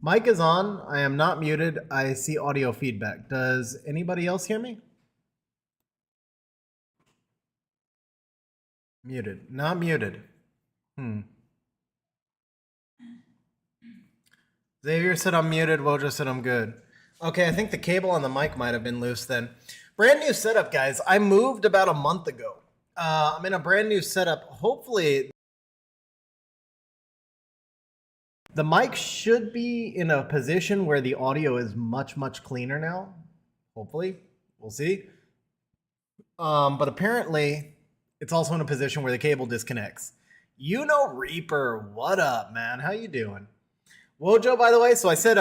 Mic is on. I am not muted. I see audio feedback. Does anybody else hear me? Muted. Not muted. Xavier said I'm muted. Wojo said I'm good. Okay, I think the cable on the mic might have been loose then. Brand new setup, guys. I moved about a month ago. I'm in a brand new setup. Hopefully, the mic should be in a position where the audio is much, much cleaner now. Hopefully. We'll see. But apparently, it's also in a position where the cable disconnects. You know Reaper, what up, man? How you doing? Wojo, by the way, so I said,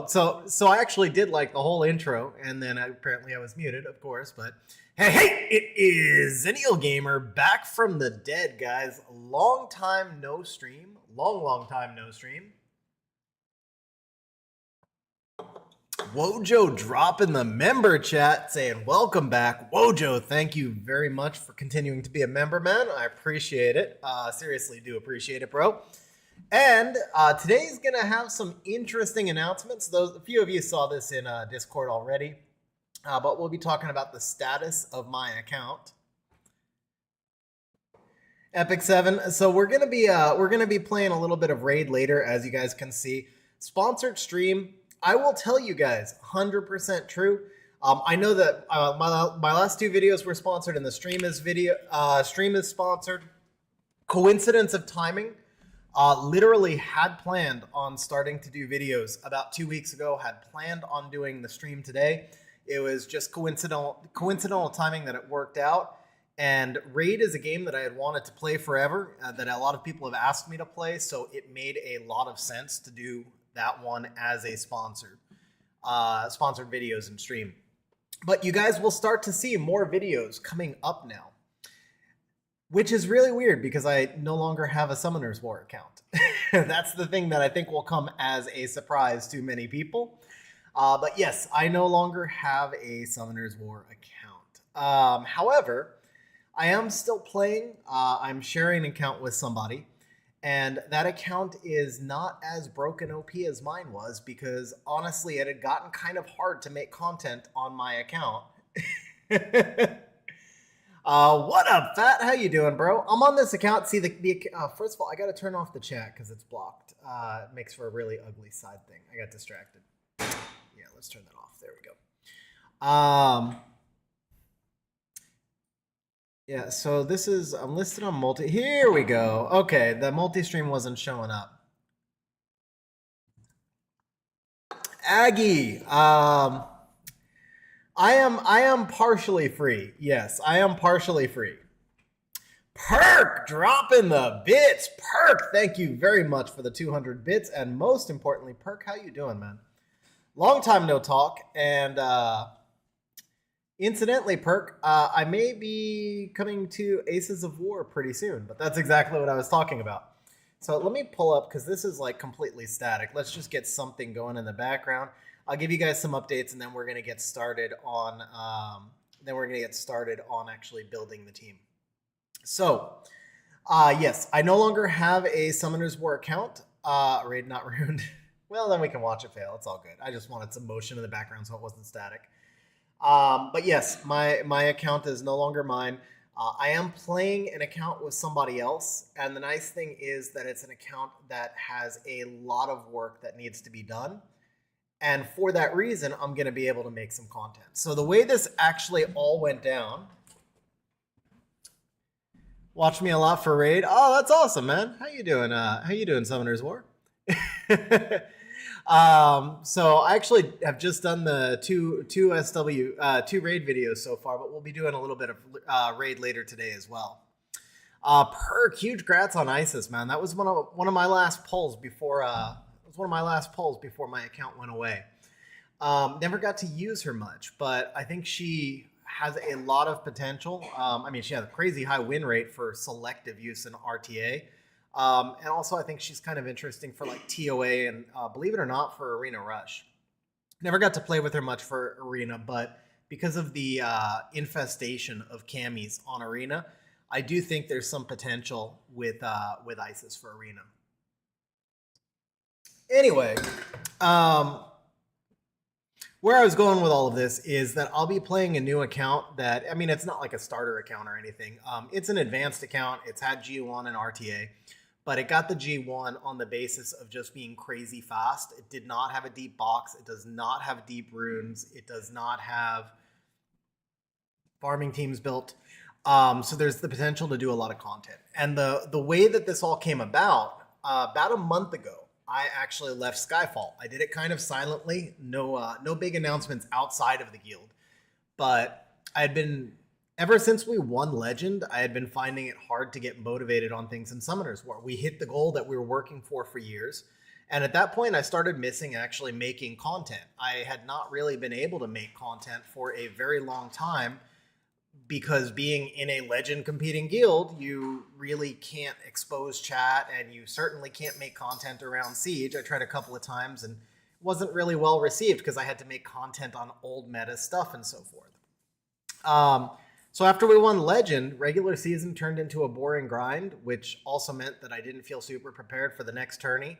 so I actually did like the whole intro, and then apparently I was muted, of course, but hey, it is Zennial Gamer back from the dead, guys. Long time no stream. Long time no stream. Wojo dropping the member chat saying welcome back. Wojo, thank you very much for continuing to be a member, man. I appreciate it. Seriously do appreciate it, bro. And today's going to have some interesting announcements. A few of you saw this in Discord already, but we'll be talking about the status of my account. Epic 7. So we're going to be playing a little bit of Raid later, as you guys can see. Sponsored stream. I will tell you guys, 100% true. I know that my last two videos were sponsored, and the stream is sponsored. Coincidence of timing. Literally had planned on starting to do videos about 2 weeks ago, had planned on doing the stream today. It was just coincidental timing that it worked out. And Raid is a game that I had wanted to play forever, that a lot of people have asked me to play, so it made a lot of sense to do that one as a sponsored videos and stream. But you guys will start to see more videos coming up now, which is really weird because I no longer have a Summoner's War account. That's the thing that I think will come as a surprise to many people. But yes, I no longer have a Summoner's War account. However, I am still playing. I'm sharing an account with somebody. And that account is not as broken OP as mine was because honestly, it had gotten kind of hard to make content on my account. What up, Fat? How you doing, bro? I'm on this account. See, first of all, I got to turn off the chat because it's blocked. It makes for a really ugly side thing. I got distracted. Yeah, let's turn that off. There we go. Yeah, so this is, I'm listed on multi. Here we go. Okay, the multi-stream wasn't showing up. Aggie, I am partially free. Yes, I am partially free. Perk dropping the bits. Perk, thank you very much for the 200 bits. And most importantly, Perk, how you doing, man? Long time no talk. And incidentally, Perk, I may be coming to Aces of War pretty soon, but that's exactly what I was talking about. So let me pull up, because this is like completely static. Let's just get something going in the background. I'll give you guys some updates, and then we're going to get started on actually building the team. So, yes, I no longer have a Summoner's War account. Raid not ruined. Well, then we can watch it fail. It's all good. I just wanted some motion in the background so it wasn't static. But yes, my account is no longer mine. I am playing an account with somebody else, and the nice thing is that it's an account that has a lot of work that needs to be done. And for that reason, I'm going to be able to make some content. So the way this actually all went down, watch me a lot for Raid. Oh, that's awesome, man. How you doing, Summoner's War? So I actually have just done the two Raid videos so far, but we'll be doing a little bit of Raid later today as well. Perk, huge grats on Isis, man. That was one of my last polls before my account went away. Never got to use her much, but I think she has a lot of potential. I mean, she has a crazy high win rate for selective use in RTA. And also, I think she's kind of interesting for like TOA and, believe it or not, for Arena Rush. Never got to play with her much for Arena, but because of the infestation of camis on Arena, I do think there's some potential with Isis for Arena. Anyway, Um, where I was going with all of this is that I'll be playing a new account that, I mean, it's not like a starter account or anything. It's an advanced account. It's had G1 and RTA, but it got the G1 on the basis of just being crazy fast. It did not have a deep box. It does not have deep runes. It does not have farming teams built. So there's the potential to do a lot of content. And the way that this all came about a month ago, I actually left Skyfall. I did it kind of silently, no big announcements outside of the guild. But I had been, ever since we won Legend, I had been finding it hard to get motivated on things in Summoners War. We hit the goal that we were working for years. And at that point, I started missing actually making content. I had not really been able to make content for a very long time, because being in a Legend competing guild, you really can't expose chat, and you certainly can't make content around Siege. I tried a couple of times and wasn't really well received because I had to make content on old meta stuff and so forth. So after we won Legend, regular season turned into a boring grind, which also meant that I didn't feel super prepared for the next tourney,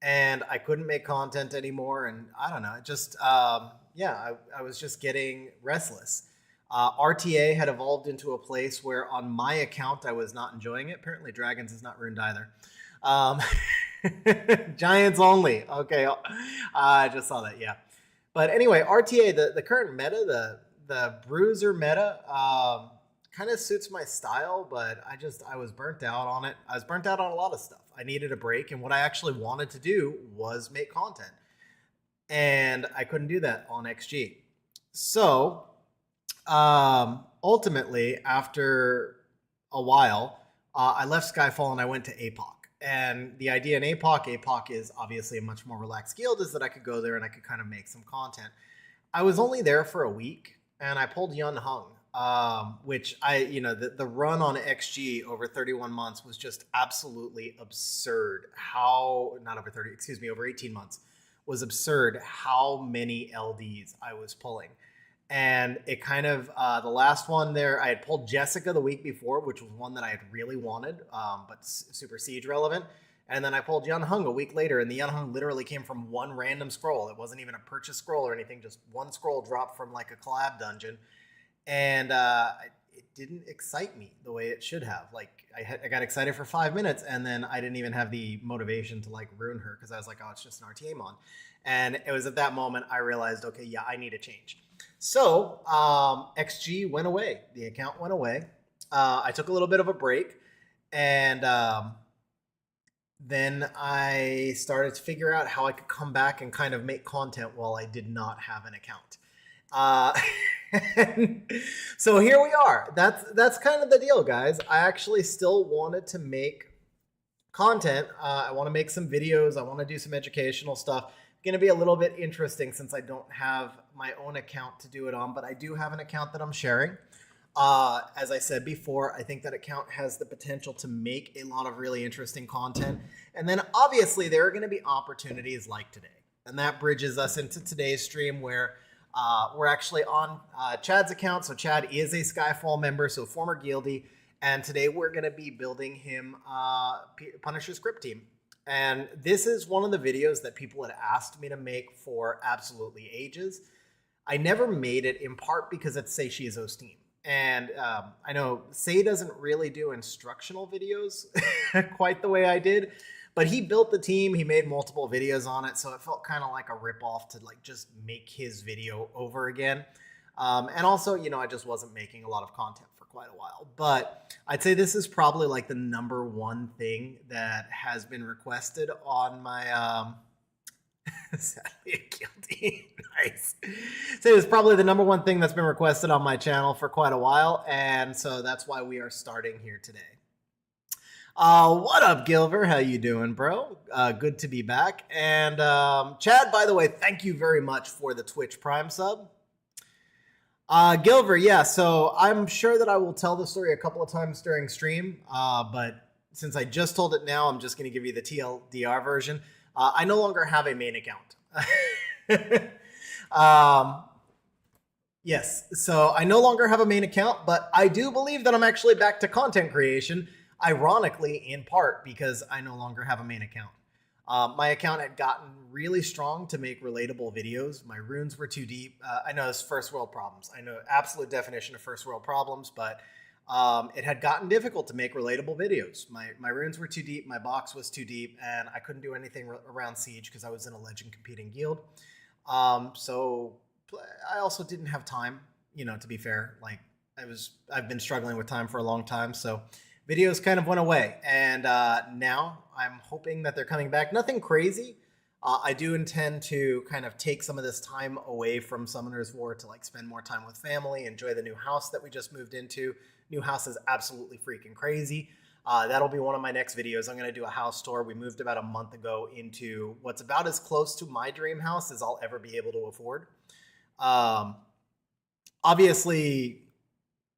and I couldn't make content anymore. And I don't know, it just, I was just getting restless. RTA had evolved into a place where on my account I was not enjoying it. Apparently Dragons is not ruined either. Giants only. Okay, I just saw that, yeah. But anyway, RTA, the current meta, the bruiser meta, kind of suits my style, but I was burnt out on it. I was burnt out on a lot of stuff. I needed a break, and what I actually wanted to do was make content. And I couldn't do that on XG. So ultimately, after a while, I left Skyfall and I went to APOC. And the idea in APOC is obviously a much more relaxed guild, is that I could go there and I could kind of make some content. I was only there for a week, and I pulled Yun Hung, which the run on XG over 31 months was just absolutely absurd. Over 18 months was absurd how many LDs I was pulling. And it kind of, the last one there, I had pulled Jessica the week before, which was one that I had really wanted, but super Siege relevant. And then I pulled Yun Hung a week later, and the Yun Hung literally came from one random scroll. It wasn't even a purchase scroll or anything, just one scroll dropped from like a collab dungeon. And it didn't excite me the way it should have. Like, I got excited for 5 minutes, and then I didn't even have the motivation to like rune her, because I was like, oh, it's just an RTA mon. And it was at that moment I realized, okay, yeah, I need a change. So XG went away. The account went away. I took a little bit of a break, and then I started to figure out how I could come back and kind of make content while I did not have an account. So here we are. That's kind of the deal, guys. I actually still wanted to make content. I want to make some videos. I want to do some educational stuff. Going to be a little bit interesting since I don't have my own account to do it on, but I do have an account that I'm sharing. As I said before, I think that account has the potential to make a lot of really interesting content. And then obviously there are going to be opportunities like today. And that bridges us into today's stream, where we're actually on Chad's account. So Chad is a Skyfall member, so former guildie. And today we're going to be building him Punisher script team. And this is one of the videos that people had asked me to make for absolutely ages. I never made it, in part because it's Seishizo's team. And I know Sei doesn't really do instructional videos quite the way I did, but he built the team. He made multiple videos on it, so it felt kind of like a ripoff to like just make his video over again. And also, I just wasn't making a lot of content for quite a while. But I'd say this is probably like the number one thing that has been requested on my sadly a guilty. Nice. So it's probably the number one thing that's been requested on my channel for quite a while, and so that's why we are starting here today. What up, Gilver? How you doing, bro? Good to be back. And Chad, by the way, thank you very much for the Twitch Prime sub. Gilver, yeah, so I'm sure that I will tell the story a couple of times during stream, but since I just told it now, I'm just going to give you the TLDR version. I no longer have a main account. Yes, so I no longer have a main account, but I do believe that I'm actually back to content creation, ironically, in part because I no longer have a main account. My account had gotten really strong to make relatable videos. My runes were too deep. I know it's first world problems. I know absolute definition of first world problems, but it had gotten difficult to make relatable videos. My runes were too deep, my box was too deep, and I couldn't do anything around Siege because I was in a legend competing guild. So I also didn't have time, to be fair. Like I've been struggling with time for a long time, so videos kind of went away, and now I'm hoping that they're coming back. Nothing crazy. I do intend to kind of take some of this time away from Summoner's War to like spend more time with family, enjoy the new house that we just moved into. New house is absolutely freaking crazy. That'll be one of my next videos. I'm going to do a house tour. We moved about a month ago into what's about as close to my dream house as I'll ever be able to afford. Obviously,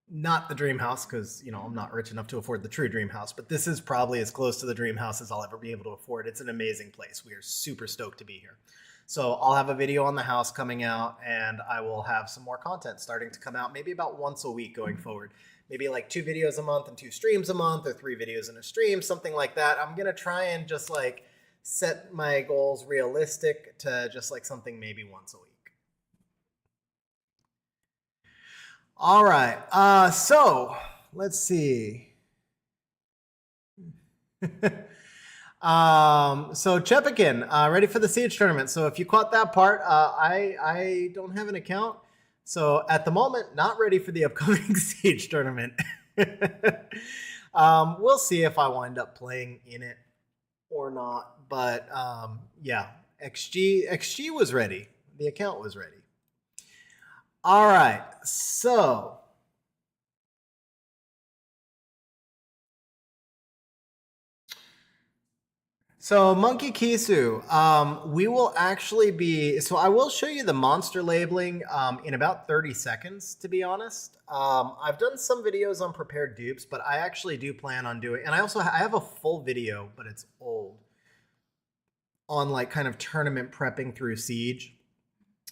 not the dream house because, I'm not rich enough to afford the true dream house, but this is probably as close to the dream house as I'll ever be able to afford. It's an amazing place. We are super stoked to be here. So I'll have a video on the house coming out, and I will have some more content starting to come out maybe about once a week going forward. Maybe like 2 videos a month and 2 streams a month, or 3 videos in a stream, something like that. I'm going to try and just like set my goals realistic to just like something maybe once a week. All right. So let's see. So Chepikin, ready for the Siege tournament. So if you caught that part, I don't have an account. So at the moment, not ready for the upcoming Siege tournament. We'll see if I wind up playing in it or not. But yeah, XG was ready. The account was ready. All right, so Monkey Kisu, we will actually be, so I will show you the monster labeling in about 30 seconds, to be honest. I've done some videos on prepared dupes, but I actually do plan on doing, and I have a full video, but it's old, on like kind of tournament prepping through Siege.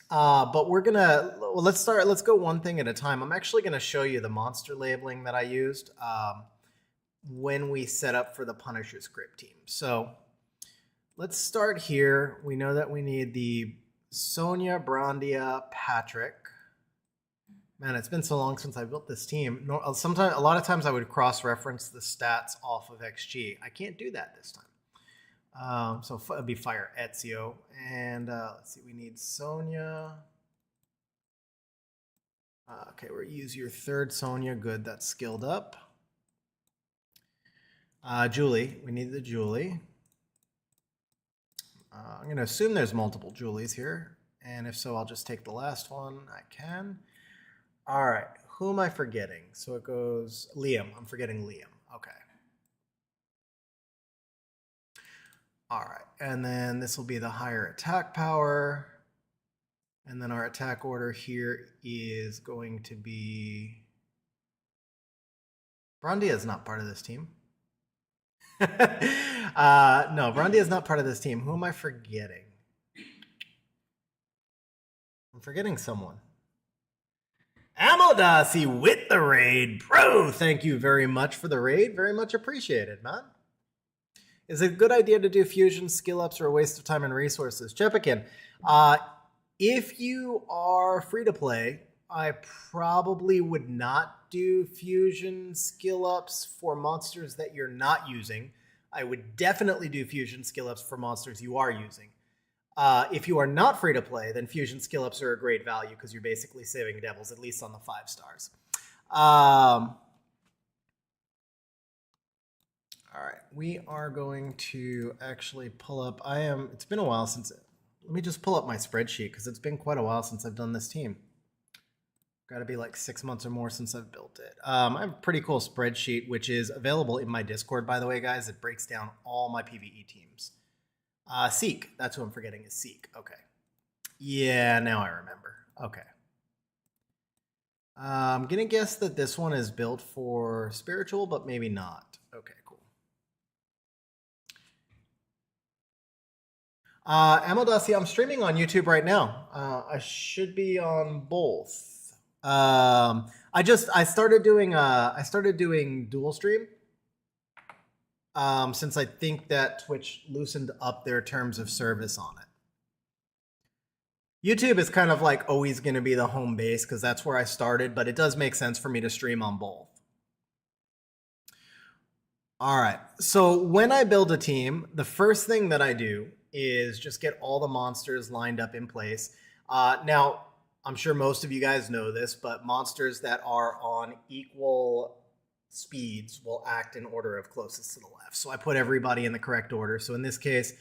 But we're gonna, well, let's go one thing at a time. I'm actually gonna show you the monster labeling that I used when we set up for the Punisher script team. So let's start here. We know that we need the Sonya, Brandia, Patrick. Man, it's been so long since I built this team. A lot of times I would cross-reference the stats off of XG. I can't do that this time. So it'd be Fire Ezio. And let's see, we need Sonya. Okay, we'll use your 3rd Sonya. Good, that's skilled up. Julie, we need the Julie. I'm going to assume there's multiple Julies here. And if so, I'll just take the last one. I can. All right, who am I forgetting? So it goes Liam. I'm forgetting Liam. Okay. All right, and then this will be the higher attack power. And then our attack order here is going to be... Brandia is not part of this team. No, Brandia is not part of this team. Who am I forgetting? I'm forgetting someone. Amodasi with the raid. Bro, thank you very much for the raid. Very much appreciated, man. Is it a good idea to do fusion skill ups or a waste of time and resources? Chepikin, if you are free to play, I probably would not do fusion skill ups for monsters that you're not using. I would definitely do fusion skill ups for monsters you are using. If you are not free to play, then fusion skill ups are a great value because you're basically saving devils, at least on the 5 stars. All right, we are going to actually pull up, it's been a while since, let me just pull up my spreadsheet because it's been quite a while since I've done this team. Got to be like 6 months or more since I've built it. I have a pretty cool spreadsheet, which is available in my Discord, by the way, guys. It breaks down all my PvE teams. Seek, that's who I'm forgetting is Seek, okay. Yeah, now I remember, okay. I'm gonna guess that this one is built for spiritual, but maybe not. Okay, cool. Amodasi, I'm streaming on YouTube right now. I should be on both. I started doing dual stream. since I think that Twitch loosened up their terms of service on it. YouTube is kind of like always going to be the home base because that's where I started, but it does make sense for me to stream on both. All right, so when I build a team, the first thing that I do is just get all the monsters lined up in place. Now, I'm sure most of you guys know this, but monsters that are on equal speeds will act in order of closest to the left. So I put everybody in the correct order. So in this case,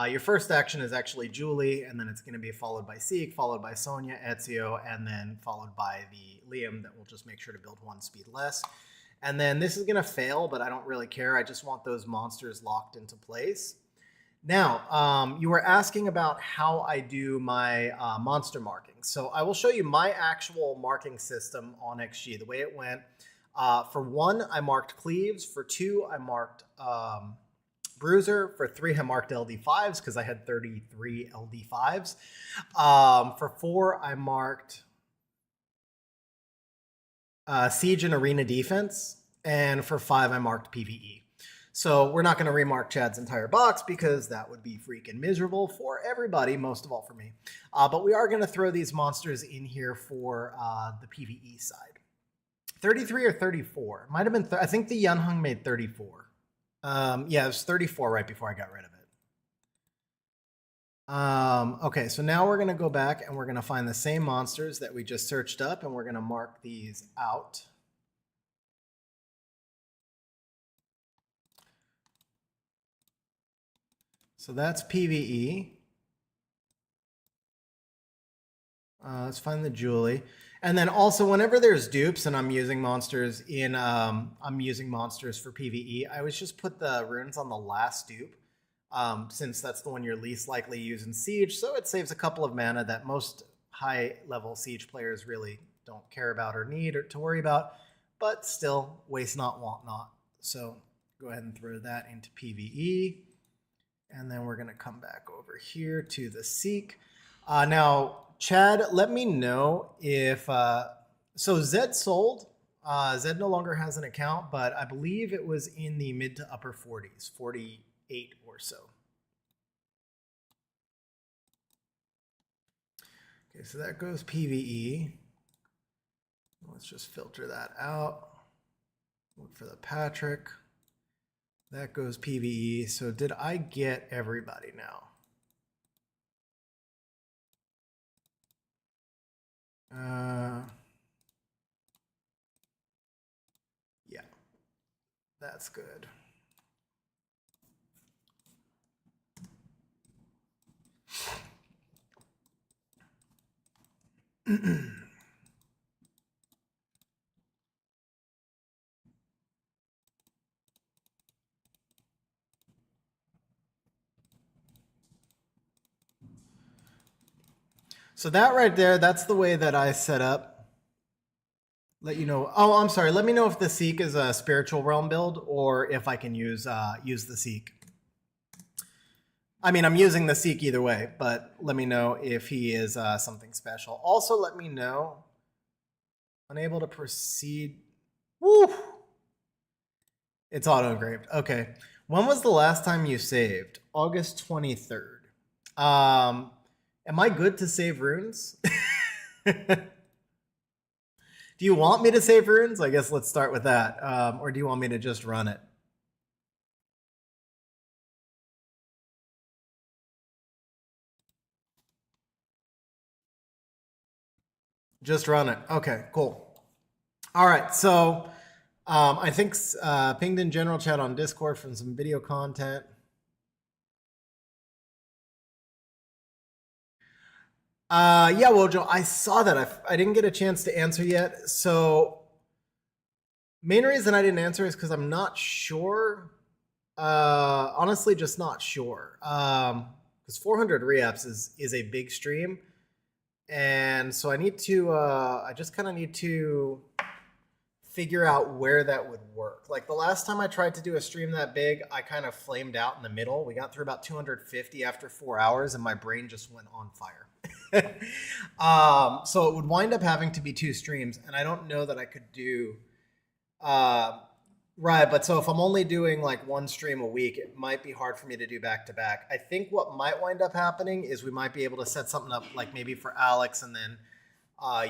your first action is actually Julie, and then it's going to be followed by Seek, followed by Sonia, Ezio, and then followed by the Liam that will just make sure to build one speed less. And then this is going to fail, but I don't really care. I just want those monsters locked into place. Now, you were asking about how I do my monster marking. So I will show you my actual marking system on XG, the way it went. For 1, I marked Cleaves. For 2, I marked Bruiser. For 3, I marked LD5s because I had 33 LD5s. For 4, I marked Siege and Arena Defense. And for 5, I marked PvE. So we're not going to remark Chad's entire box because that would be freaking miserable for everybody, most of all for me. But we are going to throw these monsters in here for the PvE side. 33 or 34. Might have been, I think the Yunhung made 34. Yeah, it was 34 right before I got rid of it. Okay, so now we're going to go back and we're going to find the same monsters that we just searched up and we're going to mark these out. So that's PvE. Let's find the Julie. And then also whenever there's dupes and I'm using monsters in, I'm using monsters for PvE, I always just put the runes on the last dupe since that's the one you're least likely to use in Siege. So it saves a couple of mana that most high level Siege players really don't care about or need or to worry about, but still waste not, want not. So go ahead and throw that into PvE. And then we're going to come back over here to the Seek. Now, Chad, let me know if... so Zed sold. Zed no longer has an account, but I believe it was in the mid to upper 40s, 48 or so. Okay, so that goes PvE. Let's just filter that out. Look for the Patrick. That goes PvE. So did I get everybody now? Yeah, that's good. So that right there, that's the way that I set up. Let you know. Oh, I'm sorry. Let me know if the Seek is a spiritual realm build or if I can use the Seek. I mean, I'm using the Seek either way, but let me know if he is something special. Also, let me know. Unable to proceed. Woo! It's auto-engraved. Okay. When was the last time you saved? August 23rd. Am I good to save runes? Do you want me to save runes? I guess let's start with that. Or do you want me to just run it? Just run it. Okay, cool. All right, so I think pinged in general chat on Discord from some video content. Yeah, Wojo, I saw that. I didn't get a chance to answer yet. So main reason I didn't answer is because I'm not sure. Honestly, just not sure. Because 400 re-ups is a big stream. And so I need to, I just kind of need to figure out where that would work. Like the last time I tried to do a stream that big, I kind of flamed out in the middle. We got through about 250 after 4 hours and my brain just went on fire. So it would wind up having to be 2 streams, and I don't know that I could do Right, but so if I'm only doing like one stream a week, it might be hard for me to do back to back. I think what might wind up happening is we might be able to set something up like maybe for Alex and then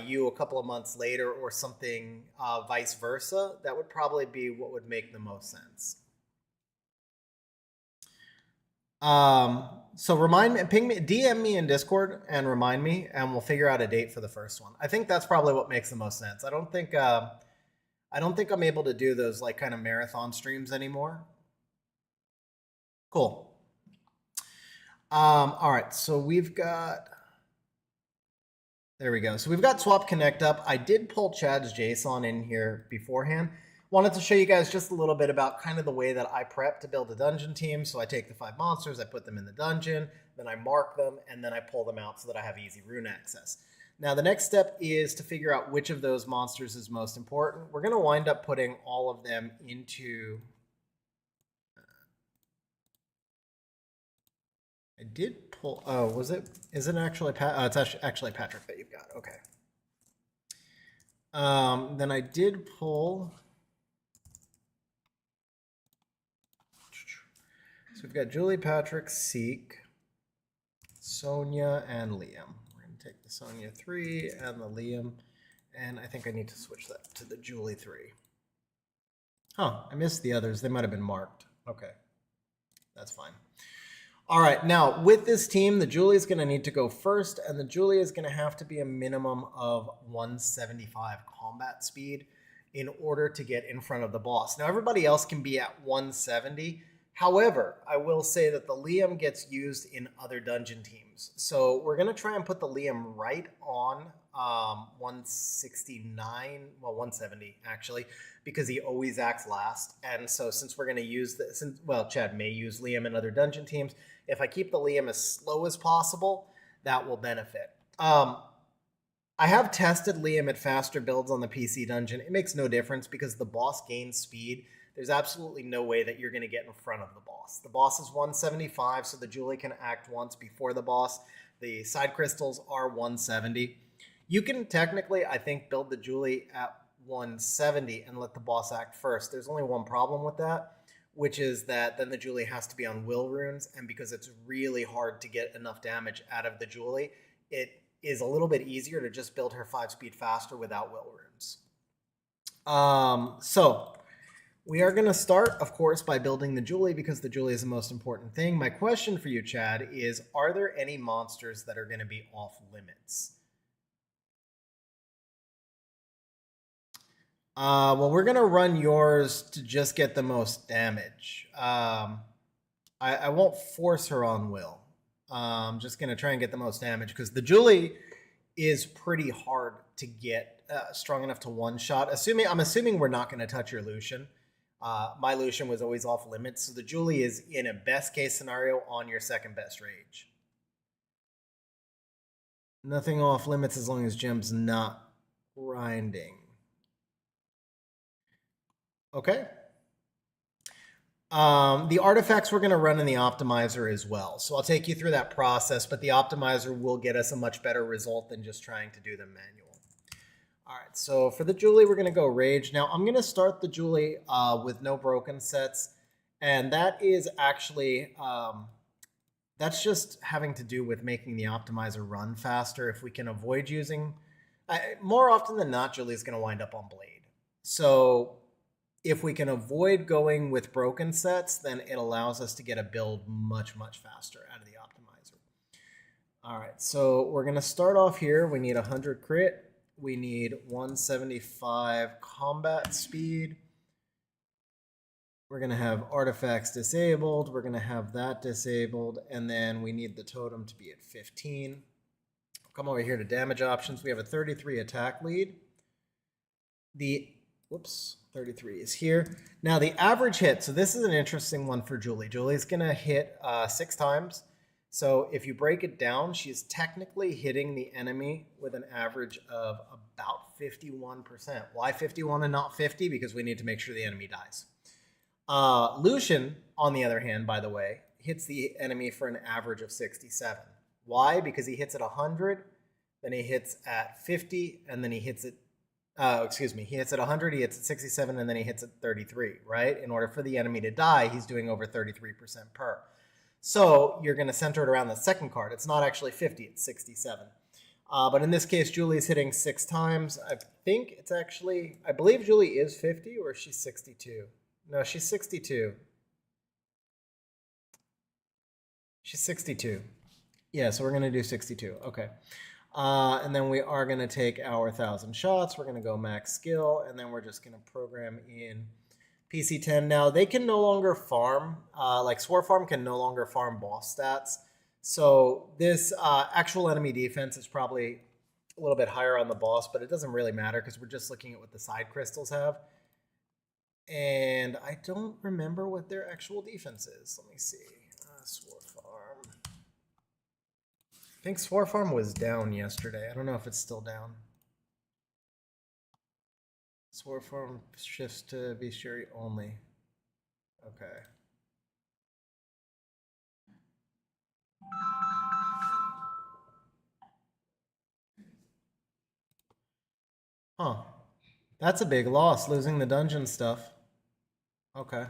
you a couple of months later or something vice versa. That would probably be what would make the most sense. So remind me, ping me, DM me in Discord and remind me, and we'll figure out a date for the first one. I think that's probably what makes the most sense. I don't think I'm able to do those like kind of marathon streams anymore. Cool. All right, so we've got, there we go. So we've got Swap Connect up. I did pull Chad's JSON in here beforehand. Wanted to show you guys just a little bit about kind of the way that I prep to build a dungeon team. So I take the 5 monsters, I put them in the dungeon, then I mark them, and then I pull them out so that I have easy rune access. Now the next step is to figure out which of those monsters is most important. We're going to wind up putting all of them into... I did pull... Oh, was it? Is it actually... it's actually Patrick that you've got. Okay. Then I did pull... So we've got Julie, Patrick, Seek, Sonia, and Liam. We're going to take the Sonia 3 and the Liam, and I think I need to switch that to the Julie 3. Huh, I missed the others. They might have been marked. Okay, that's fine. All right, now with this team, the Julie is going to need to go first, and the Julie is going to have to be a minimum of 175 combat speed in order to get in front of the boss. Now everybody else can be at 170. However, I will say that the Liam gets used in other dungeon teams. So we're going to try and put the Liam right on 169, well, 170 actually, because he always acts last. And so since we're going to use this, well, Chad may use Liam in other dungeon teams. If I keep the Liam as slow as possible, that will benefit. I have tested Liam at faster builds on the PC dungeon. It makes no difference because the boss gains speed. There's absolutely no way that you're going to get in front of the boss. The boss is 175, so the Julie can act once before the boss. The side crystals are 170. You can technically, I think, build the Julie at 170 and let the boss act first. There's only one problem with that, which is that then the Julie has to be on will runes, and because it's really hard to get enough damage out of the Julie, it is a little bit easier to just build her 5 speed faster without will runes. So we are going to start, of course, by building the Julie because the Julie is the most important thing. My question for you, Chad, is are there any monsters that are going to be off limits? Well, we're going to run yours to just get the most damage. I won't force her on will. I'm just going to try and get the most damage because the Julie is pretty hard to get strong enough to one-shot. I'm assuming we're not going to touch your Lucian. My Lucian was always off limits, so the Julie is in a best case scenario on your second best rage. Nothing off limits as long as Gem's not grinding. Okay. The artifacts we're going to run in the optimizer as well. So I'll take you through that process, but the optimizer will get us a much better result than just trying to do them manual. All right, so for the Julie, we're going to go Rage. Now, I'm going to start the Julie with no broken sets, and that is actually, that's just having to do with making the optimizer run faster. If we can avoid using, more often than not, Julie's going to wind up on Blade. So if we can avoid going with broken sets, then it allows us to get a build much, much faster out of the optimizer. All right, so we're going to start off here. We need 100 crit. We need 175 combat speed. We're going to have artifacts disabled. We're going to have that disabled. And then we need the totem to be at 15. Come over here to damage options. We have a 33 attack lead. The, whoops, 33 is here. Now the average hit. So this is an interesting one for Julie. Julie's going to hit 6 times. So if you break it down, she's technically hitting the enemy with an average of about 51%. Why 51 and not 50? Because we need to make sure the enemy dies. Lucian, on the other hand, by the way, hits the enemy for an average of 67. Why? Because he hits at 100, then he hits at 50, and then he hits it Excuse me, he hits at 100, he hits at 67, and then he hits at 33, right? In order for the enemy to die, he's doing over 33% per. So you're going to center it around the second card. It's not actually 50, it's 67. But in this case, Julie's hitting 6 times. I think it's actually, I believe Julie is 50, or is she 62? No, she's 62. She's 62. Yeah, so we're going to do 62. Okay. And then we are going to take our 1,000 shots. We're going to go max skill, and then we're just going to program in PC10. Now, they can no longer farm, like Swore Farm can no longer farm boss stats. So this actual enemy defense is probably a little bit higher on the boss, but it doesn't really matter because we're just looking at what the side crystals have. And I don't remember what their actual defense is. Let me see. Swore Farm. I think Swore Farm was down yesterday. I don't know if it's still down. Swore Farm shifts to bestiary only. Okay. Huh. That's a big loss, losing the dungeon stuff. Okay.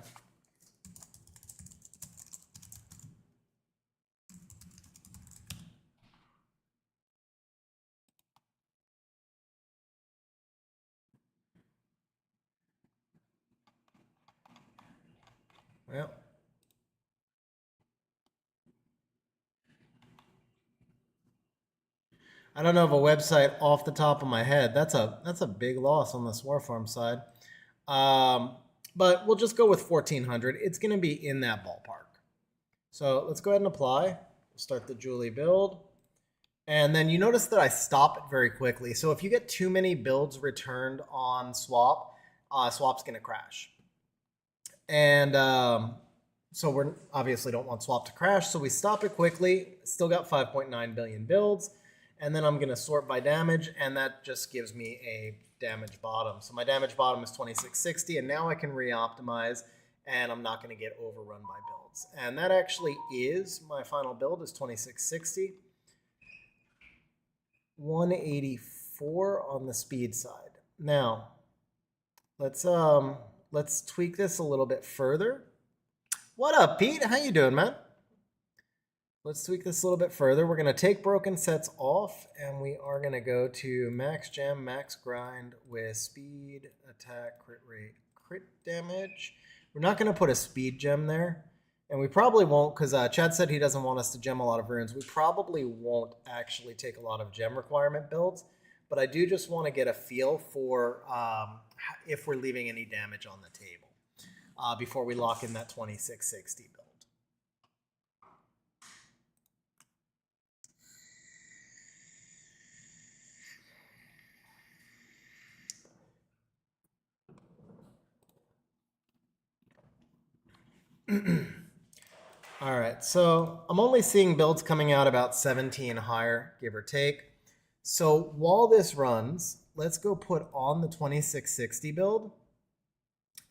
Well. I don't know of a website off the top of my head. That's a big loss on the Swore Farm side. But we'll just go with 1,400. It's going to be in that ballpark. So let's go ahead and apply. We'll start the Julie build. And then you notice that I stop it very quickly. So if you get too many builds returned on swap, swap's going to crash. And so we obviously don't want swap to crash. So we stop it quickly. Still got 5.9 billion builds. And then I'm going to sort by damage, and that just gives me a damage bottom. So my damage bottom is 2660, and now I can re-optimize, and I'm not going to get overrun by builds. And that actually is my final build is 2660. 184 on the speed side. Now, let's tweak this a little bit further. What up, Pete? How you doing, man? Let's tweak this a little bit further. We're going to take broken sets off, and we are going to go to max gem, max grind with speed, attack, crit rate, crit damage. We're not going to put a speed gem there, and we probably won't because Chad said he doesn't want us to gem a lot of runes. We probably won't actually take a lot of gem requirement builds, but I do just want to get a feel for if we're leaving any damage on the table before we lock in that 2660 build. All right, so I'm only seeing builds coming out about 17 higher, give or take. So while this runs, let's go put on the 2660 build.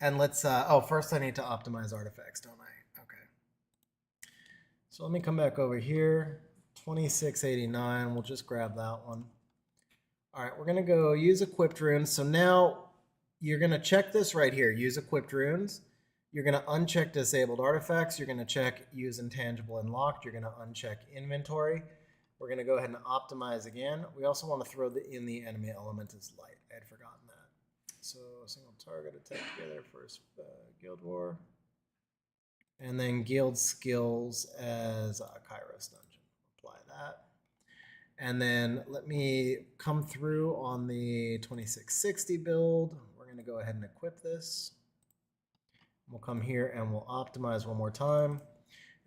And let's, first I need to optimize artifacts, don't I? Okay. So let me come back over here. 2689, we'll just grab that one. All right, we're gonna go use equipped runes. So now you're gonna check this right here, use equipped runes. You're going to uncheck disabled artifacts. You're going to check use intangible and locked. You're going to uncheck inventory. We're going to go ahead and optimize again. We also want to throw in the enemy element as light. I had forgotten that. So single target attack together first guild war. And then guild skills as Kairos dungeon. Apply that. And then let me come through on the 2660 build. We're going to go ahead and equip this. We'll come here and we'll optimize one more time,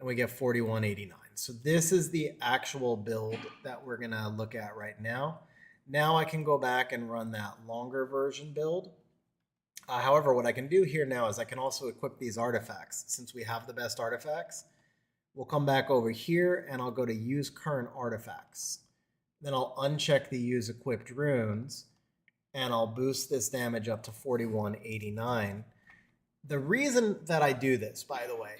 and we get 4189. So this is the actual build that we're gonna look at right now. Now I can go back and run that longer version build. However, what I can do here now is I can also equip these artifacts. Since we have the best artifacts, we'll come back over here and I'll go to use current artifacts. Then I'll uncheck the use equipped runes, and I'll boost this damage up to 4189. The reason that I do this, by the way,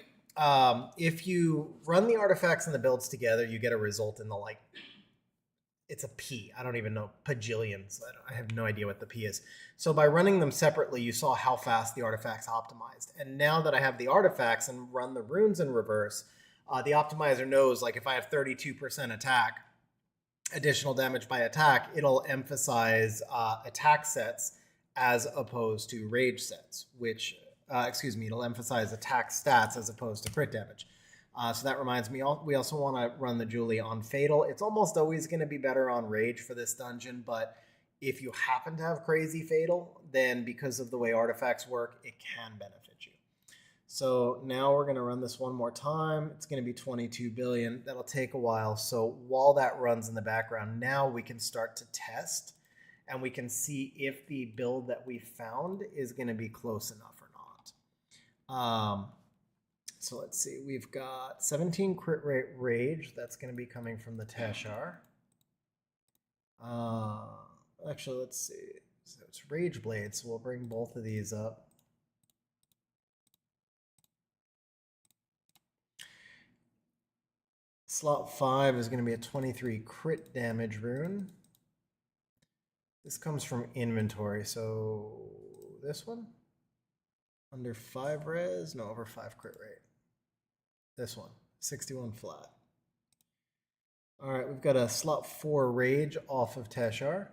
if you run the artifacts and the builds together, you get a result in the like it's a P. I don't even know, pajillions. I have no idea what the P is. So by running them separately, you saw how fast the artifacts optimized. And now that I have the artifacts and run the runes in reverse, the optimizer knows, like, if I have 32% attack, additional damage by attack, it'll emphasize attack sets as opposed to rage sets, which, it'll emphasize attack stats as opposed to crit damage. So that reminds me, we also want to run the Julie on Fatal. It's almost always going to be better on Rage for this dungeon, but if you happen to have crazy Fatal, then because of the way artifacts work, it can benefit you. So now we're going to run this one more time. It's going to be 22 billion. That'll take a while. So while that runs in the background, now we can start to test and we can see if the build that we found is going to be close enough or not. So let's see. We've got 17 crit rate rage. That's going to be coming from the Teshar. Actually, let's see. So it's Rage Blade, so we'll bring both of these up. Slot 5 is going to be a 23 crit damage rune. This comes from inventory, so this one? Under 5 res? No, over 5 crit rate. This one, 61 flat. All right, we've got a slot 4 rage off of Teshar.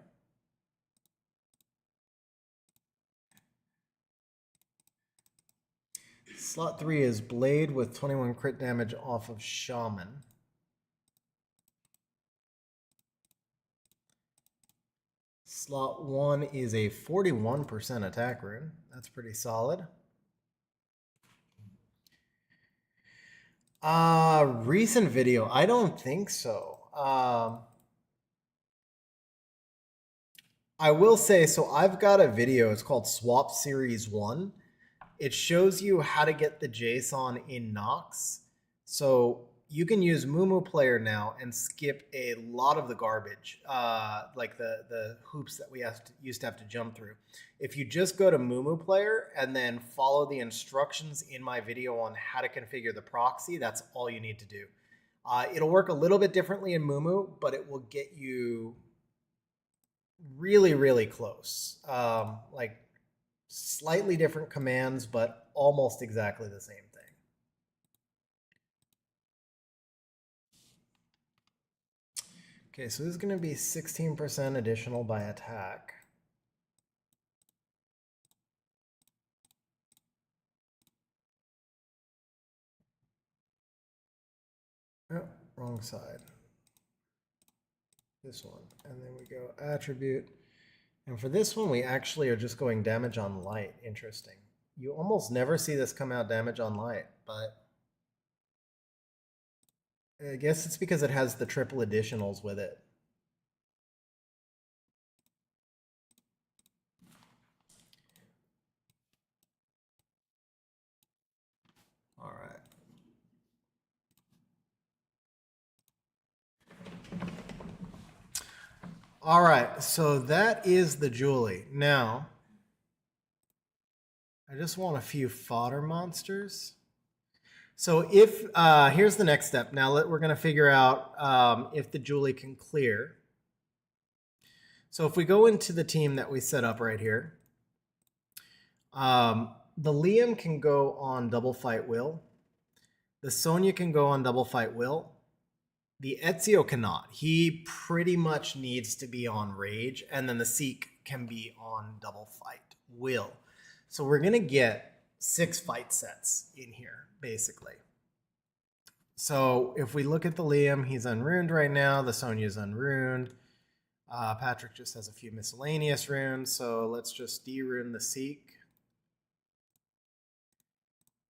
Slot 3 is Blade with 21 crit damage off of Shaman. Slot 1 is a 41% attack rune. That's pretty solid. Recent video, I don't think so. I will say, so I've got a video, it's called Swap Series 1. It shows you how to get the JSON in Nox. So you can use Mumu Player now and skip a lot of the garbage, like the hoops that we used to have to jump through. If you just go to Mumu Player and then follow the instructions in my video on how to configure the proxy, that's all you need to do. It'll work a little bit differently in Mumu, but it will get you really, really close. Like slightly different commands, but almost exactly the same thing. Okay, so this is going to be 16% additional by attack. Oh, wrong side. This one. And then we go attribute. And for this one, we actually are just going damage on light. Interesting. You almost never see this come out damage on light, but I guess it's because it has the triple additionals with it. All right. All right, so that is the Julie. Now, I just want a few fodder monsters. So if, here's the next step. Now we're going to figure out if the Julie can clear. So if we go into the team that we set up right here, the Liam can go on Double Fight Will. The Sonya can go on Double Fight Will. The Ezio cannot. He pretty much needs to be on Rage, and then the Seek can be on Double Fight Will. So we're going to get 6 fight sets in here, basically. So if we look at the Liam, he's unruned right now. The Sonya's unruned. Patrick just has a few miscellaneous runes, so let's just de-rune the Seek.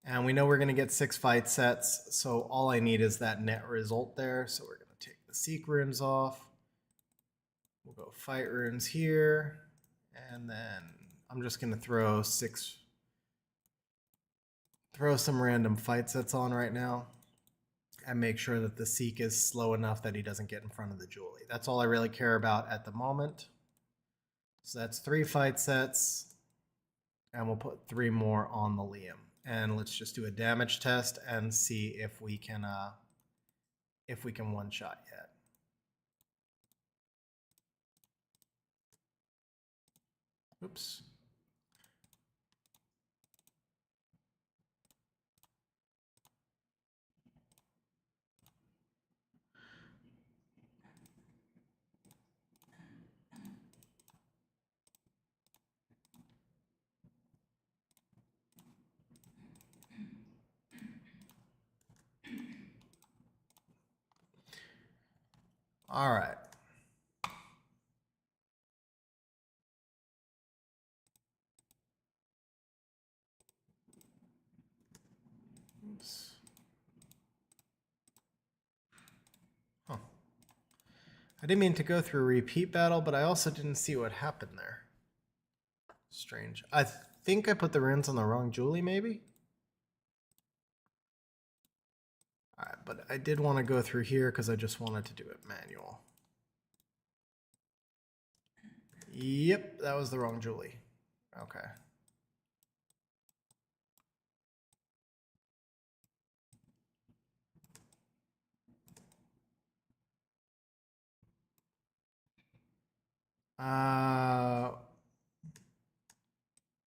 And we know we're going to get 6 fight sets, so all I need is that net result there. So we're going to take the Seek runes off. We'll go fight runes here. And then I'm just going to throw some random fight sets on right now. And make sure that the Seek is slow enough that he doesn't get in front of the Julie. That's all I really care about at the moment. So that's 3 fight sets. And we'll put 3 more on the Liam. And let's just do a damage test and see if we can one-shot yet. Oops. All right. Oops. Huh. I didn't mean to go through a repeat battle, but I also didn't see what happened there. Strange. I think I put the runes on the wrong Julie, maybe? All right, but I did want to go through here because I just wanted to do it manual. Yep, that was the wrong Julie. Okay.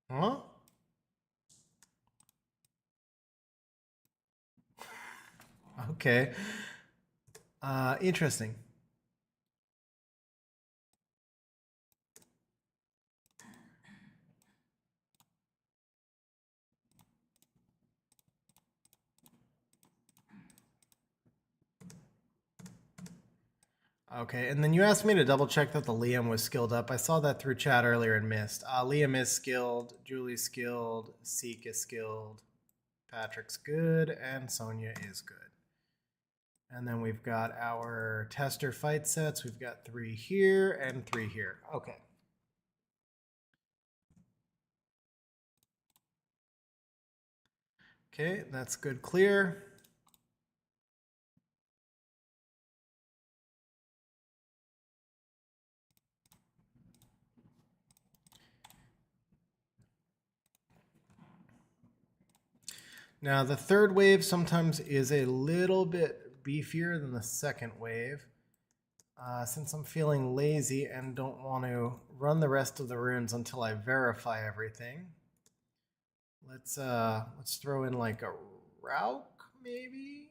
Huh? Okay. Interesting. Okay, and then you asked me to double check that the Liam was skilled up. I saw that through chat earlier and missed. Liam is skilled, Julie's skilled, Seek is skilled, Patrick's good, and Sonia is good. And then we've got our tester fight sets. We've got 3 here and 3 here. Okay. Okay, that's good clear. Now, the third wave sometimes is a little bit beefier than the second wave. Since I'm feeling lazy and don't want to run the rest of the runes until I verify everything, let's throw in like a Rauk maybe,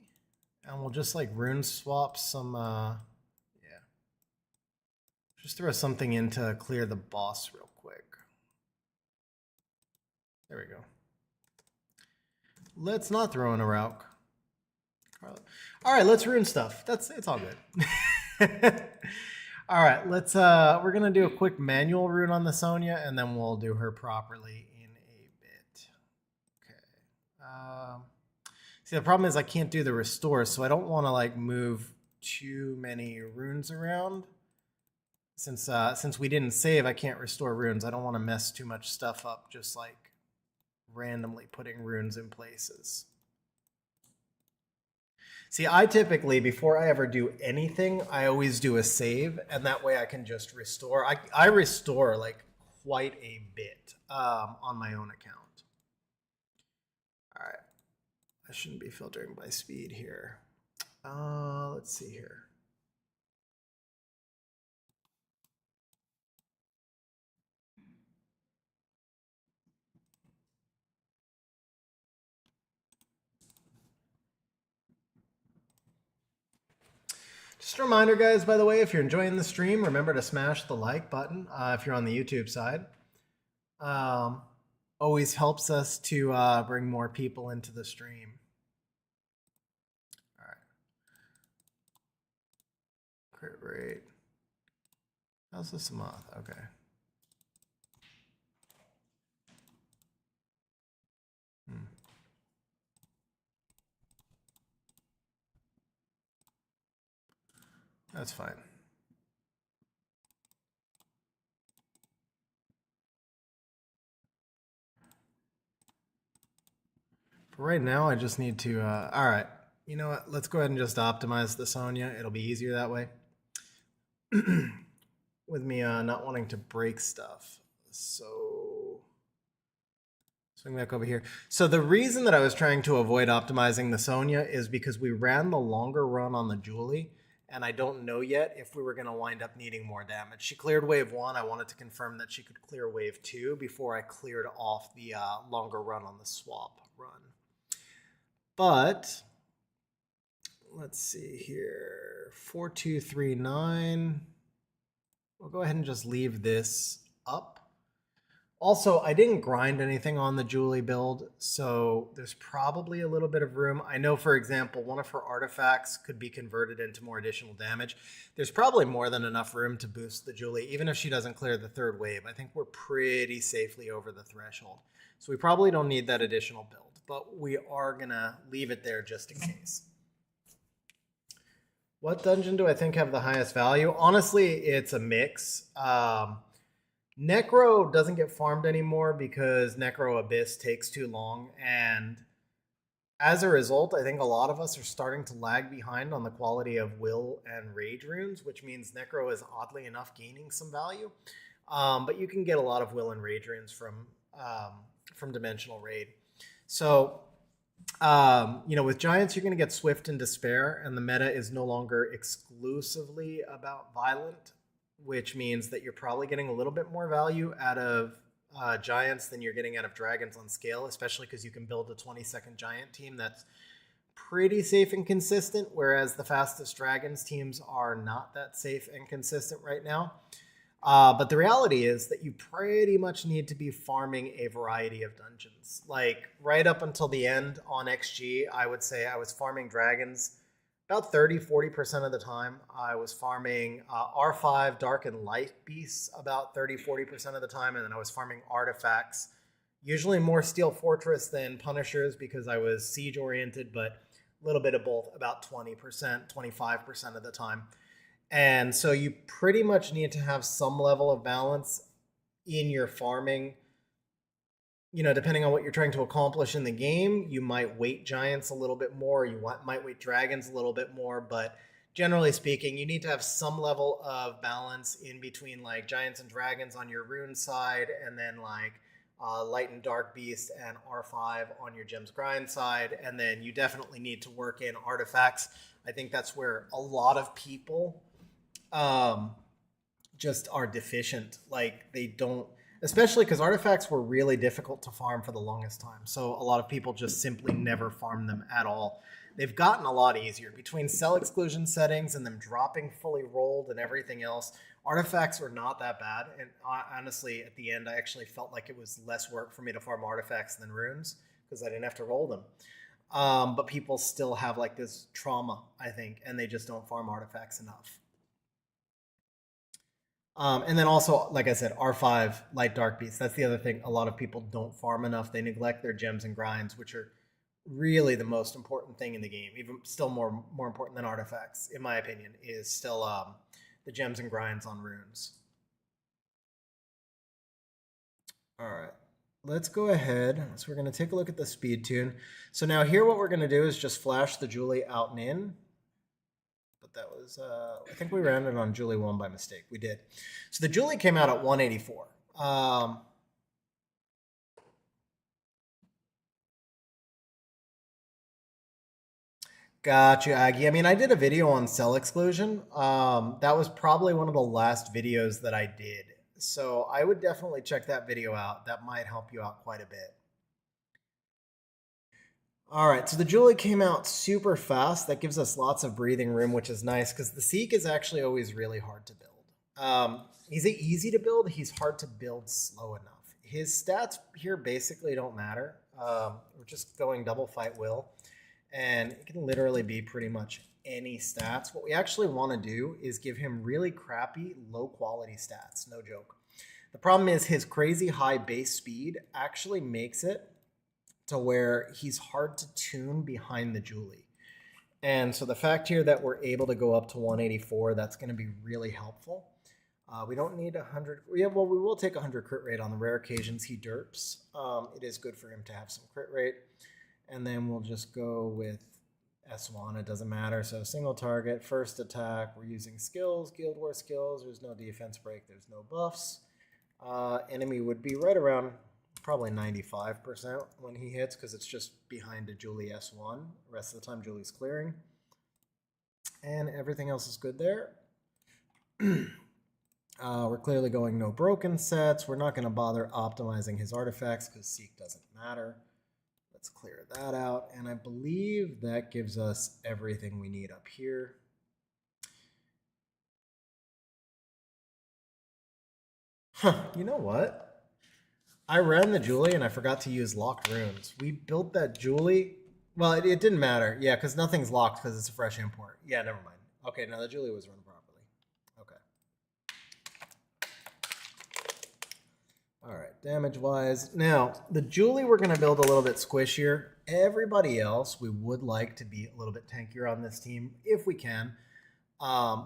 and we'll just like rune swap some. Yeah, just throw something in to clear the boss real quick. There we go. Let's not throw in a Rauk. All right, let's rune stuff. It's all good. All right, we're gonna do a quick manual rune on the Sonya, and then we'll do her properly in a bit. Okay. See, the problem is I can't do the restore, so I don't want to like move too many runes around. Since we didn't save, I can't restore runes. I don't want to mess too much stuff up, just like randomly putting runes in places. See, I typically, before I ever do anything, I always do a save, and that way I can just restore. I restore like quite a bit on my own account. All right. I shouldn't be filtering by speed here. Let's see here. Just a reminder, guys, by the way, if you're enjoying the stream, remember to smash the like button if you're on the YouTube side. Always helps us to bring more people into the stream. All right. Crit rate. How's this a moth? Okay. That's fine. For right now, I just need to, all right. You know what? Let's go ahead and just optimize the Sonya. It'll be easier that way. With me not wanting to break stuff. So swing back over here. So the reason that I was trying to avoid optimizing the Sonya is because we ran the longer run on the Julie, and I don't know yet if we were going to wind up needing more damage. She cleared wave 1. I wanted to confirm that she could clear wave 2 before I cleared off the longer run on the swap run. But let's see here. 4239. We'll go ahead and just leave this up. Also, I didn't grind anything on the Julie build, so there's probably a little bit of room. I know, for example, one of her artifacts could be converted into more additional damage. There's probably more than enough room to boost the Julie, even if she doesn't clear the third wave. I think we're pretty safely over the threshold. So we probably don't need that additional build, but we are going to leave it there just in case. What dungeon do I think have the highest value? Honestly, it's a mix. Necro doesn't get farmed anymore because Necro Abyss takes too long, and as a result, I think a lot of us are starting to lag behind on the quality of Will and Rage runes, which means Necro is oddly enough gaining some value. But you can get a lot of Will and Rage runes from Dimensional Raid. So, with Giants, you're going to get Swift and Despair, and the meta is no longer exclusively about Violent, which means that you're probably getting a little bit more value out of Giants than you're getting out of Dragons on scale, especially because you can build a 20-second Giant team that's pretty safe and consistent, whereas the fastest Dragons teams are not that safe and consistent right now. But the reality is that you pretty much need to be farming a variety of dungeons. Like right up until the end on XG, I would say I was farming Dragons about 30-40% of the time. I was farming R5 Dark and Light Beasts about 30-40% of the time, and then I was farming artifacts, usually more Steel Fortress than Punishers because I was siege oriented, but a little bit of both, about 20%, 25% of the time. And so you pretty much need to have some level of balance in your farming. Depending on what you're trying to accomplish in the game, you might weight Giants a little bit more, you might weight Dragons a little bit more, but generally speaking, you need to have some level of balance in between like Giants and Dragons on your Rune side, and then like Light and Dark Beast and R5 on your Gems Grind side, and then you definitely need to work in artifacts. I think that's where a lot of people just are deficient. Like they don't, especially because artifacts were really difficult to farm for the longest time. So a lot of people just simply never farm them at all. They've gotten a lot easier between cell exclusion settings and them dropping fully rolled and everything else. Artifacts were not that bad. And honestly, at the end, I actually felt like it was less work for me to farm artifacts than runes because I didn't have to roll them. But people still have like this trauma, I think, and they just don't farm artifacts enough. And then also, like I said, R5, Light Dark Beast. That's the other thing. A lot of people don't farm enough. They neglect their gems and grinds, which are really the most important thing in the game. Even still more important than artifacts, in my opinion, is still the gems and grinds on runes. All right. Let's go ahead. So we're going to take a look at the speed tune. So now here what we're going to do is just flash the Julie out and in. That was, I think we ran it on Julie 1 by mistake. We did. So the Julie came out at 184. Got you, Aggie. I mean, I did a video on cell exclusion. That was probably one of the last videos that I did. So I would definitely check that video out. That might help you out quite a bit. All right, so the Julie came out super fast. That gives us lots of breathing room, which is nice because the Seek is actually always really hard to build. He's easy to build. He's hard to build slow enough. His stats here basically don't matter. We're just going double fight will, and it can literally be pretty much any stats. What we actually want to do is give him really crappy, low quality stats. No joke. The problem is his crazy high base speed actually makes it to where he's hard to tune behind the Julie. And so the fact here that we're able to go up to 184, that's going to be really helpful. We don't need 100. Yeah, well, we will take 100 crit rate on the rare occasions he derps. It is good for him to have some crit rate. And then we'll just go with S1. It doesn't matter. So single target, first attack. We're using skills, Guild War skills. There's no defense break. There's no buffs. Enemy would be right around probably 95% when he hits because it's just behind a Julie S1. The rest of the time Julie's clearing. And everything else is good there. We're clearly going no broken sets. We're not going to bother optimizing his artifacts because Seek doesn't matter. Let's clear that out. And I believe that gives us everything we need up here. Huh, you know what? I ran the Julie and I forgot to use locked runes. We built that Julie. Well, it didn't matter. Yeah, because nothing's locked because it's a fresh import. Yeah, never mind. Okay, now the Julie was run properly. Okay. All right, damage-wise. Now, the Julie we're going to build a little bit squishier. Everybody else, we would like to be a little bit tankier on this team if we can.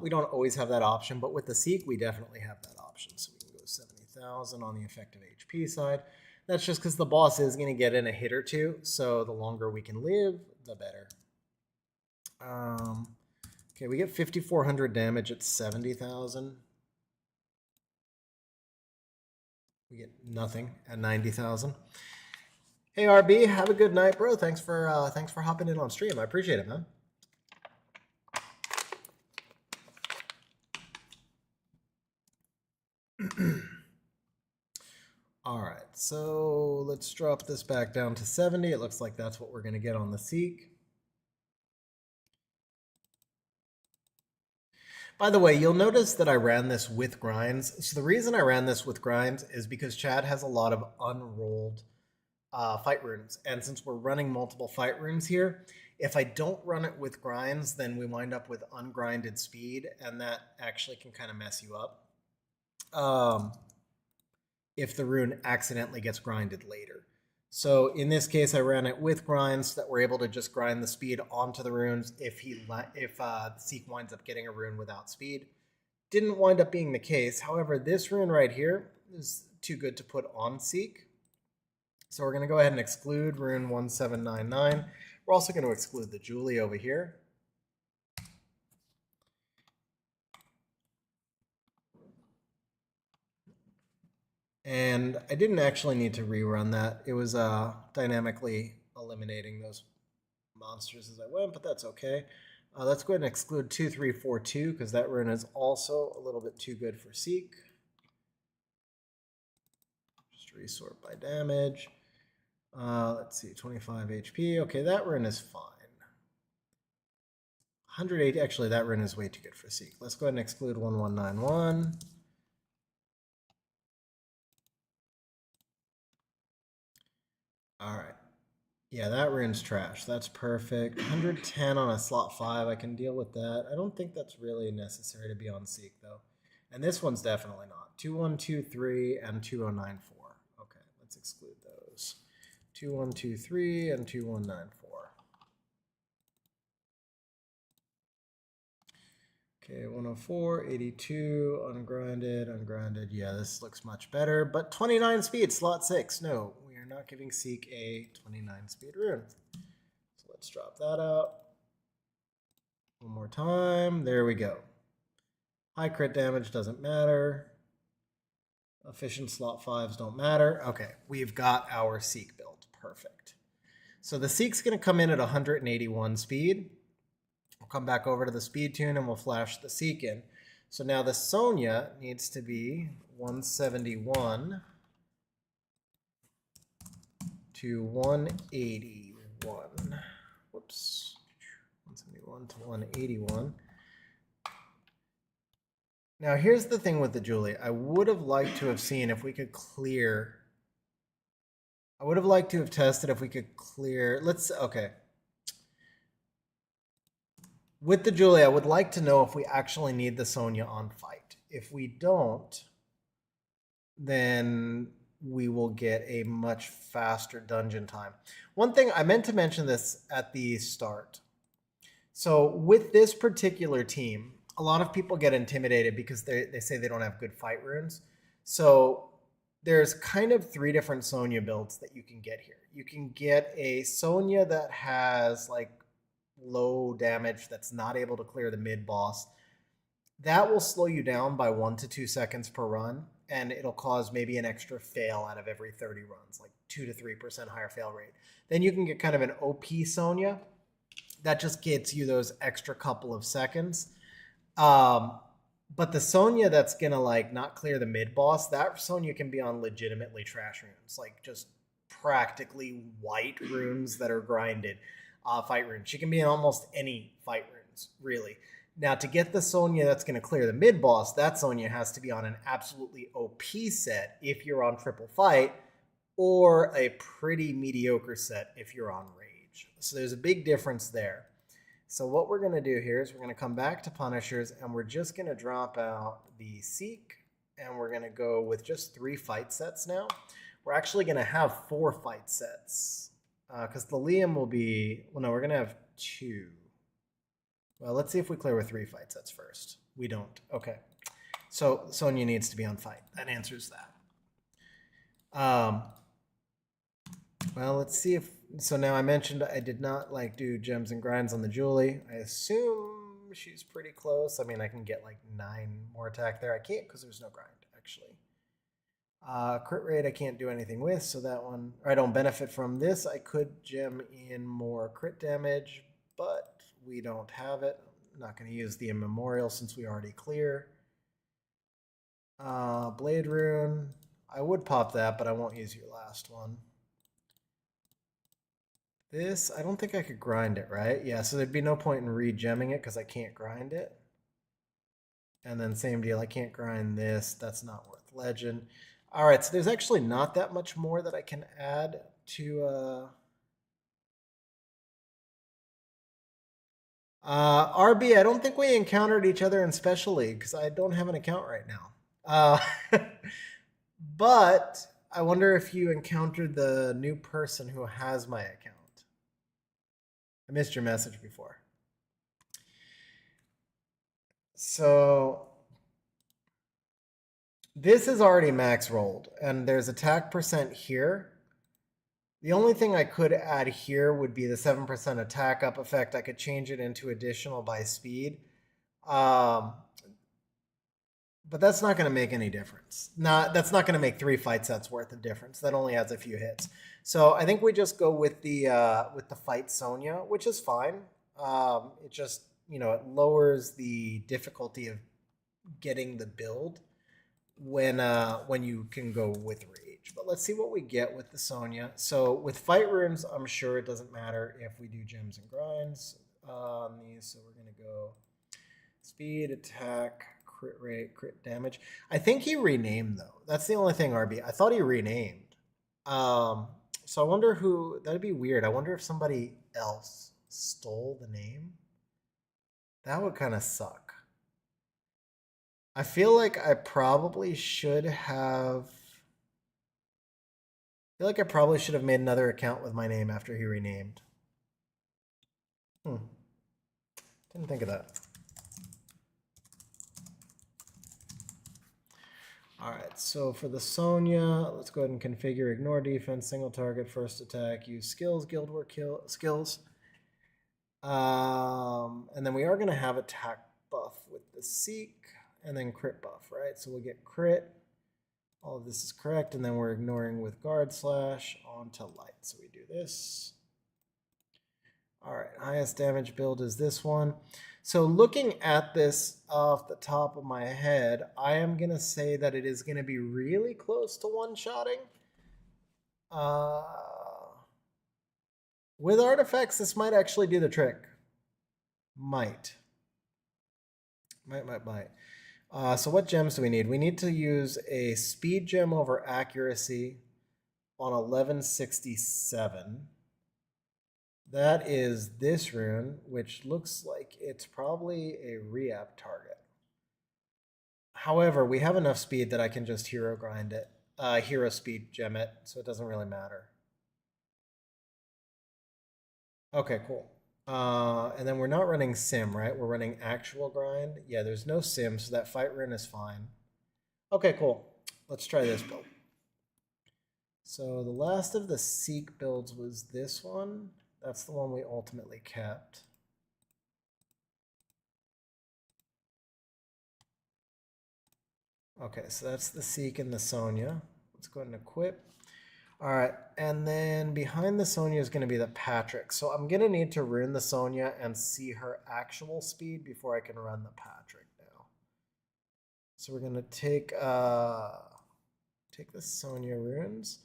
We don't always have that option, but with the Seek, we definitely have that option. So we can go 70,000 on the effective HP side. That's just because the boss is going to get in a hit or two, so the longer we can live, the better. Okay, we get 5,400 damage at 70,000. We get nothing at 90,000. Hey RB, have a good night, bro. Thanks for hopping in on stream. I appreciate it, man. All right, so let's drop this back down to 70. It looks like that's what we're going to get on the Seek. By the way, you'll notice that I ran this with grinds. So the reason I ran this with grinds is because Chad has a lot of unrolled fight runes. And since we're running multiple fight runes here, if I don't run it with grinds, then we wind up with ungrinded speed, and that actually can kind of mess you up. If the rune accidentally gets grinded later. So in this case, I ran it with grinds so that we're able to just grind the speed onto the runes if Seek winds up getting a rune without speed. Didn't wind up being the case. However, this rune right here is too good to put on Seek. So we're going to go ahead and exclude rune 1799. We're also going to exclude the Julie over here. And I didn't actually need to rerun that. It was dynamically eliminating those monsters as I went, but that's okay. Let's go ahead and exclude 2342 because that rune is also a little bit too good for Seek. Just resort by damage. Let's see, 25 HP. Okay, that rune is fine. 108, actually that rune is way too good for Seek. Let's go ahead and exclude 1191. All right. Yeah, that rune's trash. That's perfect. 110 on a slot 5. I can deal with that. I don't think that's really necessary to be on Seek, though. And this one's definitely not. 2123 and 2094. Okay, let's exclude those. 2123 and 2194. Okay, 104, 82, ungrinded. Yeah, this looks much better. But 29 speed, slot 6. No, we are not giving Seek a 29 speed rune. So let's drop that out. One more time. There we go. High crit damage doesn't matter. Efficient slot 5s don't matter. Okay, we've got our Seek build. Perfect. So the Seek's going to come in at 181 speed. We'll come back over to the speed tune and we'll flash the Seek in. So now the Sonya needs to be 171 to 181. Whoops. 171 to 181. Now here's the thing with the Julie. I would have liked to have seen if we could clear. I would have liked to have tested if we could clear. Okay. With the Julie, I would like to know if we actually need the Sonya on fight. If we don't, then we will get a much faster dungeon time. One thing, I meant to mention this at the start. So with this particular team, a lot of people get intimidated because they say they don't have good fight runes. So there's kind of 3 different Sonya builds that you can get here. You can get a Sonya that has like low damage that's not able to clear the mid boss. That will slow you down by 1 to 2 seconds per run, and it'll cause maybe an extra fail out of every 30 runs, like 2 to 3% higher fail rate. Then you can get kind of an OP Sonya That just gets you those extra couple of seconds. Um, but the Sonya that's gonna like not clear the mid boss, that Sonya can be on legitimately trash runes, like just practically white runes that are grinded, fight runes. She can be in almost any fight runes, really. Now, to get the Sonya that's going to clear the mid boss, that Sonya has to be on an absolutely OP set if you're on triple fight, or a pretty mediocre set if you're on rage. So there's a big difference there. So what we're going to do here is we're going to come back to Punishers, and we're just going to drop out the Seek, and we're going to go with just 3 fight sets now. We're actually going to have 4 fight sets because the Liam will be, well, no, we're going to have 2. Well, let's see if we clear with 3 fight sets first. We don't. Okay. So Sonya needs to be on fight. That answers that. Well, let's see if, so now I mentioned I did not like do gems and grinds on the Julie. I assume she's pretty close. I mean, I can get like 9 more attack there. I can't because there's no grind, actually. Crit rate I can't do anything with, so that one, I don't benefit from this. I could gem in more crit damage, but we don't have it. I'm not going to use the immemorial since we already clear. Blade rune, I would pop that, but I won't use your last one. This, I don't think I could grind it, right? Yeah, so there'd be no point in re-gemming it because I can't grind it. And then same deal, I can't grind this. That's not worth legend. All right, so there's actually not that much more that I can add to... RB, I don't think we encountered each other in Special League because I don't have an account right now. But I wonder if you encountered the new person who has my account. I missed your message before. So this is already max rolled, and there's attack percent here. The only thing I could add here would be the 7% attack up effect. I could change it into additional by speed. But that's not going to make any difference. That's not going to make 3 fight sets worth of difference. That only adds a few hits. So I think we just go with the fight Sonya, which is fine. It just, it lowers the difficulty of getting the build when you can go with rage. But let's see what we get with the Sonya. So with fight runes, I'm sure it doesn't matter if we do gems and grinds on these. So we're going to go speed, attack, crit rate, crit damage. I think he renamed though. That's the only thing, RB. I thought he renamed. So I wonder who, that'd be weird. I wonder if somebody else stole the name. That would kind of suck. I feel like I probably should have made another account with my name after he renamed. Didn't think of that. All right, so for the Sonya, let's go ahead and configure ignore defense, single target, first attack, use skills, guild war skills. And then we are going to have attack buff with the Seek and then crit buff, right? So we'll get crit. All of this is correct, and then we're ignoring with guard slash onto light. So we do this. All right, highest damage build is this one. So looking at this off the top of my head, I am going to say that it is going to be really close to one-shotting. With artifacts, this might actually do the trick. Might. So what gems do we need? We need to use a speed gem over accuracy on 1167. That is this rune, which looks like it's probably a re-app target. However, we have enough speed that I can just hero grind it, hero speed gem it, so it doesn't really matter. Okay, cool. And then we're not running sim, right? We're running actual grind. Yeah, there's no sim, so that fight rune is fine. Okay, cool. Let's try this build. So the last of the Seek builds was this one. That's the one we ultimately kept. Okay, so that's the Seek and the Sonya. Let's go ahead and equip. All right, and then behind the Sonya is going to be the Patrick. So I'm going to need to rune the Sonya and see her actual speed before I can run the Patrick now. So we're going to take the Sonya runes.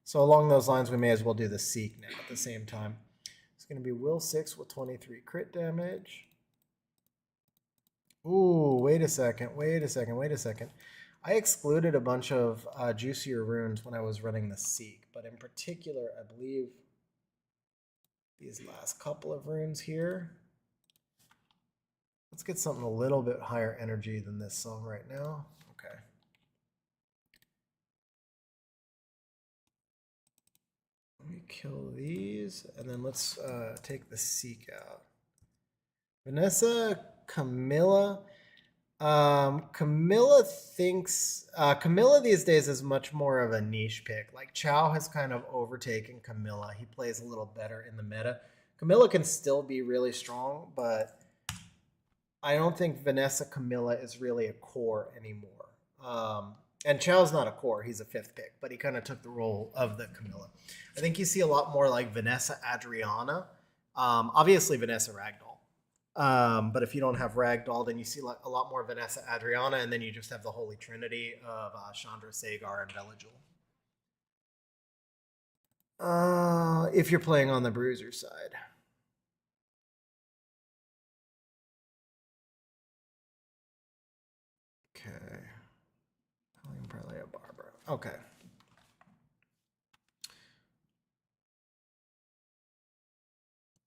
So along those lines, we may as well do the Seek now at the same time. It's going to be Will 6 with 23 crit damage. Ooh, wait a second. I excluded a bunch of juicier runes when I was running the Seek, but in particular, I believe these last couple of runes here. Let's get something a little bit higher energy than this song right now. Okay. Let me kill these, and then let's take the Seek out. Vanessa, Camilla. Camilla thinks Camilla these days is much more of a niche pick. Like Chow has kind of overtaken Camilla. He plays a little better in the meta. Camilla can still be really strong, but I don't think Vanessa Camilla is really a core anymore. And Chow's not a core, he's a 5th pick, but he kind of took the role of the Camilla. I think you see a lot more like Vanessa Adriana. Obviously Vanessa Ragdoll. But if you don't have Ragdoll, then you see a lot more Vanessa Adriana, and then you just have the Holy Trinity of Chandra, Sagar, and Belagil. If you're playing on the Bruiser side. Okay. Probably a Barbara. Okay.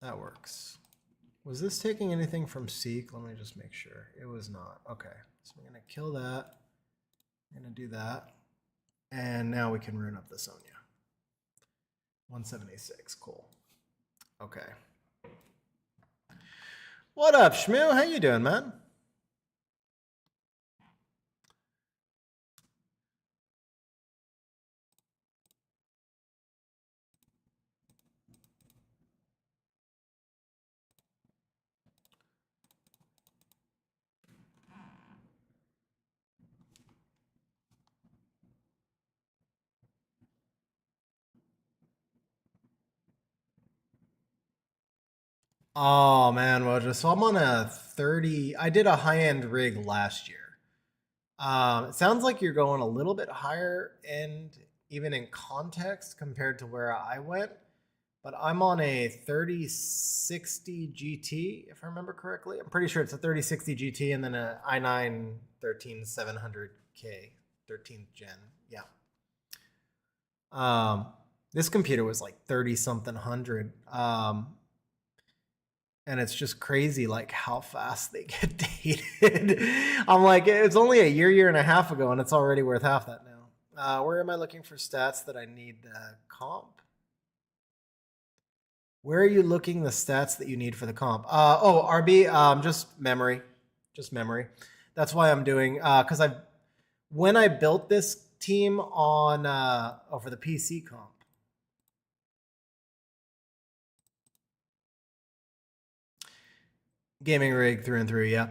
That works. Was this taking anything from Seek? Let me just make sure. It was not. Okay. So we're going to kill that. We're going to do that. And now we can rune up the Sonya. 176. Cool. Okay. What up, Shmoo? How you doing, man? Oh man, Wojo. So I'm on a 30. I did a high-end rig last year. It sounds like you're going a little bit higher end, even in context, compared to where I went. But I'm on a 3060 GT, if I remember correctly. I'm pretty sure it's a 3060 GT and then a i9 13700K, 13th gen. Yeah. This computer was like 30 something hundred. And it's just crazy like how fast they get dated. I'm like, it's only a year and a half ago, and it's already worth half that now. Where am I looking for stats that I need the comp? Where are you looking the stats that you need for the comp? RB, just memory. Just memory. That's why I'm doing, because when I built this team on, for the PC comp, gaming rig through and through, yeah.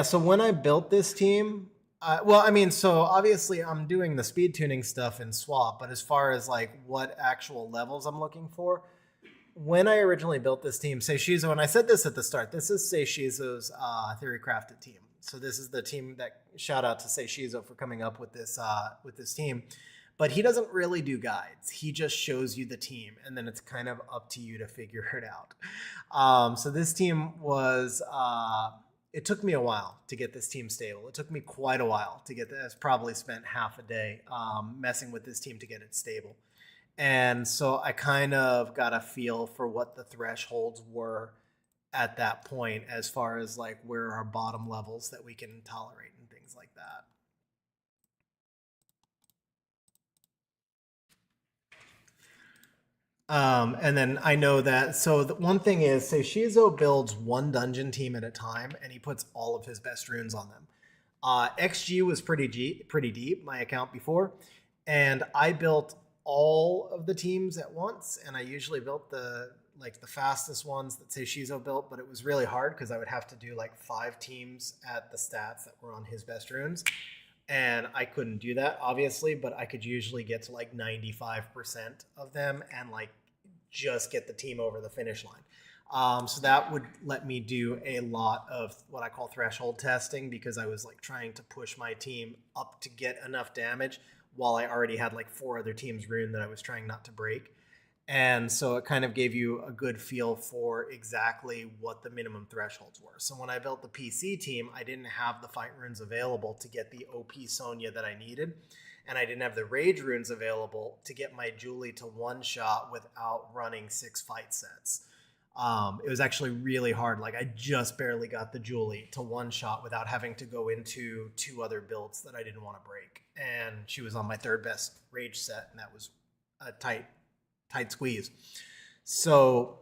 So when I built this team, so obviously I'm doing the speed tuning stuff in Swap, but as far as like what actual levels I'm looking for, when I originally built this team, Seishizo, and I said this at the start, this is Seishizo's Theory Crafted team. So this is the team that, shout out to Seishizo for coming up with this team. But he doesn't really do guides. He just shows you the team, and then it's kind of up to you to figure it out. So this team was, it took me a while to get this team stable. It took me quite a while to get this. Probably spent half a day messing with this team to get it stable. And so I kind of got a feel for what the thresholds were at that point as far as like where our bottom levels that we can tolerate and things like that. And then I know that, so the one thing is, Seishizo builds one dungeon team at a time, and he puts all of his best runes on them. XG was pretty deep, my account before, and I built all of the teams at once, and I usually built the fastest ones that Seishizo built, but it was really hard because I would have to do like 5 teams at the stats that were on his best runes. And I couldn't do that, obviously, but I could usually get to like 95% of them and like just get the team over the finish line. So that would let me do a lot of what I call threshold testing, because I was like trying to push my team up to get enough damage while I already had like 4 other teams rune that I was trying not to break. And so it kind of gave you a good feel for exactly what the minimum thresholds were. So when I built the PC team, I didn't have the fight runes available to get the OP Sonya that I needed. And I didn't have the rage runes available to get my Julie to one shot without running 6 fight sets. It was actually really hard. Like, I just barely got the Julie to one shot without having to go into 2 other builds that I didn't want to break. And she was on my 3rd best rage set, and that was a tight squeeze. So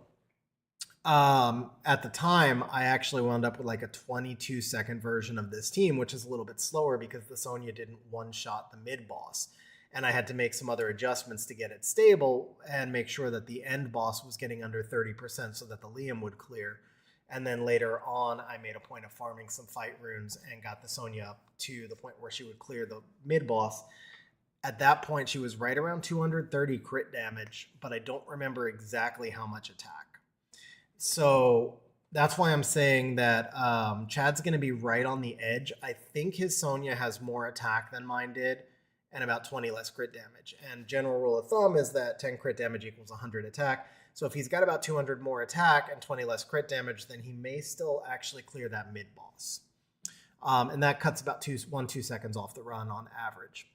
at the time, I actually wound up with like a 22-second version of this team, which is a little bit slower because the Sonya didn't one-shot the mid-boss. And I had to make some other adjustments to get it stable and make sure that the end boss was getting under 30% so that the Liam would clear. And then later on, I made a point of farming some fight runes and got the Sonya up to the point where she would clear the mid-boss. At that point, she was right around 230 crit damage, but I don't remember exactly how much attack. So that's why I'm saying that Chad's going to be right on the edge. I think his Sonya has more attack than mine did and about 20 less crit damage. And general rule of thumb is that 10 crit damage equals 100 attack. So if he's got about 200 more attack and 20 less crit damage, then he may still actually clear that mid-boss. And that cuts about 1-2 seconds off the run on average.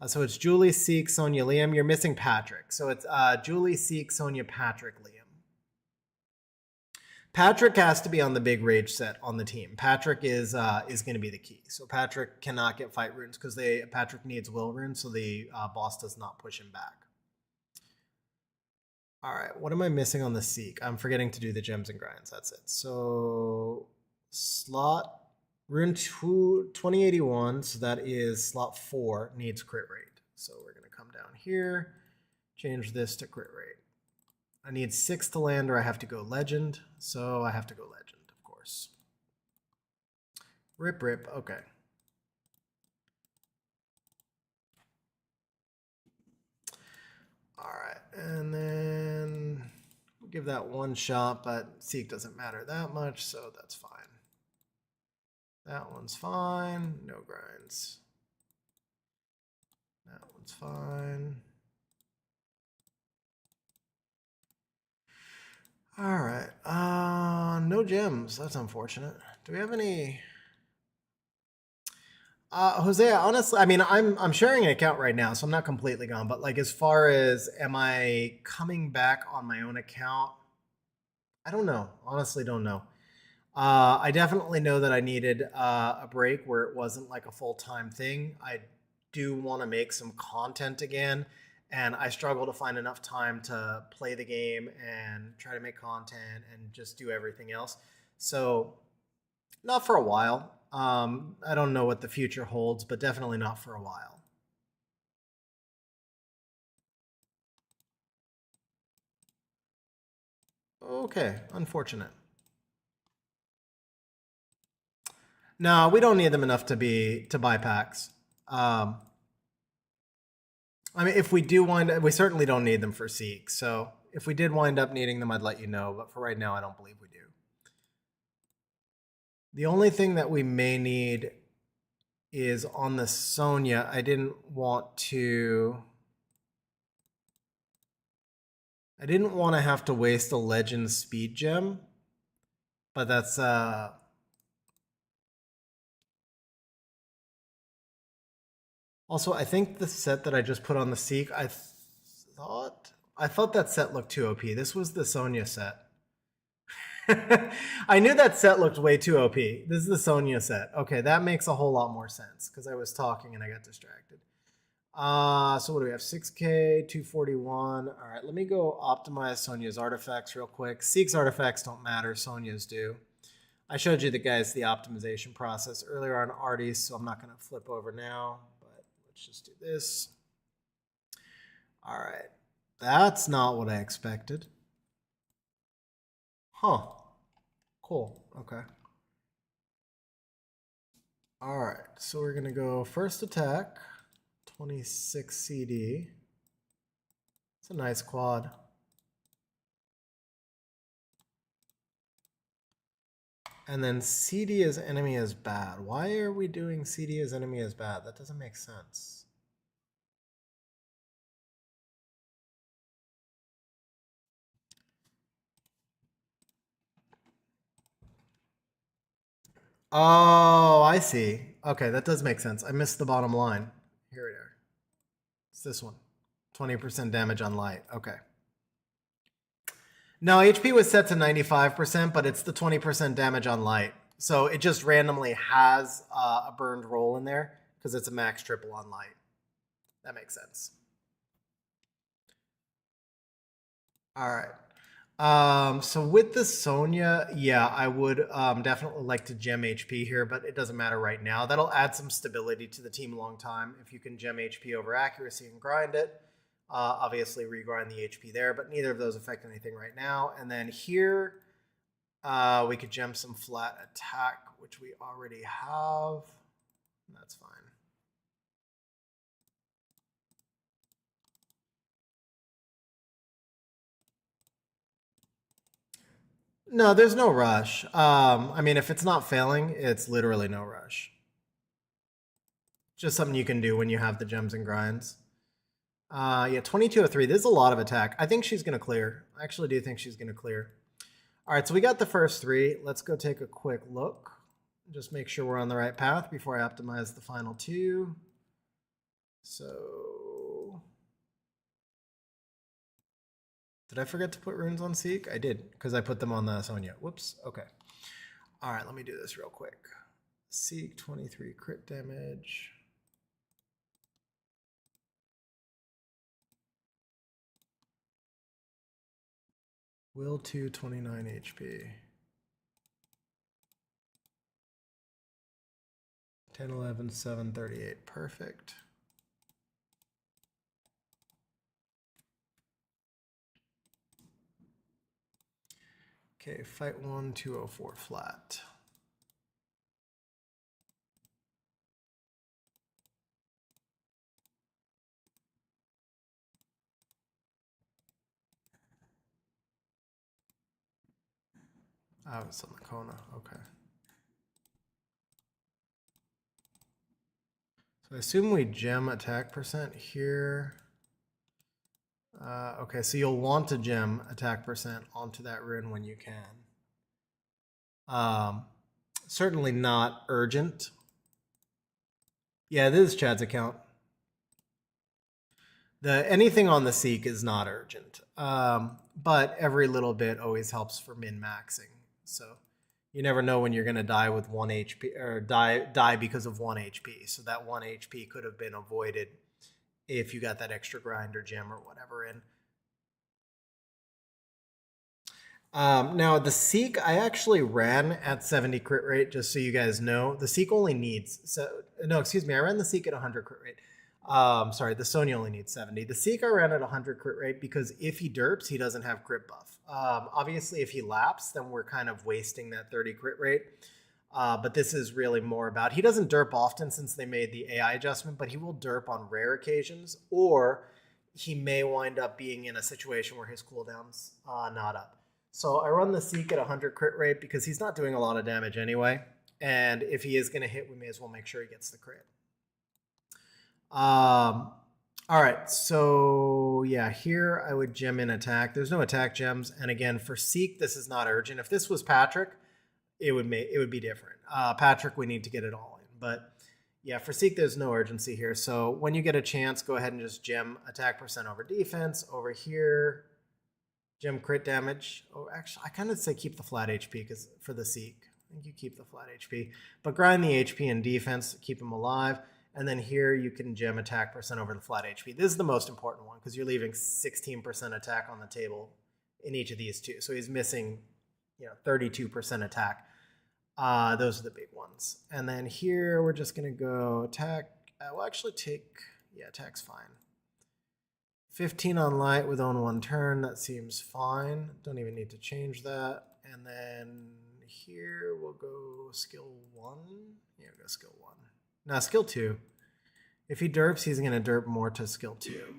So it's Julie, Seek, Sonya, Liam. You're missing Patrick. So it's Julie, Seek, Sonya, Patrick, Liam. Patrick has to be on the big rage set on the team. Patrick is going to be the key. So Patrick cannot get fight runes because Patrick needs will runes, so the boss does not push him back. All right, what am I missing on the Seek? I'm forgetting to do the gems and grinds. That's it. So slot rune 2081. So that is slot 4 needs crit rate. So we're going to come down here, change this to crit rate. I need 6 to land, or I have to go legend. So I have to go legend, of course. Rip. Okay. All right, and then we'll give that one shot, but Seek doesn't matter that much, so that's fine. That one's fine. No grinds. That one's fine. All right. No gems. That's unfortunate. Do we have any? Jose, honestly, I mean, I'm sharing an account right now, so I'm not completely gone. But like, as far as am I coming back on my own account? I don't know. Honestly, don't know. I definitely know that I needed a break where it wasn't like a full-time thing. I do want to make some content again, and I struggle to find enough time to play the game and try to make content and just do everything else. So not for a while. I don't know what the future holds, but definitely not for a while. Okay, unfortunate. No, we don't need them enough to buy packs. I mean, if we do we certainly don't need them for Seek. So if we did wind up needing them, I'd let you know. But for right now, I don't believe we do. The only thing that we may need is on the Sonya. I didn't want to have to waste a legend speed gem, but that's also, I think the set that I just put on the Seek, I thought that set looked too OP. This was the Sonya set. I knew that set looked way too OP. This is the Sonya set. Okay, that makes a whole lot more sense because I was talking and I got distracted. So what do we have? 6K, 241. All right, let me go optimize Sonya's artifacts real quick. Seek's artifacts don't matter. Sonya's do. I showed you the optimization process earlier on Artie, so I'm not going to flip over now. But let's just do this. All right. That's not what I expected. Huh. Cool. Okay. All right, so we're gonna go first attack, 26 CD. It's a nice quad. And then CD as enemy is bad. Why are we doing CD as enemy is bad? That doesn't make sense. Oh, I see. Okay, that does make sense. I missed the bottom line. Here we are. It's this one. 20% damage on light. Okay. No, HP was set to 95%, but it's the 20% damage on light. So it just randomly has a burned roll in there because it's a max triple on light. That makes sense. All right. So with the Sonya, yeah, I would definitely like to gem HP here, but it doesn't matter right now. That'll add some stability to the team a long time if you can gem HP over accuracy and grind it. Obviously, regrind the HP there, but neither of those affect anything right now. And then here, we could gem some flat attack, which we already have. That's fine. No, there's no rush. I mean, if it's not failing, it's literally no rush. Just something you can do when you have the gems and grinds. Yeah, 2203. This is a lot of attack. I think she's going to clear. I actually do think she's going to clear. All right, so we got the first three. Let's go take a quick look. Just make sure we're on the right path before I optimize the final two. So, did I forget to put runes on Seek? I did, because I put them on the Sonya. Whoops. Okay. All right, let me do this real quick. Seek 23 crit damage. Will 2, 29 HP. 10, 11, 7, 38. Perfect. Okay, fight 1, 204 flat. Oh, it's on the Kona. Okay. So I assume we gem attack percent here. Okay, so you'll want to gem attack percent onto that rune when you can. Certainly not urgent. Yeah, this is Chad's account. Anything on the Seek is not urgent, but every little bit always helps for min-maxing. So you never know when you're going to die with 1 HP or die because of 1 HP. So that 1 HP could have been avoided if you got that extra grind or gem or whatever in. Now the Seek, I actually ran at 70 crit rate, just so you guys know. The Seek only needs, I ran the Seek at 100 crit rate. Sorry, the Sonya only needs 70. The Seek I ran at 100 crit rate because if he derps, he doesn't have crit buff. Obviously, if he laps, then we're kind of wasting that 30 crit rate. But this is really more about, he doesn't derp often since they made the AI adjustment, but he will derp on rare occasions, or he may wind up being in a situation where his cooldown's not up. So I run the Seek at 100 crit rate because he's not doing a lot of damage anyway. And if he is going to hit, we may as well make sure he gets the crit. All right, so yeah, here I would gem in attack. There's no attack gems. And again, for Seek, this is not urgent. If this was Patrick, it would be different. Patrick, we need to get it all in. But yeah, for Seek, there's no urgency here. So when you get a chance, go ahead and just gem attack percent over defense. Over here, gem crit damage. Oh, actually, I kind of say keep the flat HP because for the Seek, I think you keep the flat HP. But grind the HP and defense to keep him alive. And then here you can gem attack percent over the flat HP. This is the most important one because you're leaving 16% attack on the table in each of these two. So he's missing, 32% attack. Those are the big ones. And then here we're just going to go attack. We'll actually take, attack's fine. 15 on light with own 1 turn. That seems fine. Don't even need to change that. And then here. We'll go skill 1. Yeah, we'll go skill 1. No, skill 2. If he derps, he's going to derp more to skill 2.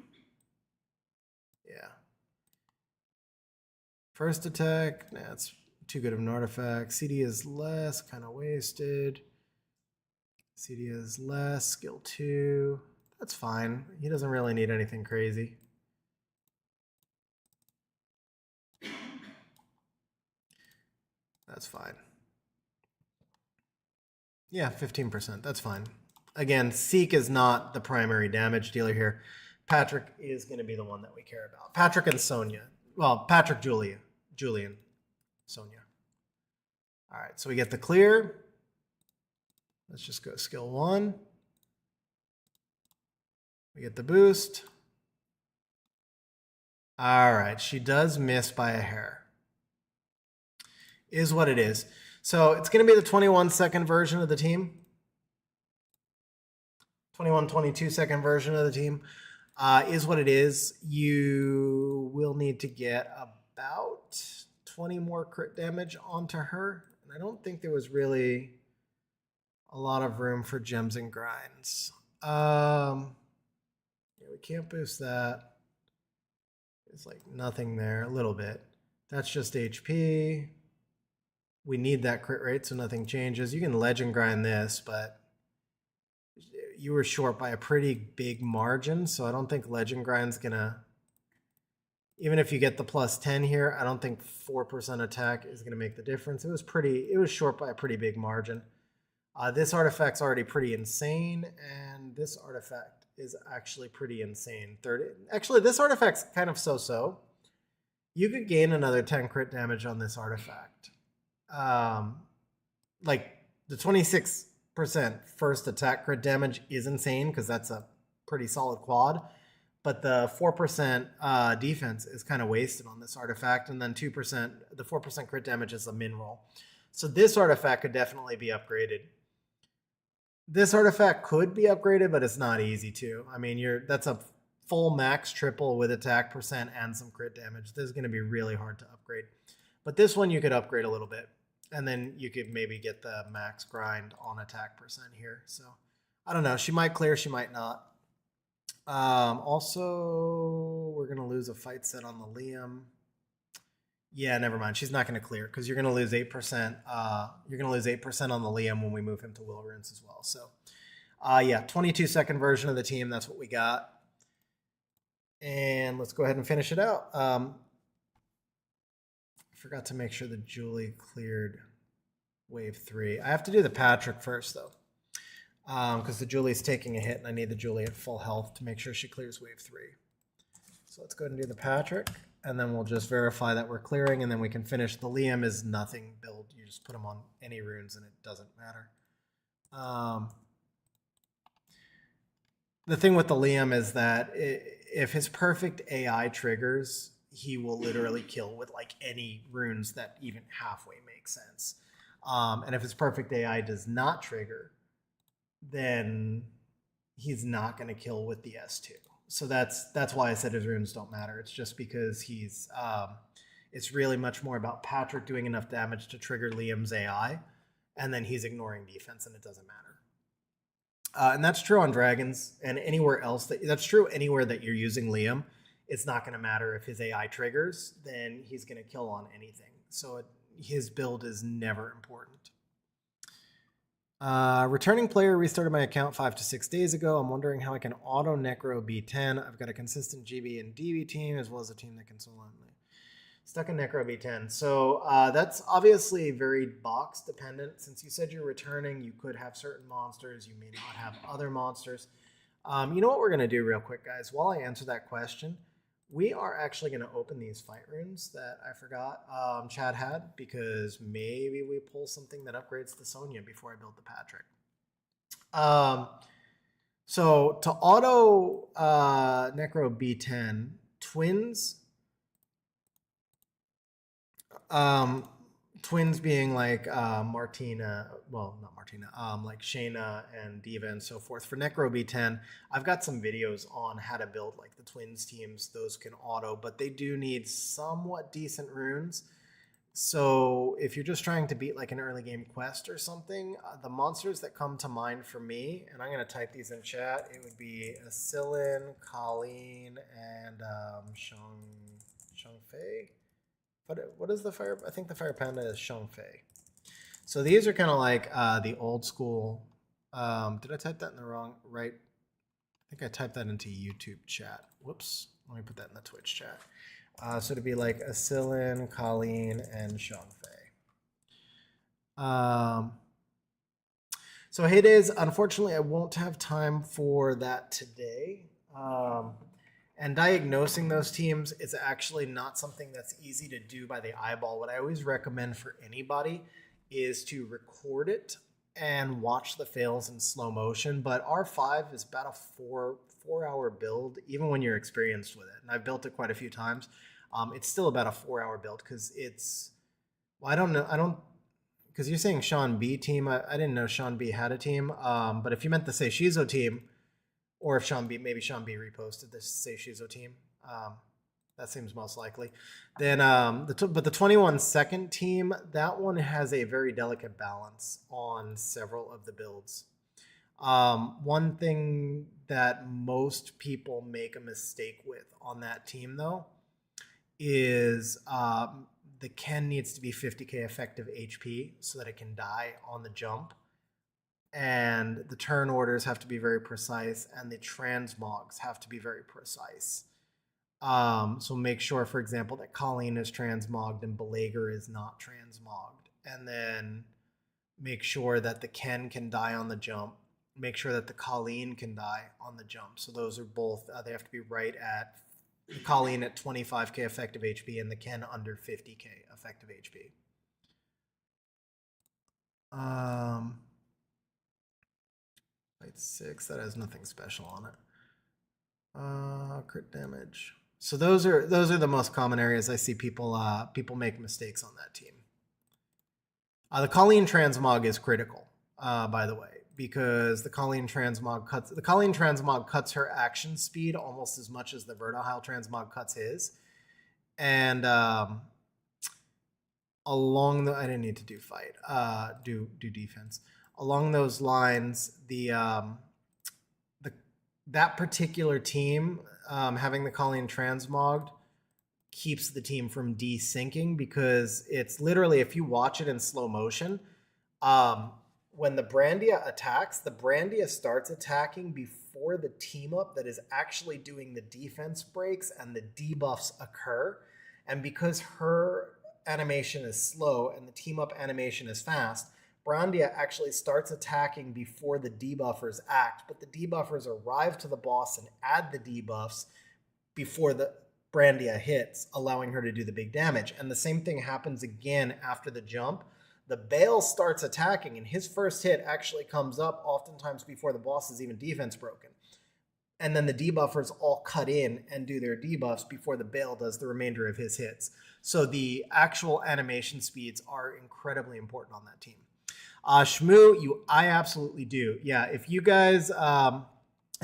Yeah. First attack, nah, it's too good of an artifact. CD is less, kind of wasted. CD is less, skill 2. That's fine. He doesn't really need anything crazy. That's fine. Yeah, 15%. That's fine. Again, Seek is not the primary damage dealer here. Patrick is going to be the one that we care about. Patrick and Sonia. Well, Patrick, Julian, Sonia. All right, so we get the clear. Let's just go skill 1. We get the boost. All right, she does miss by a hair. Is what it is. So it's going to be the 21-second version of the team. 22-second version of the team. Is what it is. You will need to get about 20 more crit damage onto her. And I don't think there was really a lot of room for gems and grinds. Yeah, we can't boost that. It's like nothing there, a little bit. That's just HP. We need that crit rate, so nothing changes. You can legend grind this, but you were short by a pretty big margin, so I don't think legend grind's gonna... Even if you get the plus 10 here, I don't think 4% attack is gonna make the difference. It was short by a pretty big margin. This artifact's already pretty insane, and this artifact is actually pretty insane. Actually, this artifact's kind of so-so. You could gain another 10 crit damage on this artifact. Like the 26% first attack crit damage is insane because that's a pretty solid quad. But the 4% defense is kind of wasted on this artifact. And then 2%, the 4% crit damage is a min roll. So this artifact could definitely be upgraded. This artifact could be upgraded, but it's not easy to. I mean, that's a full max triple with attack percent and some crit damage. This is going to be really hard to upgrade. But this one you could upgrade a little bit. And then you could maybe get the max grind on attack percent here. So, I don't know. She might clear, she might not. Also, we're going to lose a fight set on the Liam. Yeah, never mind. She's not going to clear because you're going to lose 8%. You're going to lose 8% on the Liam when we move him to Will Runes as well. So, yeah, 22-second version of the team. That's what we got. And let's go ahead and finish it out. I forgot to make sure that Julie cleared wave 3. I have to do the Patrick first, though, because the Julie's taking a hit, and I need the Julie at full health to make sure she clears wave 3. So let's go ahead and do the Patrick, and then we'll just verify that we're clearing, and then we can finish. The Liam is nothing build. You just put him on any runes, and it doesn't matter. The thing with the Liam is that if his perfect AI triggers, he will literally kill with like any runes that even halfway make sense. And if his perfect AI does not trigger, then he's not going to kill with the S2. So that's why I said his runes don't matter. It's just because he's it's really much more about Patrick doing enough damage to trigger Liam's AI, and then he's ignoring defense, and it doesn't matter. And that's true on dragons and anywhere else. That's true anywhere that you're using Liam. It's not going to matter if his AI triggers, then he's going to kill on anything. So his build is never important. Returning player restarted my account 5 to 6 days ago. I'm wondering how I can auto Necro B10. I've got a consistent GB and DB team as well as a team that can solo me. Stuck in Necro B10. So that's obviously very box dependent. Since you said you're returning, you could have certain monsters. You may not have other monsters. You know what we're going to do real quick, guys? While I answer that question, we are actually going to open these fight runes that I forgot Chad had, because maybe we pull something that upgrades the Sonya before I build the Patrick. So to auto Necro B10, twins, twins being like Martina, well, not Martina, like Shayna and Diva and so forth. For Necro B10, I've got some videos on how to build like the twins teams. Those can auto, but they do need somewhat decent runes. So if you're just trying to beat like an early game quest or something, the monsters that come to mind for me, and I'm going to type these in chat, it would be Acilin, Colleen, and Shangfei. What is the fire? I think the fire panda is Shangfei. So these are kind of like the old school. Did I type that in the right? I think I typed that into YouTube chat. Whoops. Let me put that in the Twitch chat. So to be like Acilin, Colleen, and Shangfei. So hey days, unfortunately I won't have time for that today. And diagnosing those teams is actually not something that's easy to do by the eyeball. What I always recommend for anybody is to record it and watch the fails in slow motion. But R5 is about a four-hour build, even when you're experienced with it. And I've built it quite a few times. It's still about a 4-hour build because it's, well, I don't know, because you're saying Sean B team. I didn't know Sean B had a team. But if you meant the Say Shizo team, or if maybe Sean B reposted this Say Shizo team, that seems most likely. Then, but the 21 second team, that one has a very delicate balance on several of the builds. One thing that most people make a mistake with on that team, though, is the Ken needs to be 50k effective HP so that it can die on the jump. And the turn orders have to be very precise, and the transmogs have to be very precise. So make sure, for example, that Colleen is transmogged and Belager is not transmogged. And then make sure that the Ken can die on the jump. Make sure that the Colleen can die on the jump. So those are both, they have to be right at Colleen at 25k effective HP and the Ken under 50k effective HP. Fight 6, that has nothing special on it. Crit damage. So those are the most common areas I see people make mistakes on that team. The Colleen transmog is critical, by the way, because the Colleen transmog cuts her action speed almost as much as the Vertihile transmog cuts his. And along the, I didn't need to do fight, do defense. Along those lines, that particular team having the Colleen transmogged keeps the team from desyncing, because it's literally, if you watch it in slow motion, when the Brandia attacks, the Brandia starts attacking before the team up that is actually doing the defense breaks and the debuffs occur. And because her animation is slow and the team up animation is fast, Brandia actually starts attacking before the debuffers act, but the debuffers arrive to the boss and add the debuffs before the Brandia hits, allowing her to do the big damage. And the same thing happens again after the jump. The Bale starts attacking, and his first hit actually comes up oftentimes before the boss is even defense broken. And then the debuffers all cut in and do their debuffs before the Bale does the remainder of his hits. So the actual animation speeds are incredibly important on that team. Shmoo, I absolutely do. Yeah, if you guys, and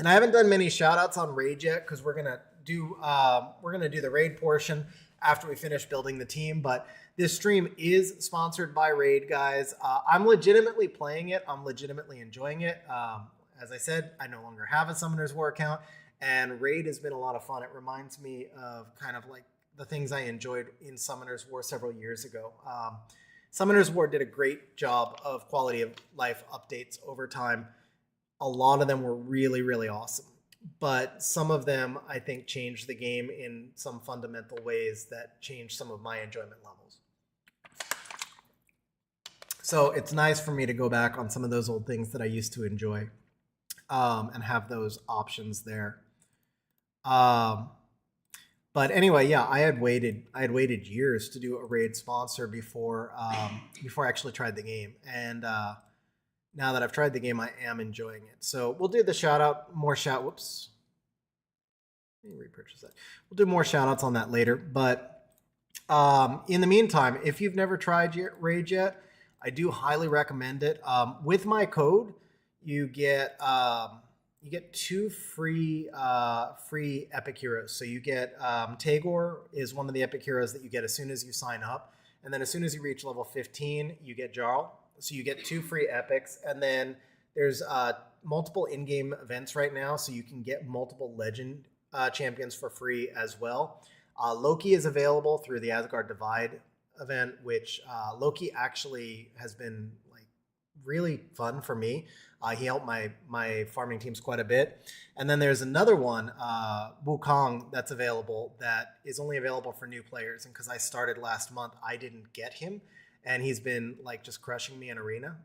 I haven't done many shout outs on Raid yet, because we're gonna do the Raid portion after we finish building the team. But this stream is sponsored by Raid, guys. I'm legitimately playing it. I'm legitimately enjoying it. As I said, I no longer have a Summoner's War account, and Raid has been a lot of fun. It reminds me of kind of like the things I enjoyed in Summoner's War several years ago. Summoner's War did a great job of quality of life updates over time. A lot of them were really, really awesome. But some of them, I think, changed the game in some fundamental ways that changed some of my enjoyment levels. So it's nice for me to go back on some of those old things that I used to enjoy, and have those options there. But anyway, yeah, I had waited years to do a Raid sponsor before I actually tried the game. And now that I've tried the game, I am enjoying it. So we'll do the shout out, whoops. Let me repurchase that. We'll do more shout outs on that later. But in the meantime, if you've never tried Raid yet, I do highly recommend it. With my code, you get 2 free epic heroes. So you get Tagore is one of the epic heroes that you get as soon as you sign up. And then as soon as you reach level 15, you get Jarl. So you get 2 free epics. And then there's multiple in-game events right now, so you can get multiple legend champions for free as well. Loki is available through the Asgard Divide event, which Loki actually has been like really fun for me. He helped my farming teams quite a bit. And then there's another one, Wukong, that's available that is only available for new players. And because I started last month, I didn't get him. And he's been like just crushing me in arena.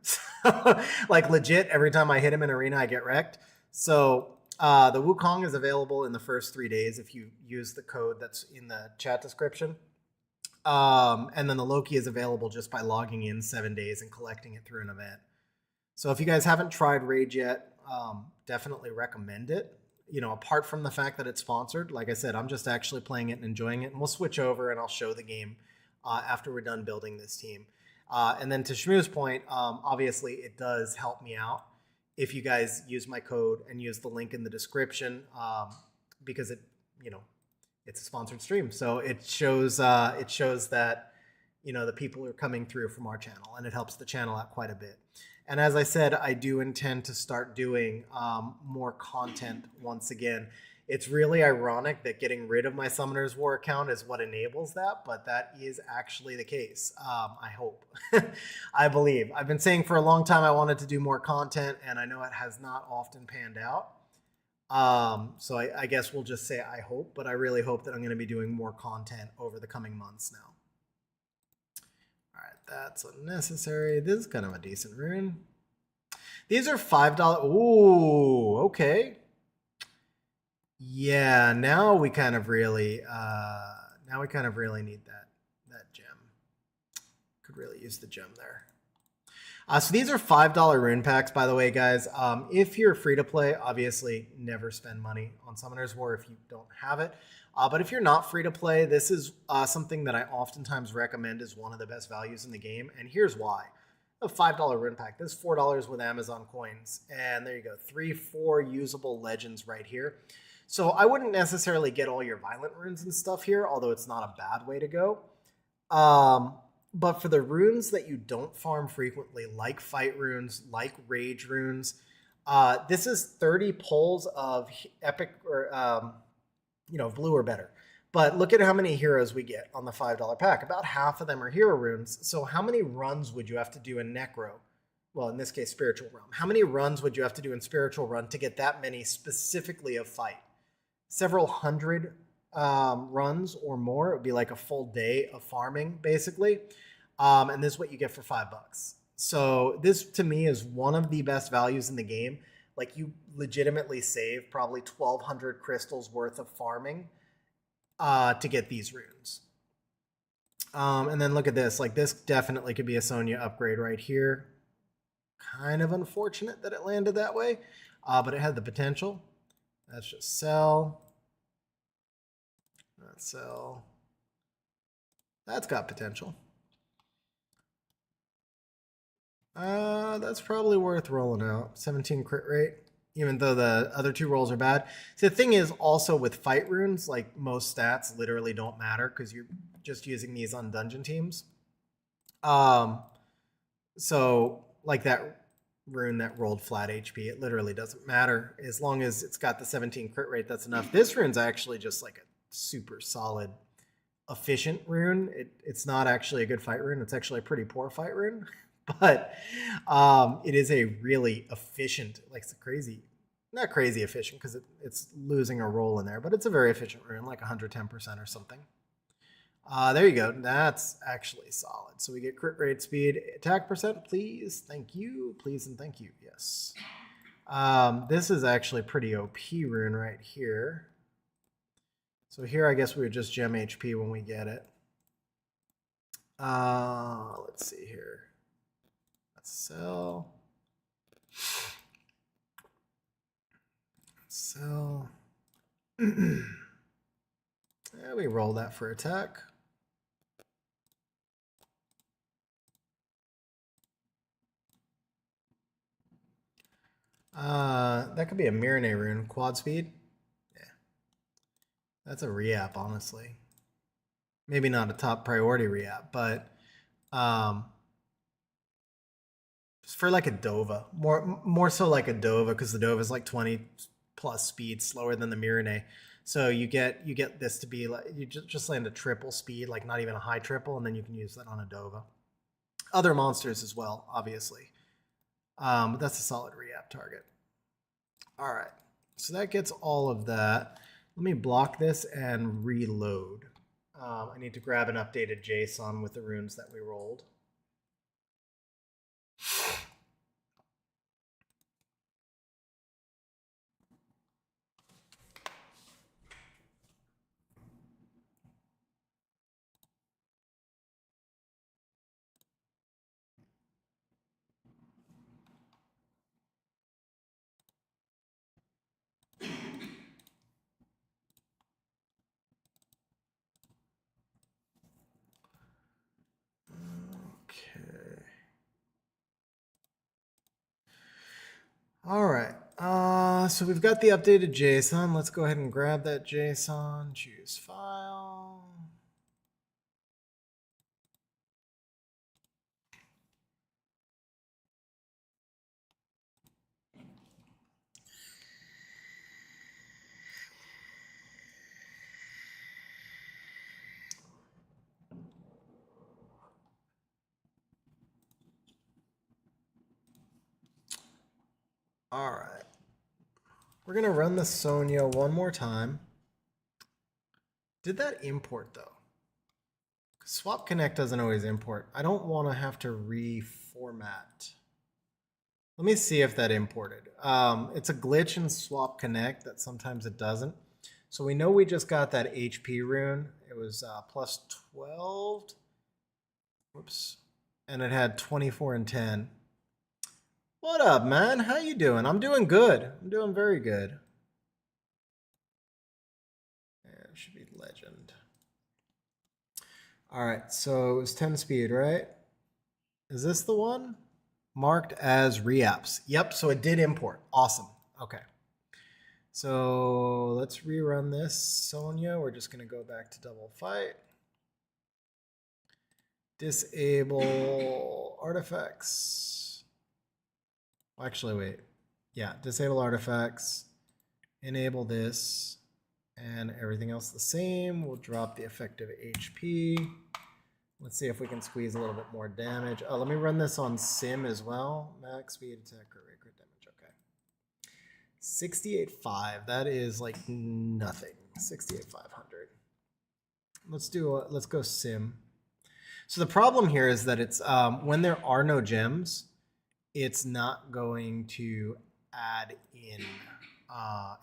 Like legit, every time I hit him in arena, I get wrecked. So the Wukong is available in the first 3 days if you use the code that's in the chat description. And then the Loki is available just by logging in 7 days and collecting it through an event. So if you guys haven't tried Rage yet, definitely recommend it. You know, apart from the fact that it's sponsored, like I said, I'm just actually playing it and enjoying it. And we'll switch over and I'll show the game after we're done building this team. And then to Shmu's point, obviously it does help me out if you guys use my code and use the link in the description, because it, you know, it's a sponsored stream. So it shows that, you know, the people are coming through from our channel, and it helps the channel out quite a bit. And as I said, I do intend to start doing more content once again. It's really ironic that getting rid of my Summoner's War account is what enables that, but that is actually the case. I hope. I believe. I've been saying for a long time I wanted to do more content, and I know it has not often panned out. So I guess we'll just say I hope, but I really hope that I'm going to be doing more content over the coming months now. All right, that's unnecessary. This is kind of a decent rune. These are $5. Ooh, okay. Yeah, now we kind of really need that gem. Could really use the gem there. So these are $5 rune packs, by the way, guys. If you're free to play, obviously never spend money on Summoner's War if you don't have it. But if you're not free to play, this is something that I oftentimes recommend as one of the best values in the game. And here's why. A $5 rune pack. This is $4 with Amazon coins. And there you go. 3-4 usable legends right here. So I wouldn't necessarily get all your violent runes and stuff here, although it's not a bad way to go. But for the runes that you don't farm frequently, like fight runes, like rage runes, this is 30 pulls of epic or, blue or better. But look at how many heroes we get on the $5 pack. About half of them are hero runes. So how many runs would you have to do in Necro? Well, in this case, Spiritual Realm. How many runs would you have to do in Spiritual Run to get that many specifically of fight? Several hundred runs or more. It would be like a full day of farming, basically. And this is what you get for $5. So this, to me, is one of the best values in the game. Like, you legitimately save probably 1,200 crystals worth of farming to get these runes. And then look at this. Like, this definitely could be a Sonya upgrade right here. Kind of unfortunate that it landed that way, but it had the potential. That's just sell. That's sell. That's got potential. That's probably worth rolling out. 17 crit rate, even though the other 2 rolls are bad. See, the thing is also with fight runes, like most stats literally don't matter because you're just using these on dungeon teams. So like that rune that rolled flat HP, it literally doesn't matter. As long as it's got the 17 crit rate, that's enough. This rune's actually just like a super solid, efficient rune. It's not actually a good fight rune. It's actually a pretty poor fight rune. But it is a really efficient, like it's crazy, not crazy efficient because it's losing a roll in there, but it's a very efficient rune, like 110% or something. There you go. That's actually solid. So we get crit rate, speed, attack percent, please. Thank you. Please and thank you. Yes. This is actually pretty OP rune right here. So here I guess we would just gem HP when we get it. Let's see here. Sell. Sell. Yeah, we roll that for attack. That could be a Mirane rune. Quad speed. Yeah. That's a re-app, honestly. Maybe not a top priority re-app, but Just for like a Dova, more so like a Dova, because the Dova is like 20 plus speed slower than the Mirene. So you get this to be like you just land a triple speed, like not even a high triple, and then you can use that on a Dova. Other monsters as well, obviously. But that's a solid re-app target. All right, so that gets all of that. Let me block this and reload. I need to grab an updated JSON with the runes that we rolled. Okay. All right. So we've got the updated JSON. Let's go ahead and grab that JSON, choose file. All right. We're going to run the Sonia one more time. Did that import though? Swap Connect doesn't always import. I don't want to have to reformat. Let me see if that imported. It's a glitch in Swap Connect that sometimes it doesn't. So we know we just got that HP rune. It was plus 12. Whoops. And it had 24 and 10. What up, man? How you doing? I'm doing good. I'm doing very good. Yeah, it should be legend. All right, so it was 10 speed, right? Is this the one? Marked as reapps. Yep, so it did import. Awesome. Okay. So let's rerun this. Sonia, we're just going to go back to double fight. Disable artifacts. Well, actually, wait. Yeah, disable artifacts. Enable this. And everything else the same. We'll drop the effective HP. Let's see if we can squeeze a little bit more damage. Oh, let me run this on sim as well. Max speed, attack, crit damage. Okay. 68.5. That is like nothing. 68,500. Let's go sim. So the problem here is that it's when there are no gems, it's not going to add in.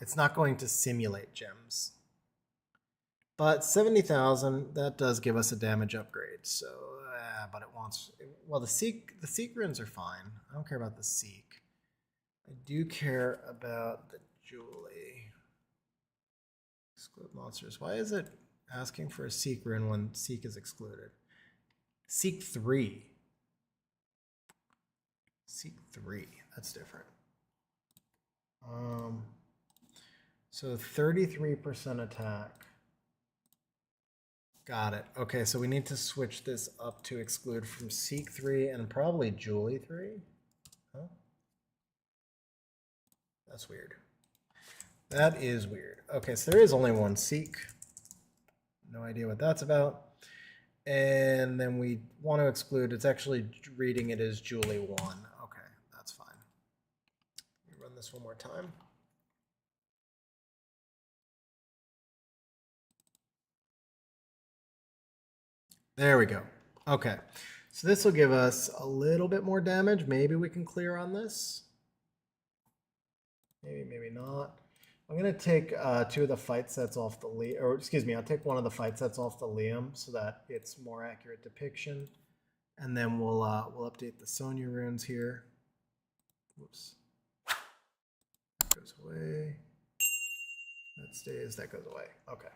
It's not going to simulate gems. But 70,000, that does give us a damage upgrade. So, but it wants, well, the Seek runes are fine. I don't care about the Seek. I do care about the Julie. Exclude monsters. Why is it asking for a Seek rune when Seek is excluded? Seek 3. Seek 3. That's different. So 33% attack. Got it. Okay, so we need to switch this up to exclude from Seek 3 and probably Julie 3. Huh? That's weird. That is weird. Okay, so there is only one Seek. No idea what that's about. And then we want to exclude, it's actually reading it as Julie 1. Okay, that's fine. Let me run this one more time. There we go. Okay, so this will give us a little bit more damage. Maybe we can clear on this. Maybe not. I'm going to take 2 of the fight sets off the Liam, or excuse me, I'll take 1 of the fight sets off the Liam so that it's more accurate depiction. And then we'll update the Sonia runes here. Whoops. That goes away. That stays, that goes away. Okay.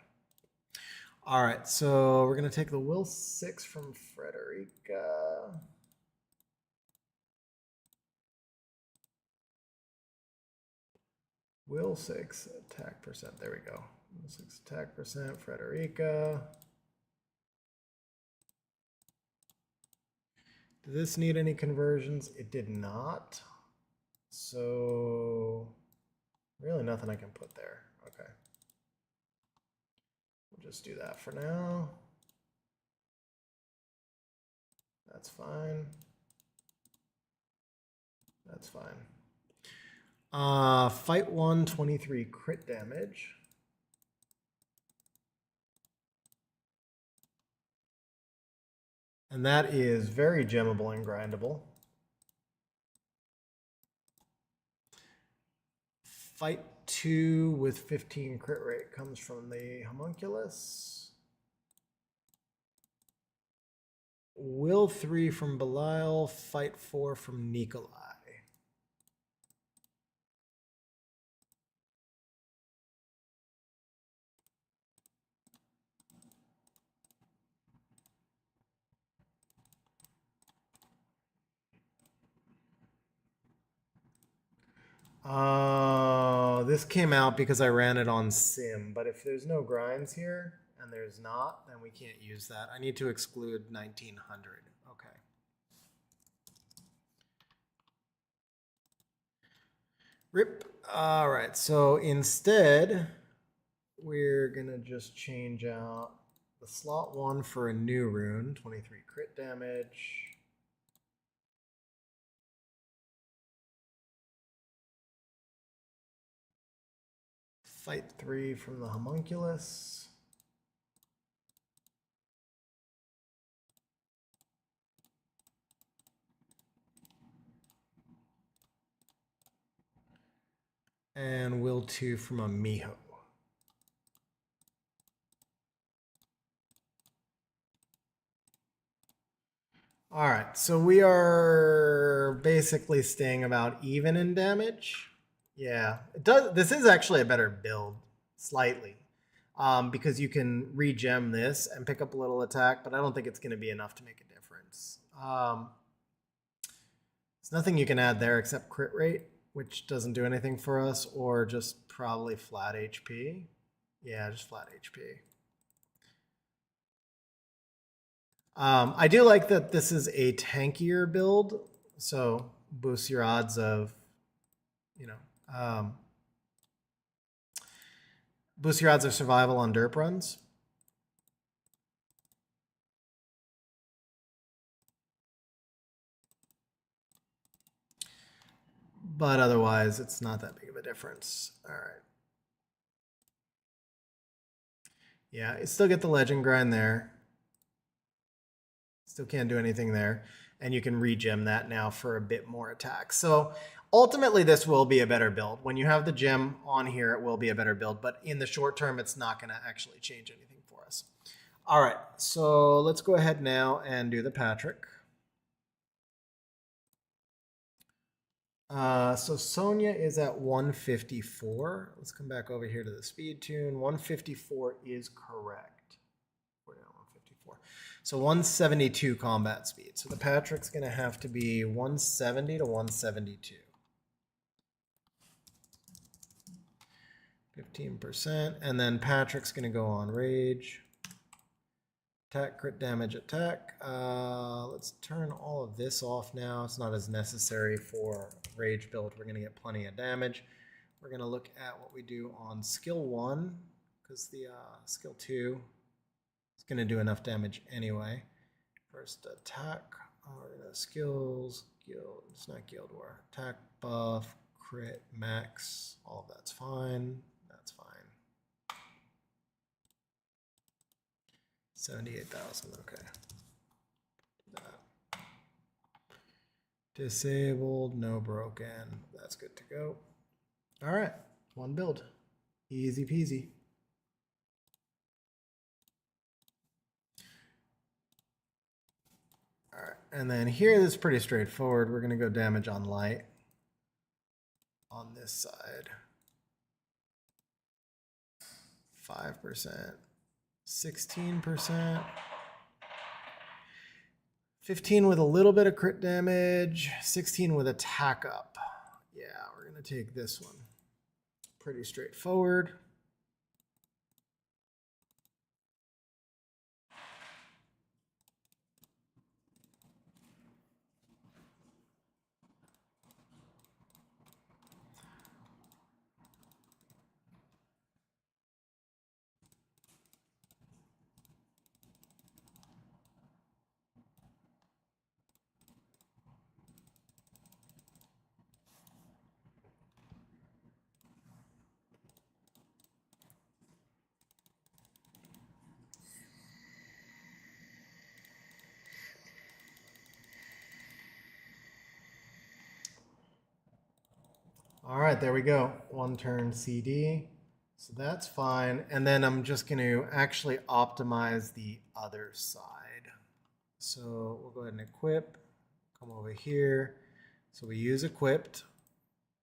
All right, so we're going to take the Will 6 from Frederica. Will 6 attack percent. There we go. Will 6 attack percent, Frederica. Did this need any conversions? It did not. So really nothing I can put there. Okay. We'll just do that for now. That's fine. That's fine. Fight 1, 23 crit damage. And that is very gemmable and grindable. Fight 2 with 15 crit rate comes from the homunculus. Will 3 from Belial. Fight 4 from Nikolai. This came out because I ran it on sim, but if there's no grinds here, and there's not, then we can't use that. I need to exclude 1900. Okay. Rip. All right, so instead, we're gonna just change out the slot 1 for a new rune, 23 crit damage. Fight 3 from the homunculus. And will 2 from a Miho. All right, so we are basically staying about even in damage. Yeah, it does. This is actually a better build, slightly, because you can regem this and pick up a little attack, but I don't think it's going to be enough to make a difference. There's nothing you can add there except crit rate, which doesn't do anything for us, or just probably flat HP. Yeah, just flat HP. I do like that this is a tankier build, so boosts your odds of, boosts your odds of survival on derp runs. But otherwise, it's not that big of a difference. All right. Yeah, you still get the legend grind there. Still can't do anything there. And you can regem that now for a bit more attack. So ultimately, this will be a better build. When you have the gem on here, it will be a better build. But in the short term, it's not going to actually change anything for us. All right, so let's go ahead now and do the Patrick. So Sonya is at 154. Let's come back over here to the speed tune. 154 is correct. We're at 154. So 172 combat speed. So the Patrick's going to have to be 170 to 172. 15%. And then Patrick's going to go on rage. Attack, crit damage, attack. Let's turn all of this off now. It's not as necessary for rage build. We're going to get plenty of damage. We're going to look at what we do on skill 1, because the skill 2 is going to do enough damage anyway. First attack. We're going to skills, guild. It's not guild war. Attack, buff, crit, max. All of that's fine. That's fine. 78,000, okay. Disabled, no broken. That's good to go. All right, one build. Easy peasy. All right, and then here, this is pretty straightforward. We're going to go damage on light on this side. 5%. 16%. 15 with a little bit of crit damage. 16 with attack up. Yeah, we're going to take this one. Pretty straightforward. All right, there we go. One turn CD. So that's fine. And then I'm just going to actually optimize the other side. So we'll go ahead and equip. Come over here. So we use equipped.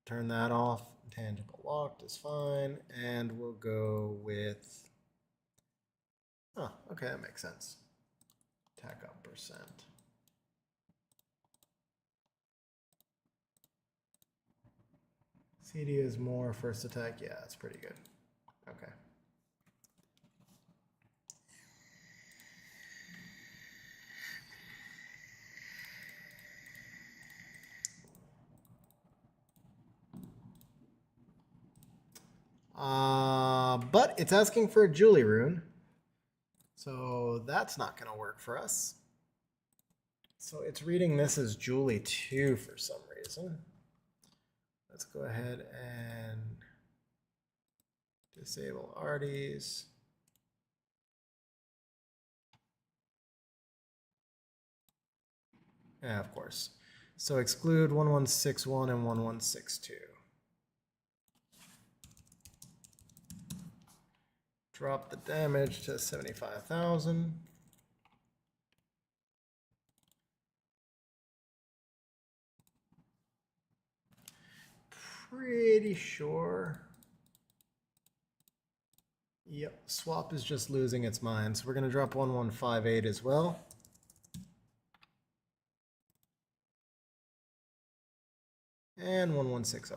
Turn that off. Tangible locked is fine. And we'll go with... Oh, okay, that makes sense. Attack up percent. CD is more first attack. Yeah, that's pretty good. Okay. But it's asking for a Julie rune. So that's not going to work for us. So it's reading this as Julie 2 for some reason. Let's go ahead and disable Arties. Yeah, of course. So exclude 1161 and 1162. Drop the damage to 75,000. Pretty sure. Yep, swap is just losing its mind. So we're going to drop 1158 as well. And 1160.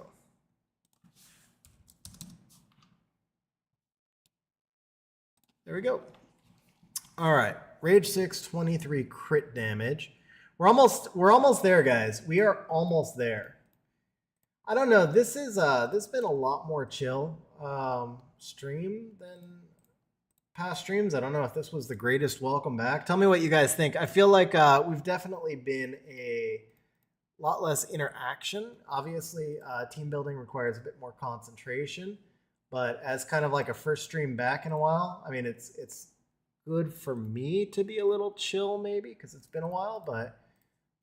There we go. All right, Rage 6, 23 crit damage. We're almost there, guys. We are almost there. I don't know. This has been a lot more chill stream than past streams. I don't know if this was the greatest welcome back. Tell me what you guys think. I feel like we've definitely been a lot less interaction. Obviously, team building requires a bit more concentration. But as kind of like a first stream back in a while, I mean, it's good for me to be a little chill maybe because it's been a while, but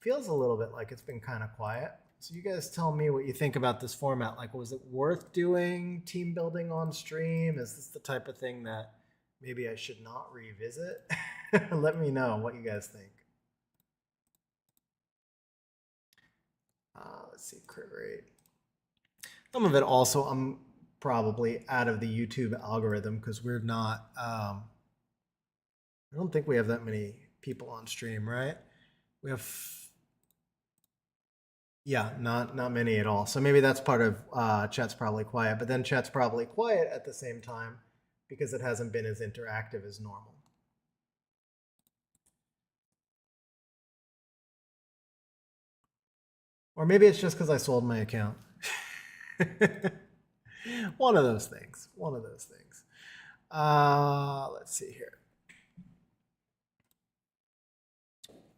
feels a little bit like it's been kind of quiet. So you guys tell me what you think about this format. Like, was it worth doing team building on stream? Is this the type of thing that maybe I should not revisit? Let me know what you guys think. Let's see, crit rate. Some of it also, I'm probably out of the YouTube algorithm because we're not, I don't think we have that many people on stream, right? We have, yeah, not many at all. So maybe that's part of chat's probably quiet, but then chat's probably quiet at the same time because it hasn't been as interactive as normal. Or maybe it's just because I sold my account. One of those things. One of those things. Let's see here.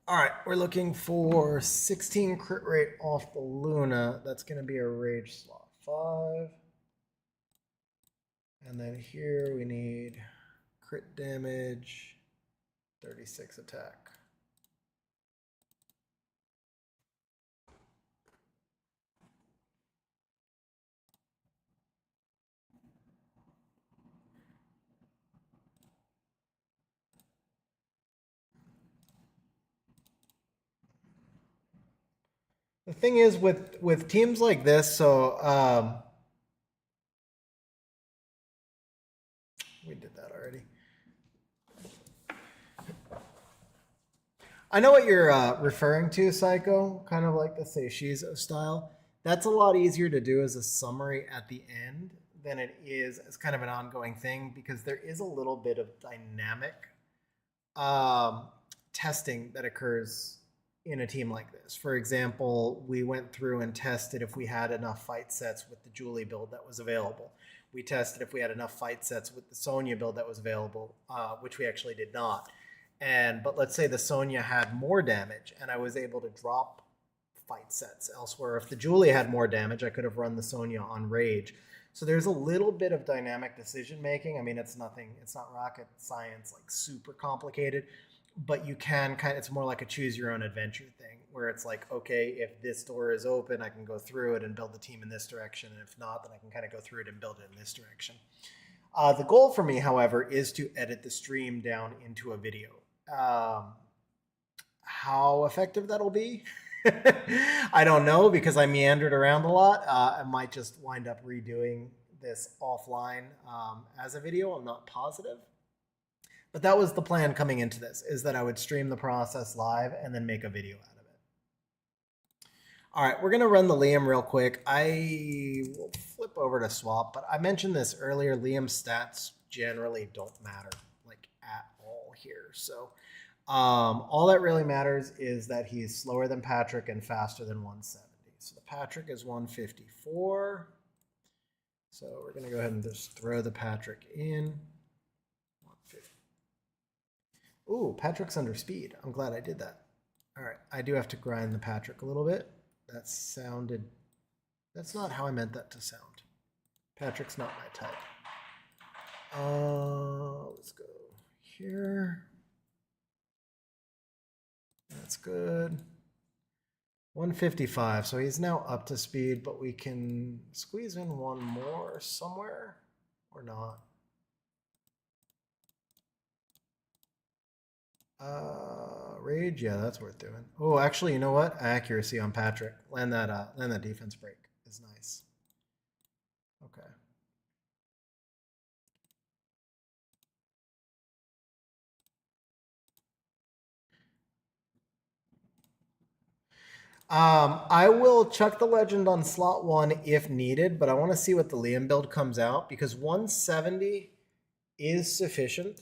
All right, we're looking for 16 crit rate off the Luna. That's going to be a Rage slot 5. And then here we need crit damage, 36 attack. The thing is with teams like this, so we did that already. I know what you're referring to, Psycho, kind of like the Seishizo style. That's a lot easier to do as a summary at the end than it is as kind of an ongoing thing because there is a little bit of dynamic testing that occurs in a team like this. For example, we went through and tested if we had enough fight sets with the Julie build that was available. We tested if we had enough fight sets with the Sonya build that was available, which we actually did not. But let's say the Sonya had more damage and I was able to drop fight sets elsewhere. If the Julie had more damage, I could have run the Sonya on Rage. So there's a little bit of dynamic decision making. I mean, it's not rocket science, like super complicated. but you can it's more like a choose your own adventure thing where it's like, okay, if this door is open, I can go through it and build the team in this direction. And if not, then I can kind of go through it and build it in this direction. The goal for me, however, is to edit the stream down into a video. How effective that'll be, I don't know, because I meandered around a lot. I might just wind up redoing this offline as a video. I'm not positive. But that was the plan coming into this, is that I would stream the process live and then make a video out of it. All right, we're going to run the Liam real quick. I will flip over to swap, but I mentioned this earlier. Liam's stats generally don't matter like at all here. So all that really matters is that he's slower than Patrick and faster than 170. So the Patrick is 154. So we're going to go ahead and just throw the Patrick in. Ooh, Patrick's under speed. I'm glad I did that. All right, I do have to grind the Patrick a little bit. That sounded... That's not how I meant that to sound. Patrick's not my type. Let's go here. That's good. 155, so he's now up to speed, but we can squeeze in one more somewhere or not. Rage, yeah, that's worth doing. Oh, actually, you know what? Accuracy on Patrick. Land that defense break is nice. Okay. I will chuck the legend on slot 1 if needed, but I want to see what the Liam build comes out because 170 is sufficient.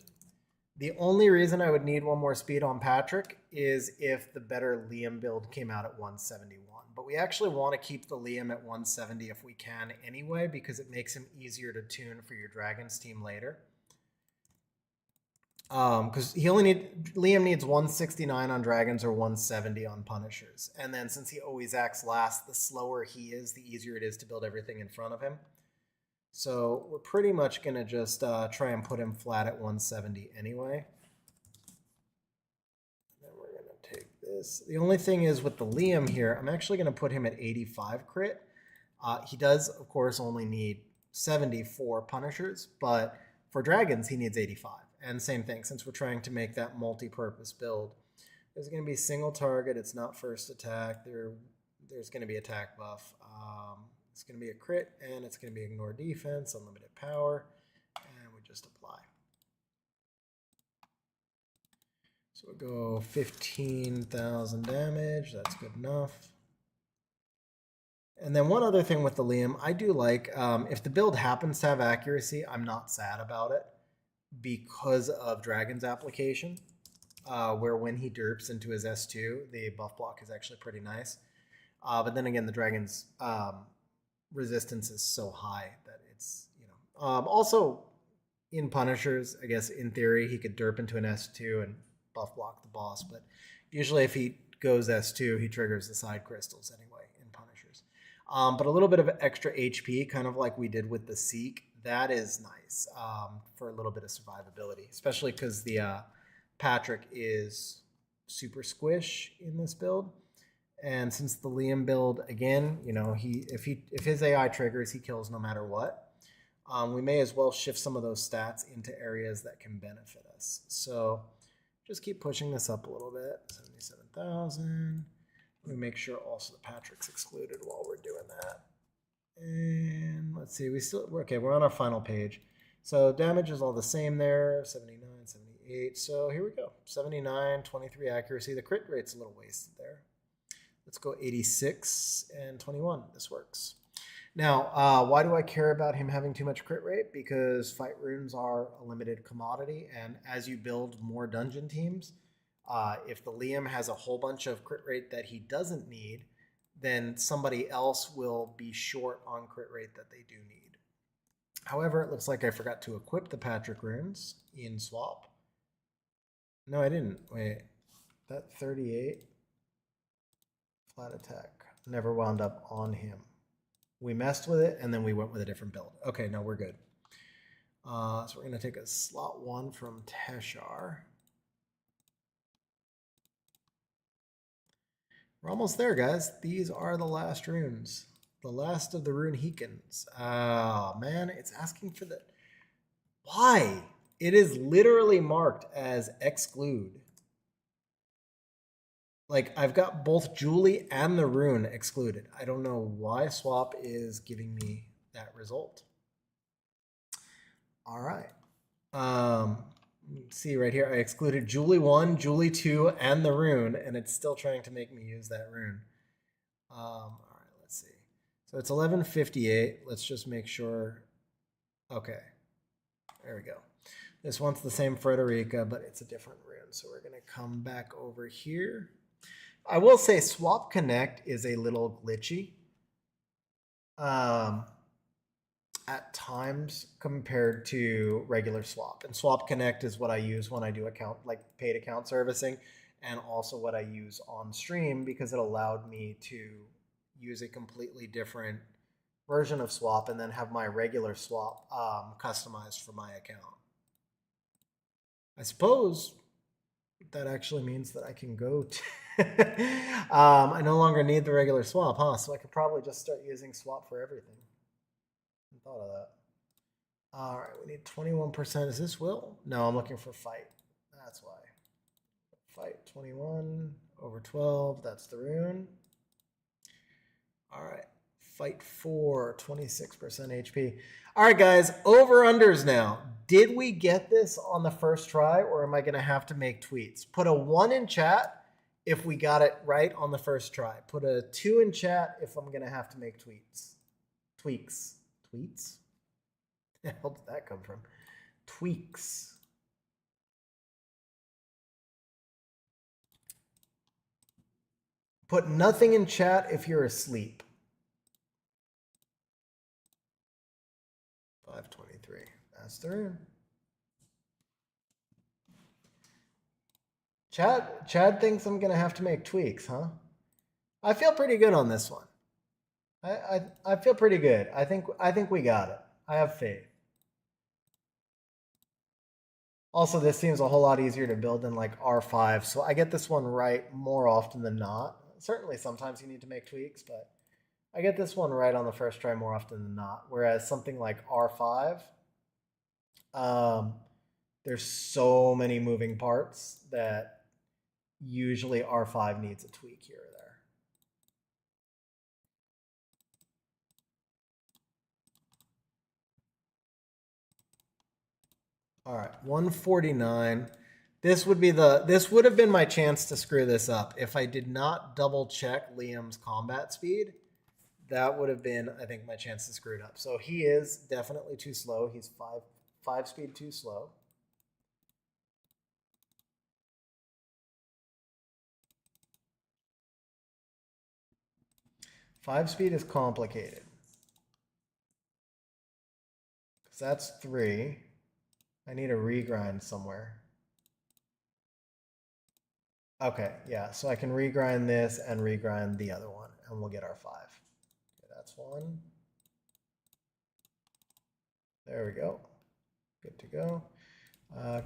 The only reason I would need one more speed on Patrick is if the better Liam build came out at 171. But we actually want to keep the Liam at 170 if we can anyway, because it makes him easier to tune for your Dragons team later. Because Liam needs 169 on Dragons or 170 on Punishers. And then since he always acts last, the slower he is, the easier it is to build everything in front of him. So we're pretty much going to just try and put him flat at 170 anyway. Then we're going to take this. The only thing is with the Liam here, I'm actually going to put him at 85 crit. He does, of course, only need 70 for Punishers, but for Dragons, he needs 85. And same thing, since we're trying to make that multi-purpose build. There's going to be single target. It's not first attack. There's going to be attack buff. It's going to be a crit, and it's going to be ignore defense, unlimited power, and we just apply. So we'll go 15,000 damage. That's good enough. And then one other thing with the Liam, I do like, if the build happens to have accuracy, I'm not sad about it because of Dragon's application, where when he derps into his S2, the buff block is actually pretty nice. But then again, the Dragon's resistance is so high that it's, also in Punishers, I guess in theory he could derp into an S2 and buff block the boss, but usually if he goes S2 he triggers the side crystals anyway in Punishers. But a little bit of extra HP, kind of like we did with the Seek, that is nice for a little bit of survivability, especially because the Patrick is super squish in this build. And since the Liam build, again, if his AI triggers, he kills no matter what. We may as well shift some of those stats into areas that can benefit us. So just keep pushing this up a little bit. 77,000. We make sure also the Patrick's excluded while we're doing that. And let's see, we're on our final page. So damage is all the same there, 79, 78. So here we go, 79, 23 accuracy. The crit rate's a little wasted there. Let's go 86 and 21. This works. Now, why do I care about him having too much crit rate? Because fight runes are a limited commodity, and as you build more dungeon teams, if the Liam has a whole bunch of crit rate that he doesn't need, then somebody else will be short on crit rate that they do need. However, it looks like I forgot to equip the Patrick runes in swap. No, I didn't. Wait, that 38 flat attack never wound up on him. We messed with it, and then we went with a different build. Okay, no, we're good. So we're going to take a slot 1 from Teshar. We're almost there, guys. These are the last runes. The last of the rune Heekins. Oh, man, it's asking for the... Why? It is literally marked as exclude. Like, I've got both Julie and the rune excluded. I don't know why swap is giving me that result. All right. See right here, I excluded Julie 1, Julie 2, and the rune, and it's still trying to make me use that rune. All right, let's see. So it's 11:58. Let's just make sure. Okay. There we go. This one's the same Frederica, but it's a different rune. So we're going to come back over here. I will say Swap Connect is a little glitchy at times compared to regular Swap. And Swap Connect is what I use when I do paid account servicing, and also what I use on stream because it allowed me to use a completely different version of Swap and then have my regular Swap customized for my account. I suppose that actually means that I can go to... I no longer need the regular Swap, huh? So I could probably just start using Swap for everything. I thought of that. All right, we need 21%. Is this will? No, I'm looking for fight. That's why. Fight 21 over 12. That's the rune. All right. Fight 4, 26% HP. All right, guys, over-unders now. Did we get this on the first try, or am I going to have to make tweets? Put a 1 in chat if we got it right on the first try. Put a 2 in chat if I'm going to have to make tweets. Tweaks. Tweets? Where the hell did that come from? Tweaks. Put nothing in chat if you're asleep. 523. That's the rune. Chad thinks I'm gonna have to make tweaks, huh? I feel pretty good on this one. I feel pretty good. I think we got it. I have faith. Also, this seems a whole lot easier to build than like R5, so I get this one right more often than not. Certainly sometimes you need to make tweaks, but I get this one right on the first try more often than not. Whereas something like R5, there's so many moving parts that usually R5 needs a tweak here or there. All right, 149. This would have been my chance to screw this up. If I did not double check Liam's combat speed, that would have been, I think, my chance to screw it up. So he is definitely too slow. He's five speed too slow. Five speed is complicated. Because that's 3. I need a regrind somewhere. Okay, yeah, so I can regrind this and regrind the other one, and we'll get our 5. Okay, that's 1. There we go. Good to go.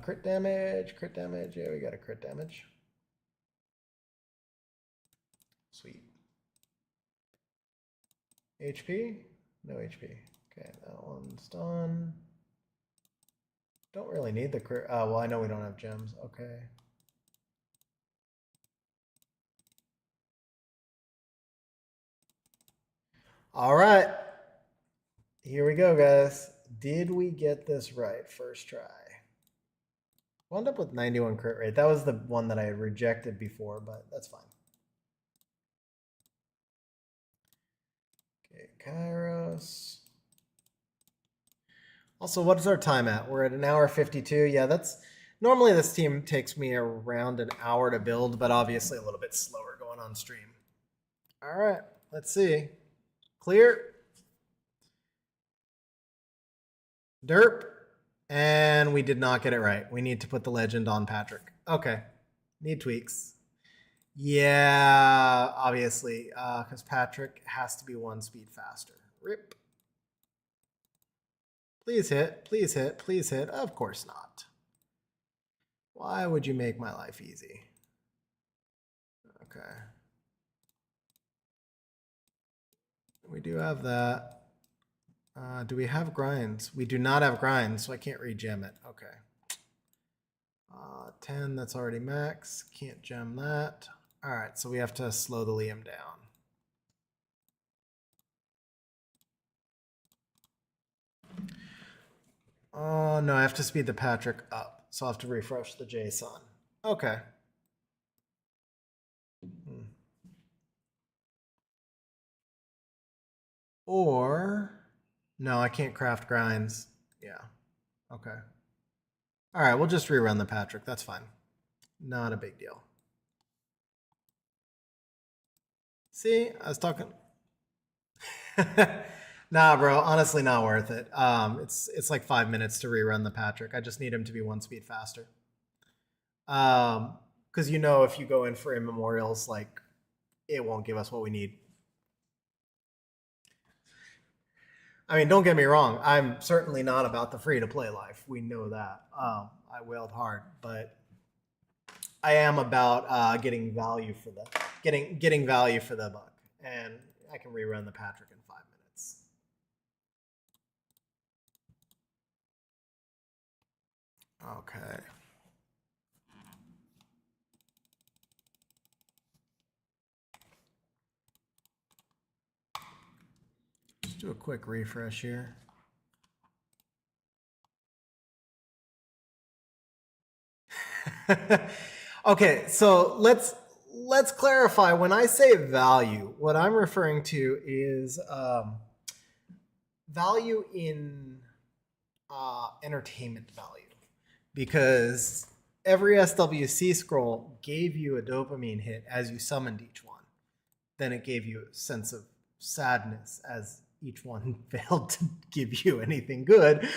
Crit damage, crit damage. Yeah, we got a crit damage. Sweet. HP? No HP. Okay, that one's done. Don't really need the crit. Well, I know we don't have gems. Okay. All right. Here we go, guys. Did we get this right first try? Wound up with 91 crit rate. That was the one that I had rejected before, but that's fine. Okay, Kairos. Also, what is our time at? We're at 1:52. Yeah, that's normally this team takes me around an hour to build, but obviously a little bit slower going on stream. All right, let's see. Clear. Derp. And we did not get it right. We need to put the legend on Patrick. Okay. Need tweaks. Yeah, obviously, because Patrick has to be 1 speed faster. Rip. Please hit, please hit, please hit. Of course not. Why would you make my life easy? Okay. We do have that. Do we have grinds? We do not have grinds, so I can't re-gem it. Okay. 10, that's already max. Can't gem that. All right, so we have to slow the Liam down. Oh, no, I have to speed the Patrick up. So I'll have to refresh the JSON. Okay. Or, no, I can't craft grinds. Yeah. Okay. All right, we'll just rerun the Patrick. That's fine. Not a big deal. See, I was talking. Nah, bro. Honestly, not worth it. It's like 5 minutes to rerun the Patrick. I just need him to be one speed faster. Because you know, if you go in for immemorials, like it won't give us what we need. I mean, don't get me wrong. I'm certainly not about the free to play life. We know that. I wailed hard, but I am about getting value for the getting value for the buck, and I can rerun the Patrick in 5 minutes. Okay. Let's do a quick refresh here. Okay, so let's clarify. When I say value, what I'm referring to is value in entertainment value, because every SWC scroll gave you a dopamine hit as you summoned each one. Then it gave you a sense of sadness as each one failed to give you anything good.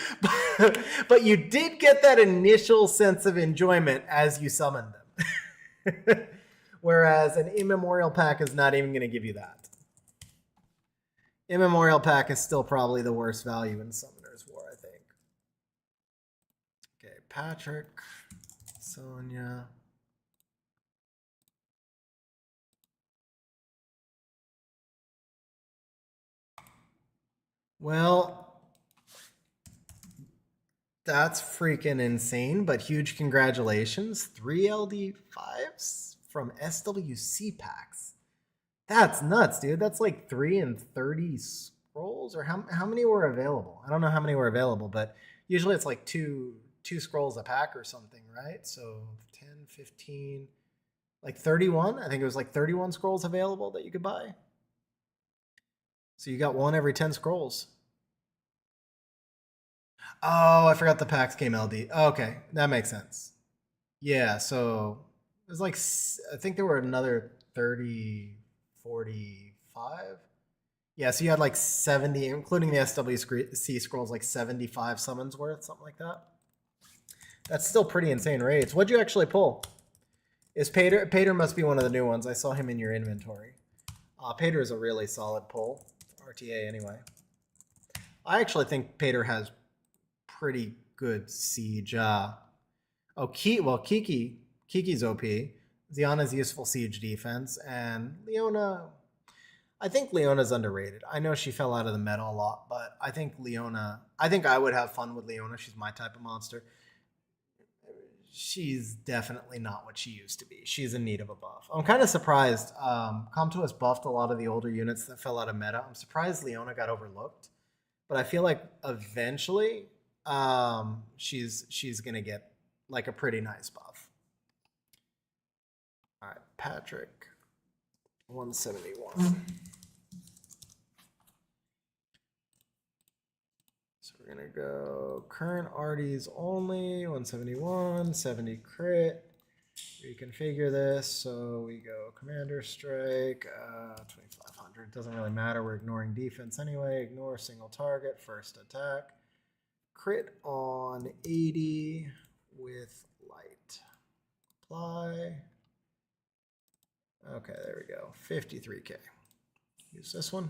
But you did get that initial sense of enjoyment as you summoned them. Whereas an immemorial pack is not even going to give you that. Immemorial pack is still probably the worst value in Summoner's War, I think. Okay, Patrick, Sonia. Well, that's freaking insane, but huge congratulations. 3 LD5s from SWC packs. That's nuts, dude. That's like 3 and 30 scrolls, or how many were available? I don't know how many were available, but usually it's like two scrolls a pack or something, right? So 10, 15, like 31. I think it was like 31 scrolls available that you could buy. So you got one every 10 scrolls. Oh, I forgot the packs came LD. Okay, that makes sense. Yeah, so it was like, I think there were another 30, 45. Yeah, so you had like 70, including the SWC scrolls, like 75 summons worth, something like that. That's still pretty insane rates. What'd you actually pull? Is Pater? Pater must be one of the new ones. I saw him in your inventory. Pater is a really solid pull. RTA anyway. I actually think Pater has pretty good siege. Kiki's OP. Ziana's useful siege defense, and Leona. I think Leona's underrated. I know she fell out of the meta a lot, but I think Leona. I think I would have fun with Leona. She's my type of monster. She's definitely not what she used to be. She's in need of a buff. I'm kind of surprised. Comto has buffed a lot of the older units that fell out of meta. I'm surprised Leona got overlooked, but I feel like eventually she's gonna get like a pretty nice buff. All right, Patrick, 171. So we're gonna go current RDs only, 171, 70 crit. Reconfigure this, so we go Commander Strike, 2500. Doesn't really matter, we're ignoring defense anyway. Ignore single target, first attack. Crit on 80 with light. Apply. Okay, there we go. 53k. Use this one.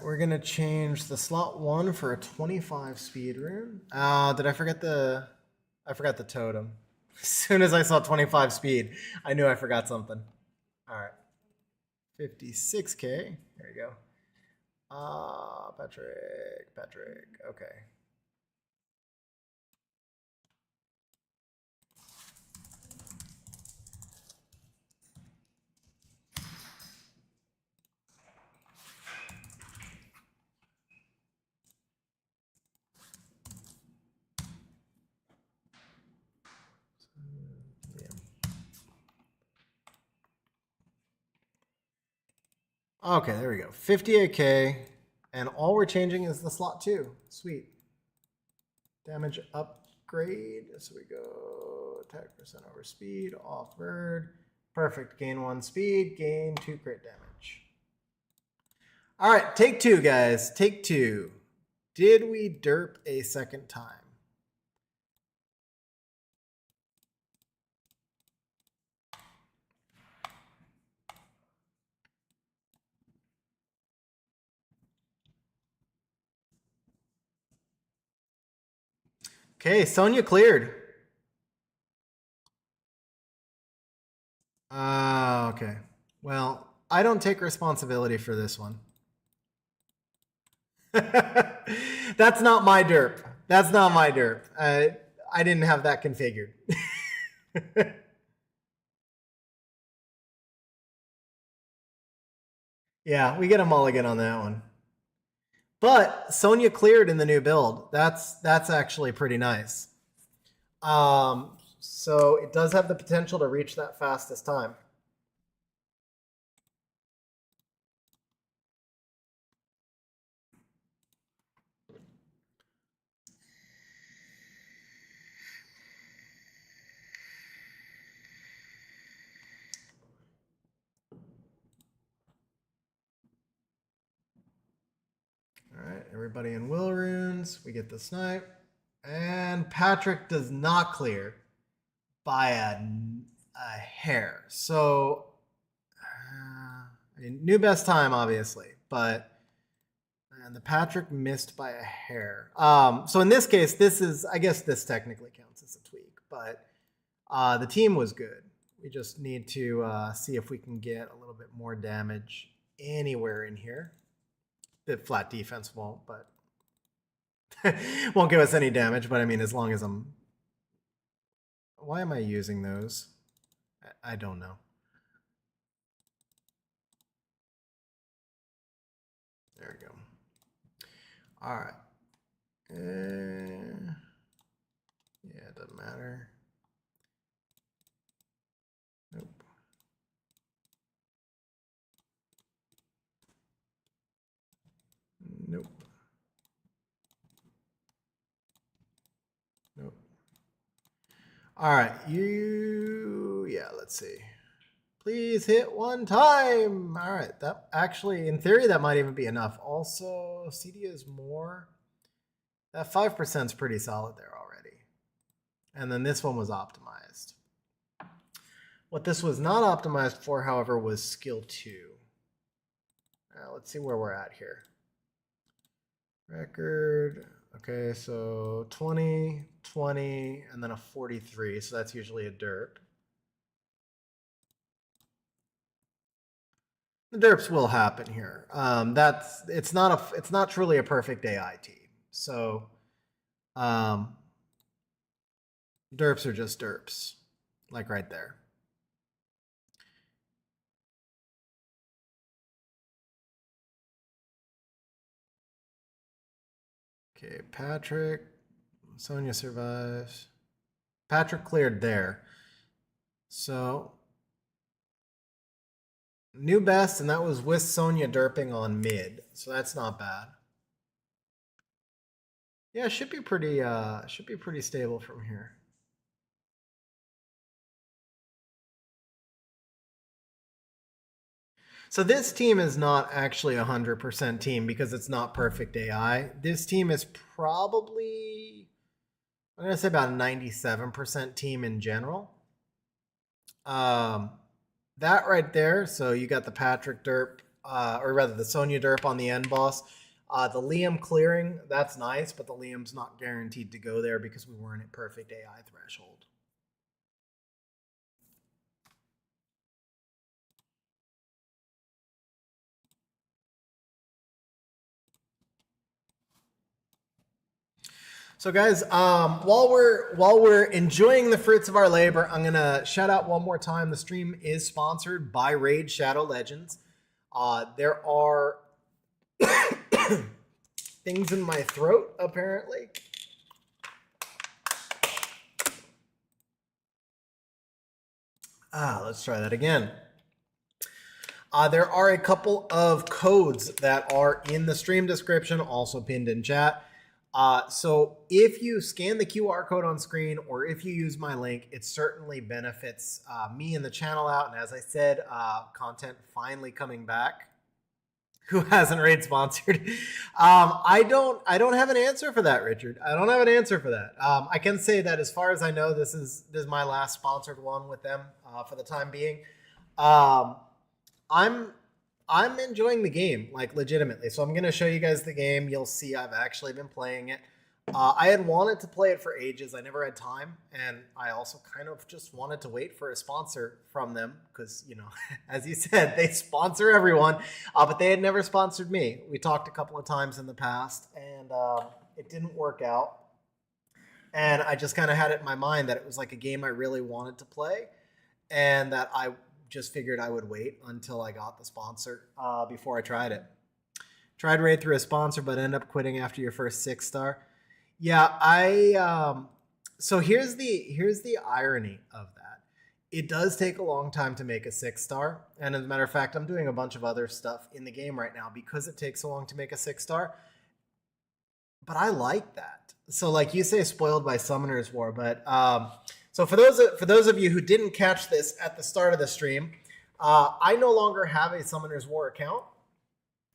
we're gonna change the slot 1 for a 25 speed rune. Did I forget the? I forgot the totem. As soon as I saw 25 speed, I knew I forgot something. All right, 56k. There you go. Patrick. Okay. Okay, there we go. 58k. And all we're changing is the slot 2. Sweet. Damage upgrade. So we go attack percent over speed, off bird. Perfect. Gain 1 speed, gain 2 crit damage. All right, take 2, guys. Take 2. Did we derp a second time? Okay, Sonya cleared. Okay. Well, I don't take responsibility for this one. That's not my derp. That's not my derp. I didn't have that configured. Yeah, we get a mulligan on that one. But Sonya cleared in the new build. That's actually pretty nice. So it does have the potential to reach that fastest time. All right, everybody in will runes. We get the snipe. And Patrick does not clear by a hair. So, I mean, new best time, obviously, but man, the Patrick missed by a hair. So in this case, I guess this technically counts as a tweak, but the team was good. We just need to see if we can get a little bit more damage anywhere in here. The flat defense won't, but won't give us any damage. But I mean, as long as I'm... Why am I using those? I don't know. There we go. All right. Yeah, it doesn't matter. Nope. Nope. Nope. All right, yeah, let's see. Please hit 1 time. All right, that actually, in theory, that might even be enough. Also, CD is more. That 5% is pretty solid there already. And then this one was optimized. What this was not optimized for, however, was skill 2. Let's see where we're at here. Record. Okay, so 20, 20, and then a 43. So that's usually a derp. The derps will happen here. It's not truly a perfect AI team. So derps are just derps, like right there. Okay, Patrick. Sonya survives. Patrick cleared there. So new best, and that was with Sonya derping on mid. So that's not bad. Yeah, it should be pretty stable from here. So this team is not actually a 100% team because it's not perfect AI. This team is probably, I'm going to say about a 97% team in general. That right there, so you got the Patrick derp or rather the Sonya derp on the end boss. The Liam clearing, that's nice, but the Liam's not guaranteed to go there because we weren't at perfect AI threshold. So guys, while we're enjoying the fruits of our labor, I'm gonna shout out one more time. The stream is sponsored by Raid Shadow Legends. There are things in my throat apparently. Let's try that again. There are a couple of codes that are in the stream description, also pinned in chat. So if you scan the QR code on screen or if you use my link, it certainly benefits me and the channel out. And as I said, content finally coming back. Who hasn't raid sponsored? I don't have an answer for that, Richard. I don't have an answer for that. I can say that as far as I know, this is my last sponsored one with them for the time being. I'm enjoying the game, like legitimately. So I'm going to show you guys the game. You'll see I've actually been playing it. I had wanted to play it for ages. I never had time. And I also kind of just wanted to wait for a sponsor from them because, you know, as you said, they sponsor everyone, but they had never sponsored me. We talked a couple of times in the past and it didn't work out. And I just kind of had it in my mind that it was like a game I really wanted to play and that I just figured I would wait until I got the sponsor before I tried it. Tried raid through a sponsor, but ended up quitting after your first 6-star. Yeah, so here's the irony of that. It does take a long time to make a 6-star. And as a matter of fact, I'm doing a bunch of other stuff in the game right now because it takes so long to make a 6-star. But I like that. So like you say, spoiled by Summoner's War, but so for those of you who didn't catch this at the start of the stream, I no longer have a Summoner's War account.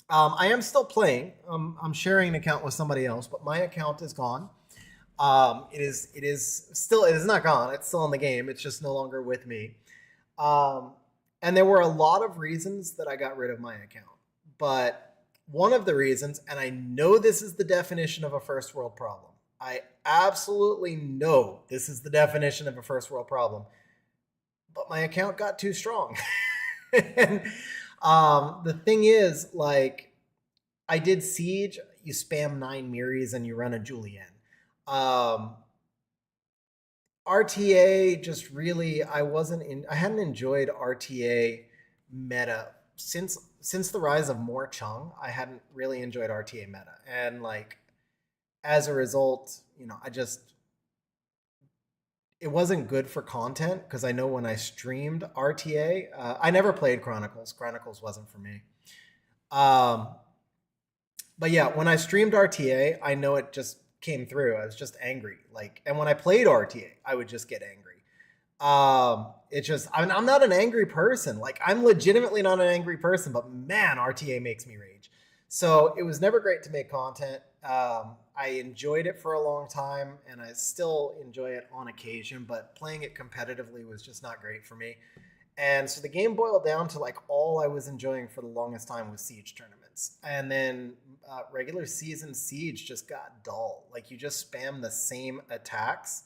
I am still playing. I'm sharing an account with somebody else, but my account is gone. It is not gone. It's still in the game. It's just no longer with me. And there were a lot of reasons that I got rid of my account. But one of the reasons, and I know this is the definition of a first world problem. I absolutely know this is the definition of a first world problem. But my account got too strong. And the thing is, like, I did Siege, you spam 9 Miris and you run a Julienne. RTA just really, I hadn't enjoyed RTA meta since the rise of More Chung. I hadn't really enjoyed RTA meta. And like, as a result, you know, it wasn't good for content because I know when I streamed RTA, I never played Chronicles. Chronicles wasn't for me. But yeah, when I streamed RTA, I know it just came through. I was just angry. Like, and when I played RTA, I would just get angry. I'm not an angry person. Like, I'm legitimately not an angry person, but man, RTA makes me rage. So it was never great to make content. I enjoyed it for a long time and I still enjoy it on occasion, but playing it competitively was just not great for me. And so the game boiled down to like all I was enjoying for the longest time was Siege tournaments. And then regular season Siege just got dull. Like you just spam the same attacks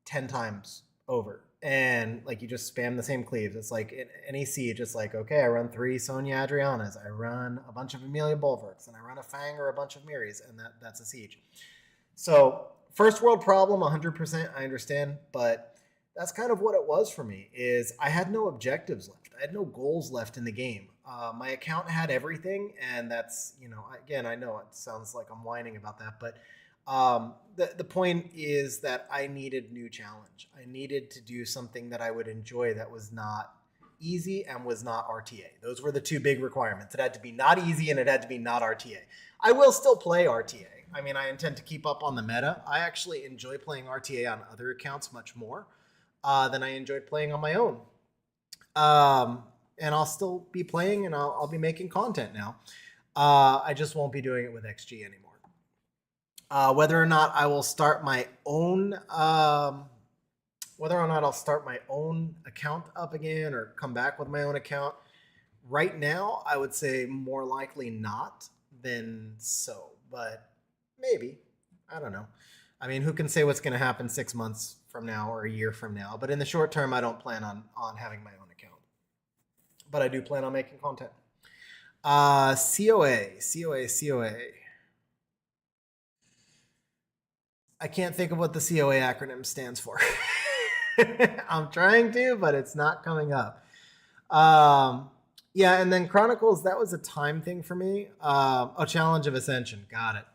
10 times over. And like you just spam the same cleaves. It's like in any Siege, it's like, okay, I run 3 Sonya Adrianas, I run a bunch of Amelia Bulwarks, and I run a Fang or a bunch of Miris, and that's a Siege. So first world problem, 100%, I understand, but that's kind of what it was for me, is I had no objectives left. I had no goals left in the game. My account had everything, and that's, you know, again, I know it sounds like I'm whining about that, but the point is that I needed new challenge. I needed to do something that I would enjoy that was not easy and was not RTA. Those were the two big requirements. It had to be not easy and it had to be not RTA. I will still play RTA. I mean, I intend to keep up on the meta. I actually enjoy playing RTA on other accounts much more than I enjoyed playing on my own. And I'll still be playing and I'll be making content now. I just won't be doing it with XG anymore. Whether or not I'll start my own account up again or come back with my own account, Right now, I would say more likely not than so, but maybe. I don't know. I mean, who can say what's going to happen 6 months from now or a year from now? But in the short term, I don't plan on having my own account. But I do plan on making content. COA, COA, COA. I can't think of what the COA acronym stands for. I'm trying to, but it's not coming up. Yeah, and then Chronicles, that was a time thing for me. Challenge of Ascension. Got it.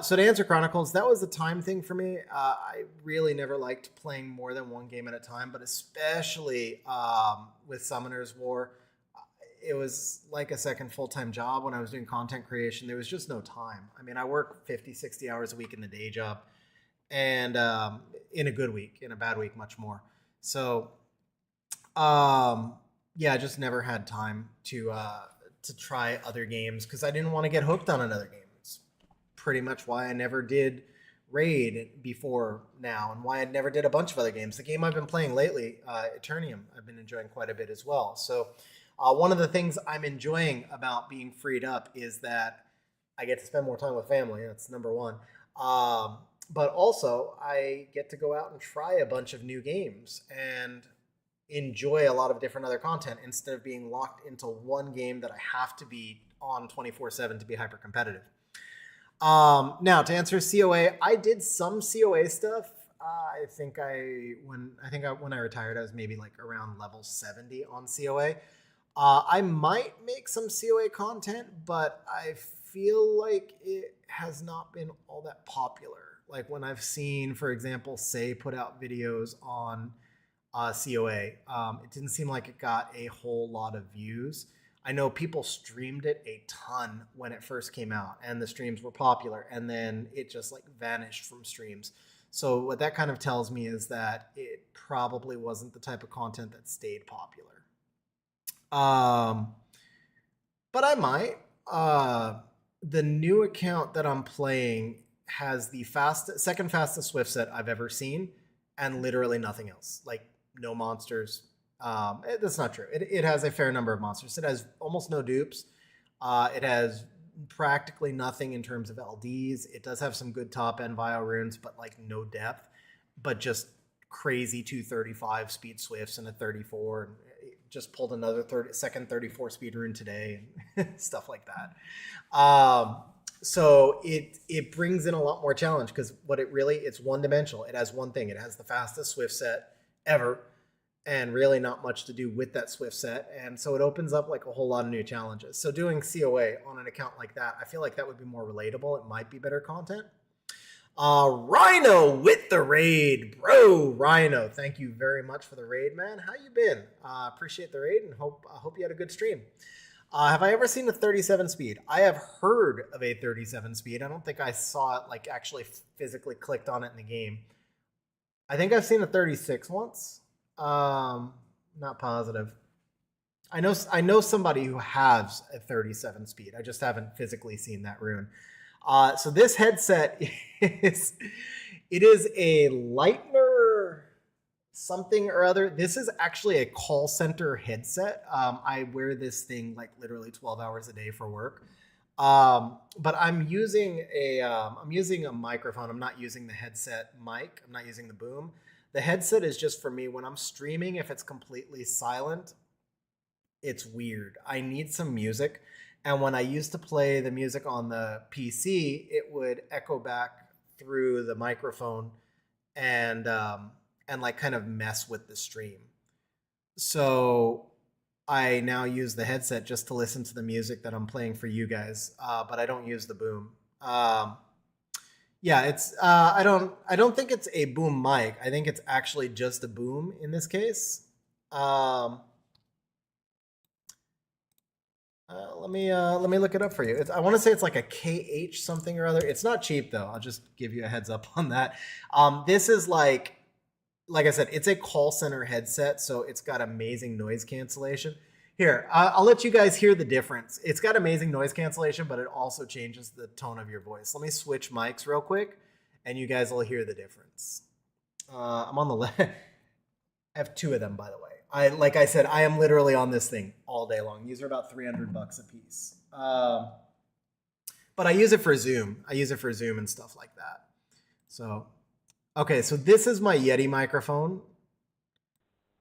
So to answer Chronicles, that was a time thing for me. I really never liked playing more than one game at a time, but especially with Summoner's War, it was like a second full-time job when I was doing content creation. There was just no time. I mean, I work 50, 60 hours a week in the day job, and in a good week, in a bad week, much more. So, yeah, I just never had time to try other games because I didn't want to get hooked on another game. It's pretty much why I never did Raid before now, and why I never did a bunch of other games. The game I've been playing lately, Eternium, I've been enjoying quite a bit as well. So one of the things I'm enjoying about being freed up is that I get to spend more time with family. That's number one. But also, I get to go out and try a bunch of new games and enjoy a lot of different other content instead of being locked into one game that I have to be on 24/7 to be hyper competitive. Now, to answer COA, I did some COA stuff. I think when I retired, I was maybe like around level 70 on COA. I might make some COA content, but I feel like it has not been all that popular. Like when I've seen, for example, Say put out videos on COA, it didn't seem like it got a whole lot of views. I know people streamed it a ton when it first came out, and the streams were popular, and then it just like vanished from streams. So what that kind of tells me is that it probably wasn't the type of content that stayed popular. But I might. The new account that I'm playing has the second fastest Swift set I've ever seen, and literally nothing else. Like no monsters. That's not true. It has a fair number of monsters. It has almost no dupes. It has practically nothing in terms of LDs. It does have some good top end Vile runes, but like no depth. But just crazy 235 speed Swifts and a 34. And just pulled another second 34 speed rune today and stuff like that. So it brings in a lot more challenge because it's one dimensional. It has one thing. It has the fastest Swift set ever, and really not much to do with that Swift set. And so it opens up like a whole lot of new challenges. So doing COA on an account like that, I feel like that would be more relatable. It might be better content. Rhino with the raid, bro. Rhino, thank you very much for the raid, man. How you been? Appreciate the raid and hope you had a good stream. Have I ever seen a 37 speed? I have heard of a 37 speed. I don't think I saw it like actually physically clicked on it in the game. I think I've seen a 36 once. Not positive. I know somebody who has a 37 speed. I just haven't physically seen that rune. So this headset is a Lightner something or other. This is actually a call center headset. I wear this thing like literally 12 hours a day for work. But I'm using a microphone. I'm not using the headset mic. I'm not using the boom. The headset is just for me when I'm streaming. If it's completely silent, it's weird. I need some music. And when I used to play the music on the PC, it would echo back through the microphone and like kind of mess with the stream. So I now use the headset just to listen to the music that I'm playing for you guys, but I don't use the boom. Yeah, it's I don't think it's a boom mic. I think it's actually just a boom in this case. Let me look it up for you. I want to say it's like a KH something or other. It's not cheap though. I'll just give you a heads up on that. This is like I said, it's a call center headset, so it's got amazing noise cancellation. Here, I'll let you guys hear the difference. It's got amazing noise cancellation, but it also changes the tone of your voice. Let me switch mics real quick, and you guys will hear the difference. I'm on the left. I have two of them, by the way. Like I said, I am literally on this thing all day long. These are about $300 a piece. But I use it for Zoom. I use it for Zoom and stuff like that. So, okay, so this is my Yeti microphone.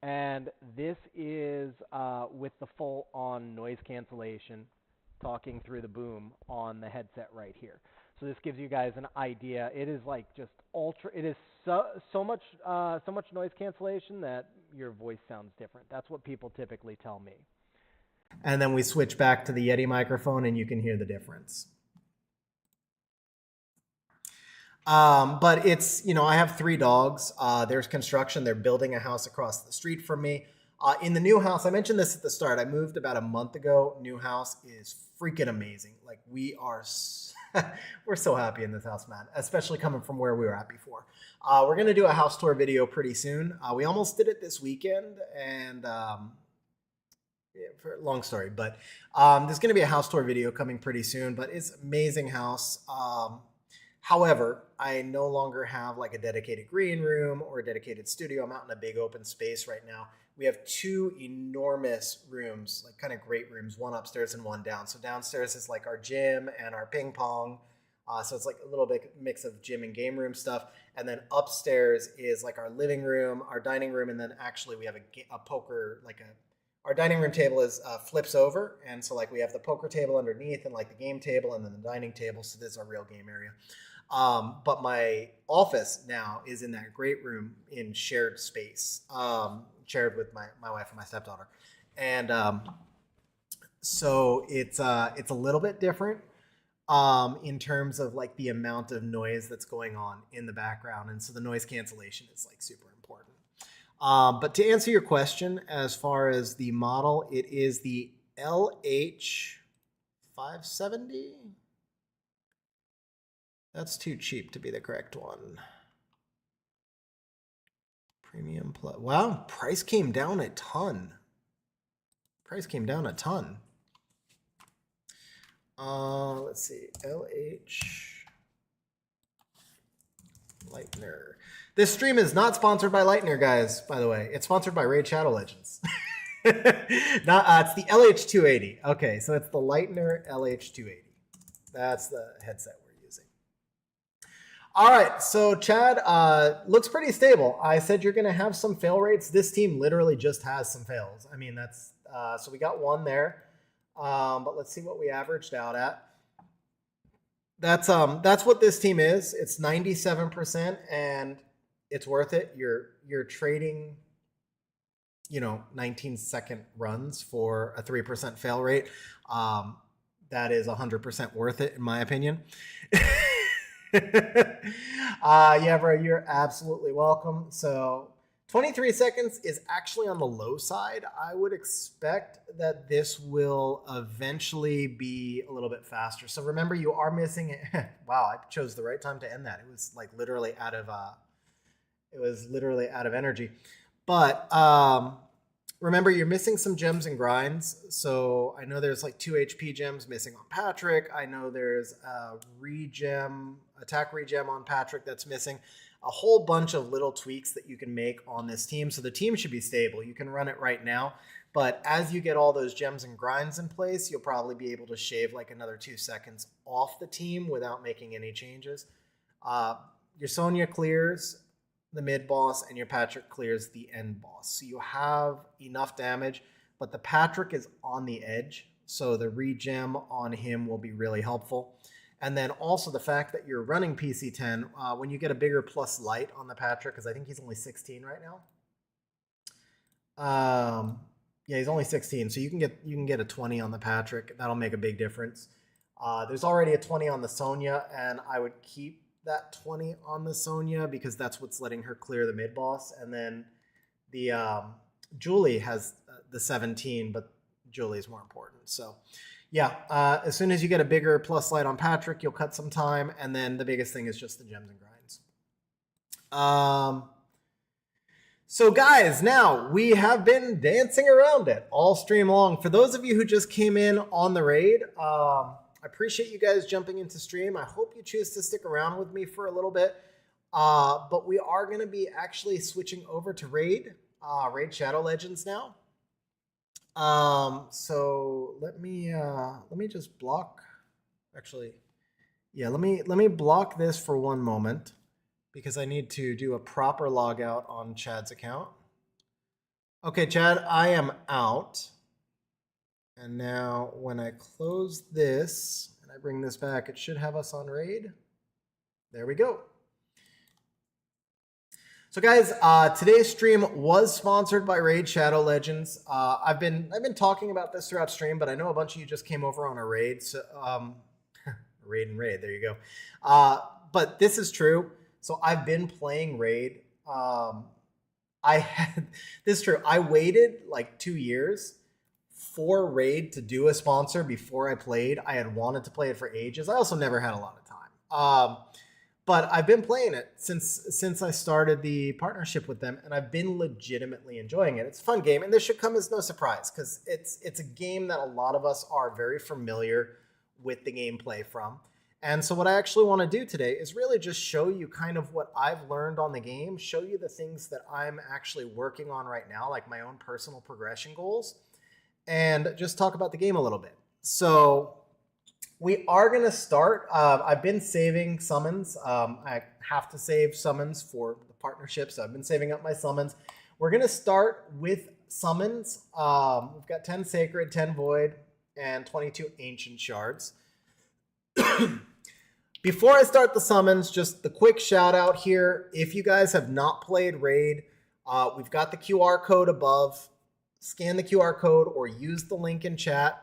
And this is with the full-on noise cancellation, talking through the boom on the headset right here. So this gives you guys an idea. It is like just ultra. It is so much noise cancellation that your voice sounds different. That's what people typically tell me. And then we switch back to the Yeti microphone, and you can hear the difference. But it's, I have 3 dogs. There's construction. They're building a house across the street from me. In the new house, I mentioned this at the start. I moved about a month ago. New house is freaking amazing. Like we're so happy in this house, man, especially coming from where we were at before. We're going to do a house tour video pretty soon. We almost did it this weekend, and long story, but there's going to be a house tour video coming pretty soon, but it's an amazing house. However, I no longer have like a dedicated green room or a dedicated studio. I'm out in a big open space right now. We have 2 enormous rooms, like kind of great rooms, one upstairs and one down. So downstairs is like our gym and our ping pong. So it's like a little bit mix of gym and game room stuff. And then upstairs is like our living room, our dining room, and then actually we have a poker, our dining room table is flips over. And so like we have the poker table underneath and like the game table and then the dining table. So this is our real game area. But my office now is in that great room in shared space, shared with my wife and my stepdaughter. And so it's a little bit different in terms of like the amount of noise that's going on in the background. And so the noise cancellation is like super important. But to answer your question, as far as the model, it is the LH570. That's too cheap to be the correct one. Premium plus. Wow, price came down a ton. Price came down a ton. Let's see. LH Lightner. This stream is not sponsored by Lightner, guys, by the way. It's sponsored by Raid Shadow Legends. It's the LH280. Okay, so it's the Lightner LH280. That's the headset we're using. All right, so Chad, looks pretty stable. I said you're going to have some fail rates. This team literally just has some fails. I mean, that's so we got 1 there. But let's see what we averaged out at. That's what this team is. It's 97%, and it's worth it. You're trading, 19-second runs for a 3% fail rate. That is 100% worth it, in my opinion. Yeah, bro, you're absolutely welcome. So 23 seconds is actually on the low side. I would expect that this will eventually be a little bit faster. So remember, you are missing it. Wow, I chose the right time to end that. It was like literally out of energy. But remember, you're missing some gems and grinds. So I know there's like 2 HP gems missing on Patrick. I know there's a attack regem on Patrick that's missing. A whole bunch of little tweaks that you can make on this team. So the team should be stable. You can run it right now. But as you get all those gems and grinds in place, you'll probably be able to shave like another 2 seconds off the team without making any changes. Your Sonya clears the mid boss and your Patrick clears the end boss. So you have enough damage, but the Patrick is on the edge. So the regem on him will be really helpful. And then also the fact that you're running PC10, when you get a bigger plus light on the Patrick, because I think he's only 16 right now. Yeah, he's only 16, so you can get a 20 on the Patrick. That'll make a big difference. There's already a 20 on the Sonya, and I would keep that 20 on the Sonya because that's what's letting her clear the mid boss. And then the Julie has the 17, but Julie's more important. So yeah, as soon as you get a bigger plus light on Patrick, you'll cut some time. And then the biggest thing is just the gems and grinds. So guys, now we have been dancing around it all stream long. For those of you who just came in on the raid, I appreciate you guys jumping into stream. I hope you choose to stick around with me for a little bit. But we are going to be actually switching over to raid. Raid Shadow Legends now. So let me just block. Actually, yeah, let me block this for one moment because I need to do a proper logout on Chad's account. Okay, Chad, I am out. And now when I close this and I bring this back, it should have us on raid. There we go. So guys, today's stream was sponsored by Raid Shadow Legends. I've been talking about this throughout stream, but I know a bunch of you just came over on a raid. So raid and raid, there you go. But this is true. So I've been playing raid. This is true. I waited like 2 years for raid to do a sponsor before I played. I had wanted to play it for ages. I also never had a lot of time. But I've been playing it since I started the partnership with them, and I've been legitimately enjoying it. It's a fun game, and this should come as no surprise because it's a game that a lot of us are very familiar with the gameplay from. And so what I actually want to do today is really just show you kind of what I've learned on the game, show you the things that I'm actually working on right now, like my own personal progression goals, and just talk about the game a little bit. So we are going to start. I've been saving summons. I have to save summons for the partnership, so I've been saving up my summons. We're going to start with summons. We've got 10 Sacred, 10 Void, and 22 Ancient Shards. Before I start the summons, just the quick shout out here. If you guys have not played Raid, we've got the QR code above. Scan the QR code or use the link in chat,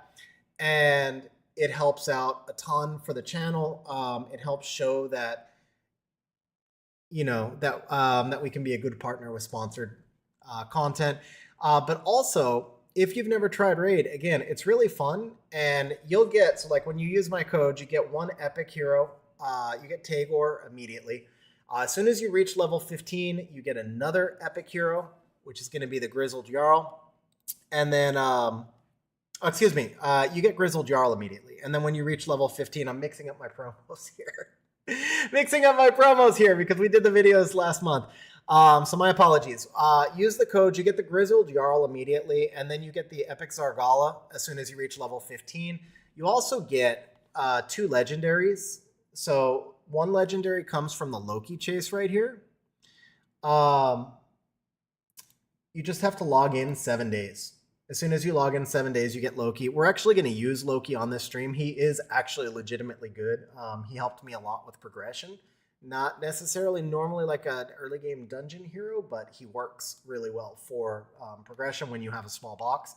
and it helps out a ton for the channel. It helps show that, that we can be a good partner with sponsored content. But also, if you've never tried Raid, again, it's really fun, and you'll get, so like when you use my code, you get one epic hero. You get Tagore immediately. As soon as you reach level 15, you get another epic hero, which is going to be the Grizzled Jarl. And then, you get Grizzled Jarl immediately. And then when you reach level 15, I'm mixing up my promos here. Because we did the videos last month. So my apologies. Use the code. You get the Grizzled Jarl immediately. And then you get the Epic Zargala as soon as you reach level 15. You also get 2 legendaries. So one legendary comes from the Loki chase right here. You just have to log in 7 days. As soon as you log in 7 days, you get Loki. We're actually going to use Loki on this stream. He is actually legitimately good. He helped me a lot with progression. Not necessarily normally like an early game dungeon hero, but he works really well for progression when you have a small box.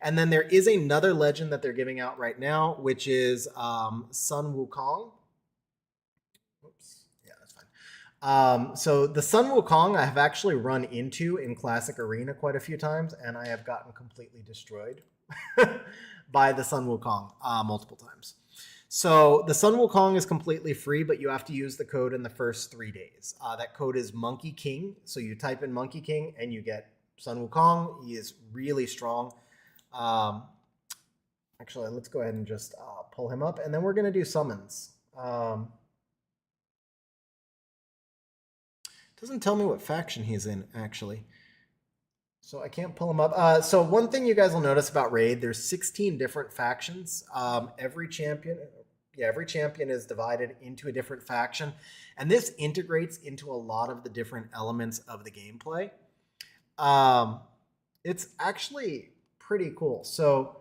And then there is another legend that they're giving out right now, which is Sun Wukong. Oops. Yeah, that's fine. So the Sun Wukong I have actually run into in Classic Arena quite a few times, and I have gotten completely destroyed by the Sun Wukong multiple times. So the Sun Wukong is completely free, but you have to use the code in the first 3 days. That code is Monkey King. So you type in Monkey King and you get Sun Wukong. He is really strong. Actually, let's go ahead and just pull him up, and then we're going to do summons. Doesn't tell me what faction he's in, actually. So I can't pull him up. So one thing you guys will notice about Raid, there's 16 different factions. Every champion is divided into a different faction. And this integrates into a lot of the different elements of the gameplay. It's actually pretty cool. So,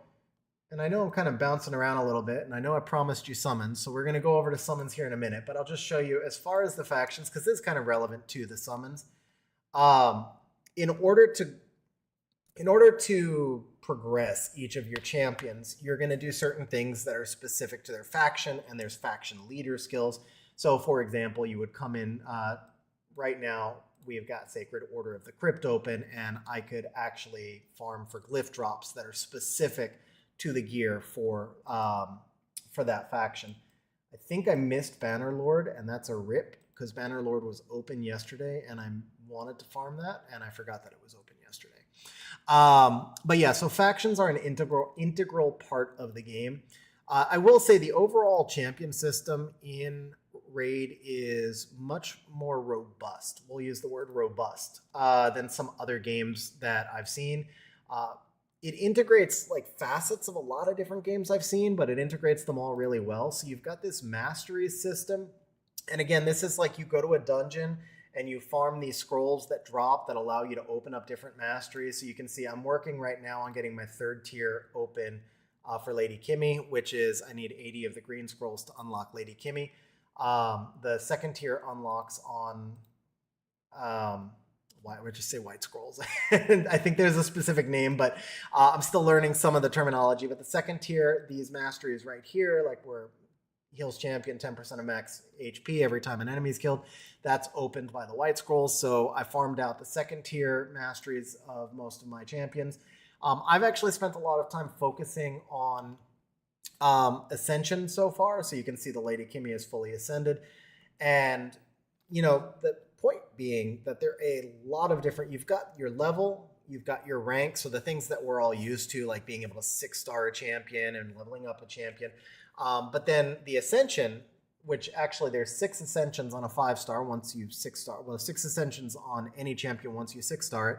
and I know I'm kind of bouncing around a little bit, and I know I promised you summons, so we're going to go over to summons here in a minute, but I'll just show you as far as the factions, because this is kind of relevant to the summons. In order to progress each of your champions, you're going to do certain things that are specific to their faction, and there's faction leader skills. So, for example, you would come in right now. We've got Sacred Order of the Crypt open, and I could actually farm for glyph drops that are specific to the gear for that faction. I think I missed Bannerlord, and that's a rip because Bannerlord was open yesterday, and I wanted to farm that, and I forgot that it was open yesterday. But yeah, so factions are an integral part of the game. I will say the overall champion system in Raid is much more robust. We'll use the word robust than some other games that I've seen. It integrates like facets of a lot of different games I've seen, but it integrates them all really well. So you've got this mastery system. And again, this is like you go to a dungeon and you farm these scrolls that drop that allow you to open up different masteries. So you can see I'm working right now on getting my 3rd tier open for Lady Kimmy, which is I need 80 of the green scrolls to unlock Lady Kimmy. The 2nd tier unlocks on why would just say white scrolls? I think there's a specific name, but I'm still learning some of the terminology. But the 2nd tier, these masteries right here, like where heals champion 10% of max HP every time an enemy is killed, that's opened by the white scrolls. So I farmed out the 2nd tier masteries of most of my champions. I've actually spent a lot of time focusing on Ascension so far. So you can see the Lady Kimmy is fully ascended. And, you know, the point being that there are a lot of different, you've got your level, you've got your rank. So the things that we're all used to, like being able to 6-star a champion and leveling up a champion. But then the Ascension, which actually there's 6 Ascensions on a 5-star once you 6-star. Well, 6 Ascensions on any champion once you 6-star it.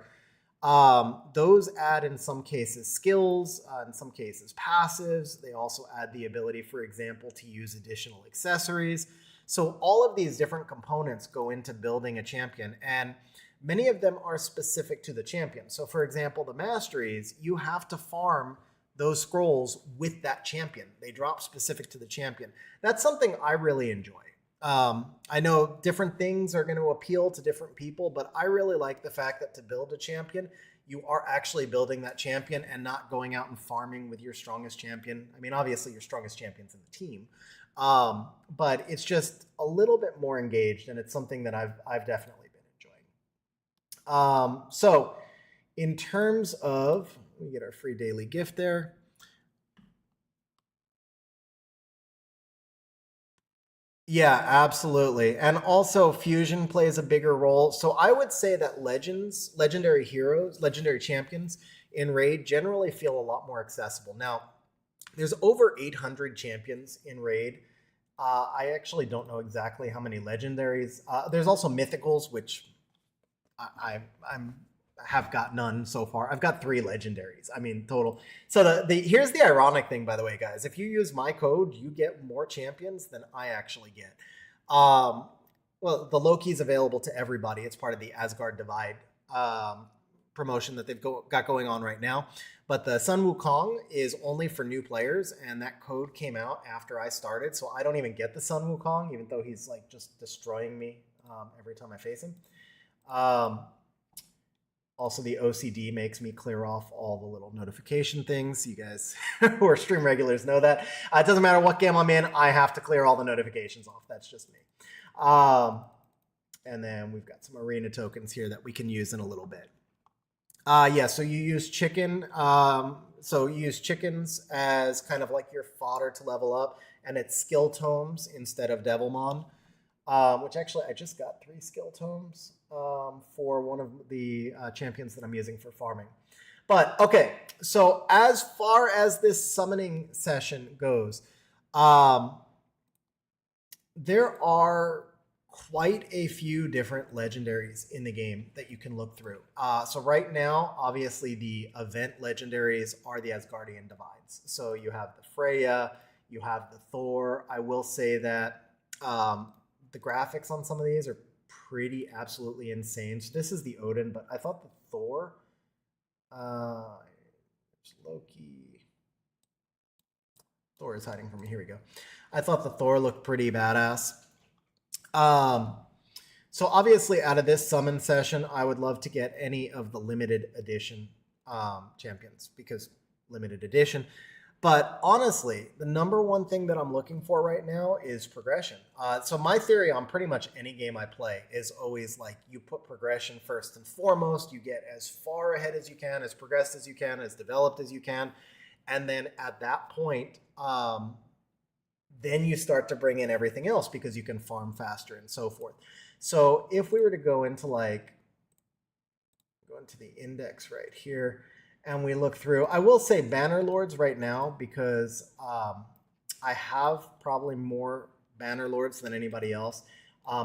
Those add in some cases skills, in some cases passives. They also add the ability, for example, to use additional accessories. So all of these different components go into building a champion, and many of them are specific to the champion. So for example, the masteries, you have to farm those scrolls with that champion. They drop specific to the champion. That's something I really enjoy. I know different things are going to appeal to different people, but I really like the fact that to build a champion, you are actually building that champion and not going out and farming with your strongest champion. I mean, obviously your strongest champion's in the team, but it's just a little bit more engaged, and it's something that I've definitely been enjoying. So in terms of, we get our free daily gift there. Yeah, absolutely. And also fusion plays a bigger role. So I would say that legendary heroes, legendary champions in Raid generally feel a lot more accessible. Now, there's over 800 champions in Raid. I actually don't know exactly how many legendaries. There's also mythicals, which I'm have got none so far. I've got 3 legendaries. I mean, total. So here's the ironic thing, by the way, guys. If you use my code, you get more champions than I actually get. Well, the Loki is available to everybody. It's part of the Asgard Divide promotion that they've got going on right now. But the Sun Wukong is only for new players, and that code came out after I started, so I don't even get the Sun Wukong, even though he's like just destroying me every time I face him. Also, the OCD makes me clear off all the little notification things. You guys who are stream regulars know that. It doesn't matter what game I'm in, I have to clear all the notifications off. That's just me. And then we've got some arena tokens here that we can use in a little bit. Yeah, so you use chicken. So you use chickens as kind of like your fodder to level up, and it's skill tomes instead of Devilmon. Which actually I just got 3 skill tomes for one of the champions that I'm using for farming. But okay, so as far as this summoning session goes, there are quite a few different legendaries in the game that you can look through. So right now, obviously the event legendaries are the Asgardian Divides. So you have the Freya, you have the Thor. I will say that the graphics on some of these are pretty absolutely insane. So this is the Odin, but I thought the Thor, Loki. Thor is hiding from me. Here we go. I thought the Thor looked pretty badass. So obviously out of this summon session, I would love to get any of the limited edition champions, because limited edition. But honestly, the number one thing that I'm looking for right now is progression. So my theory on pretty much any game I play is always like you put progression first and foremost. You get as far ahead as you can, as progressed as you can, as developed as you can. And then at that point, then you start to bring in everything else because you can farm faster and so forth. So if we were to go into the index right here, and we look through, I will say Banner Lords right now because I have probably more banner lords than anybody else.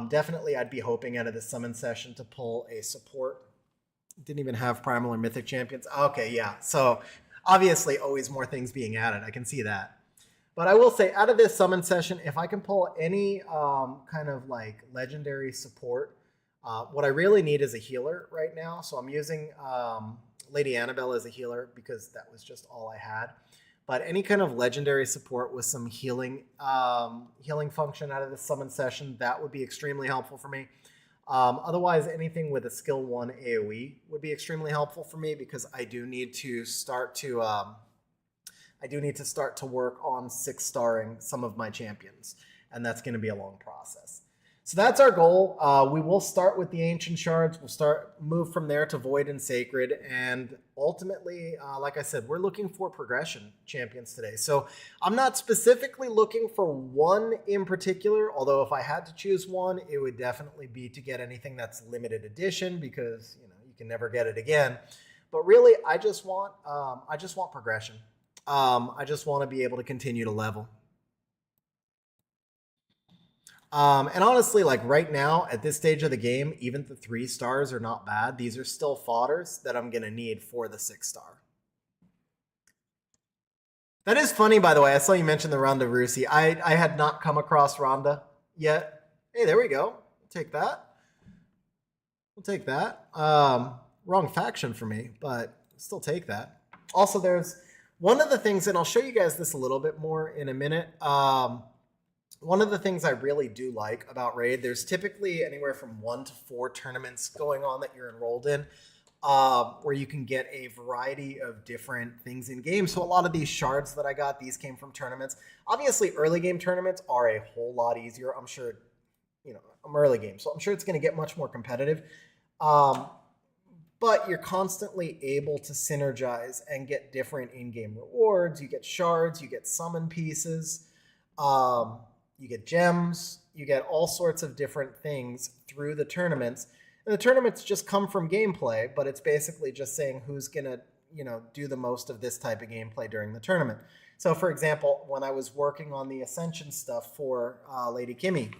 Definitely, I'd be hoping out of this summon session to pull a support. Didn't even have primal or mythic champions. Okay, yeah. So obviously, always more things being added. I can see that. But I will say, out of this summon session, if I can pull any kind of like legendary support, what I really need is a healer right now. So I'm using Lady Annabelle as a healer because that was just all I had. But any kind of legendary support with some healing function out of this summon session, that would be extremely helpful for me. Otherwise, anything with a skill 1 AoE would be extremely helpful for me because I do need to start to work on 6-starring some of my champions, and that's going to be a long process. So that's our goal. We will start with the Ancient Shards. We'll move from there to Void and Sacred, and ultimately, like I said, we're looking for progression champions today. So I'm not specifically looking for one in particular, although if I had to choose one, it would definitely be to get anything that's limited edition because you can never get it again. But really, I just want progression. I just want to be able to continue to level. And honestly, like right now, at this stage of the game, even the 3 stars are not bad. These are still fodders that I'm going to need for the 6-star. That is funny, by the way. I saw you mention the Ronda Rousey. I had not come across Ronda yet. Hey, there we go. We'll take that. We'll take that. Wrong faction for me, but still take that. Also, there's one of the things, and I'll show you guys this a little bit more in a minute. One of the things I really do like about Raid, there's typically anywhere from 1 to 4 tournaments going on that you're enrolled in, where you can get a variety of different things in game. So a lot of these shards that I got, these came from tournaments. Obviously, early game tournaments are a whole lot easier. I'm sure, I'm early game, so I'm sure it's going to get much more competitive. But you're constantly able to synergize and get different in-game rewards. You get shards, you get summon pieces, you get gems, you get all sorts of different things through the tournaments. And the tournaments just come from gameplay, but it's basically just saying who's going to, do the most of this type of gameplay during the tournament. So, for example, when I was working on the Ascension stuff for Lady Kimmy,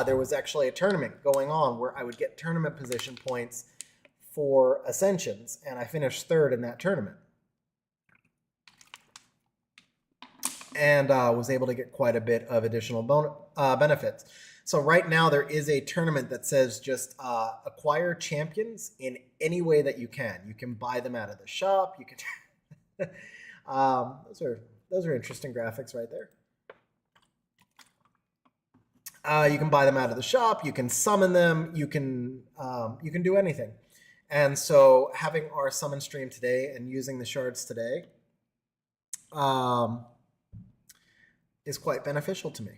there was actually a tournament going on where I would get tournament position points for Ascensions, and I finished 3rd in that tournament. And was able to get quite a bit of additional benefits. So right now there is a tournament that says just acquire champions in any way that you can. You can buy them out of the shop. You can. Those are interesting graphics right there. You can buy them out of the shop. You can summon them. You can do anything. And so having our summon stream today and using the shards today is quite beneficial to me.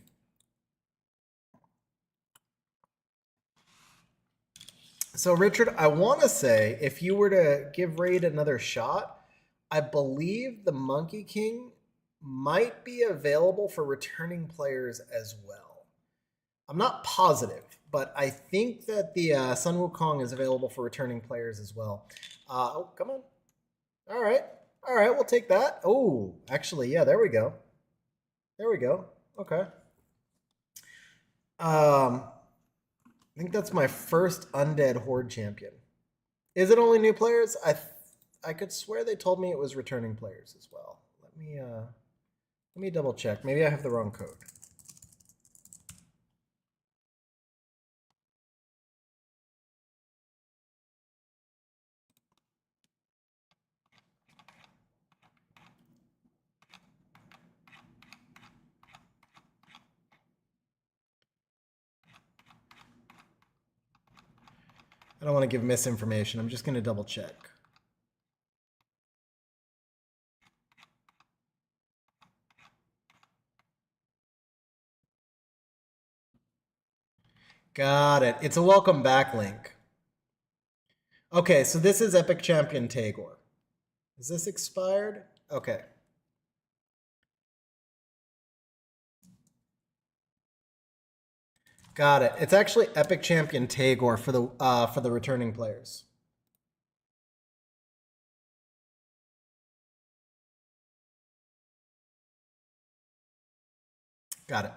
So Richard, I want to say if you were to give Raid another shot, I believe the Monkey King might be available for returning players as well. I'm not positive, but I think that the Sun Wukong is available for returning players as well. Oh, come on. All right, we'll take that. Oh, actually, yeah, there we go. There we go. Okay. I think that's my first Undead Horde champion. Is it only new players? I could swear they told me it was returning players as well. Let me double check. Maybe I have the wrong code. I don't want to give misinformation. I'm just going to double check. Got it. It's a welcome back link. Okay, so this is Epic Champion Tagor. Is this expired? Okay. Got it. It's actually Epic Champion Tagor for the returning players. Got it.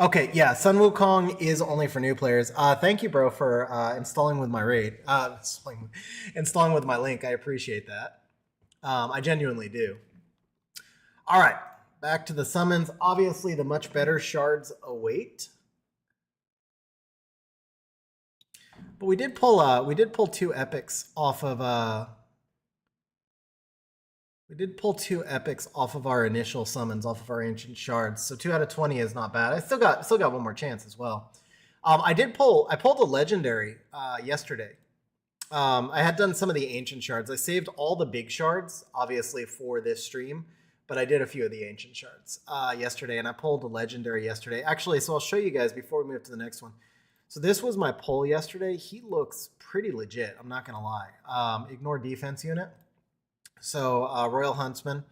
Okay, yeah, Sun Wukong is only for new players. Thank you, bro, for installing with my raid. Installing with my link. I appreciate that. I genuinely do. All right, back to the summons. Obviously, the much better shards await. But we did pull two epics off of we did pull two epics off of our initial summons, off of our ancient shards. So 2 out of 20 is not bad. I still got one more chance as well. I pulled a legendary yesterday. I had done some of the ancient shards. I saved all the big shards, obviously, for this stream, but I did a few of the ancient shards yesterday, and I pulled a legendary yesterday. Actually, so I'll show you guys before we move to the next one. So this was my pull yesterday. He looks pretty legit, I'm not going to lie. Ignore defense unit. So Royal Huntsman.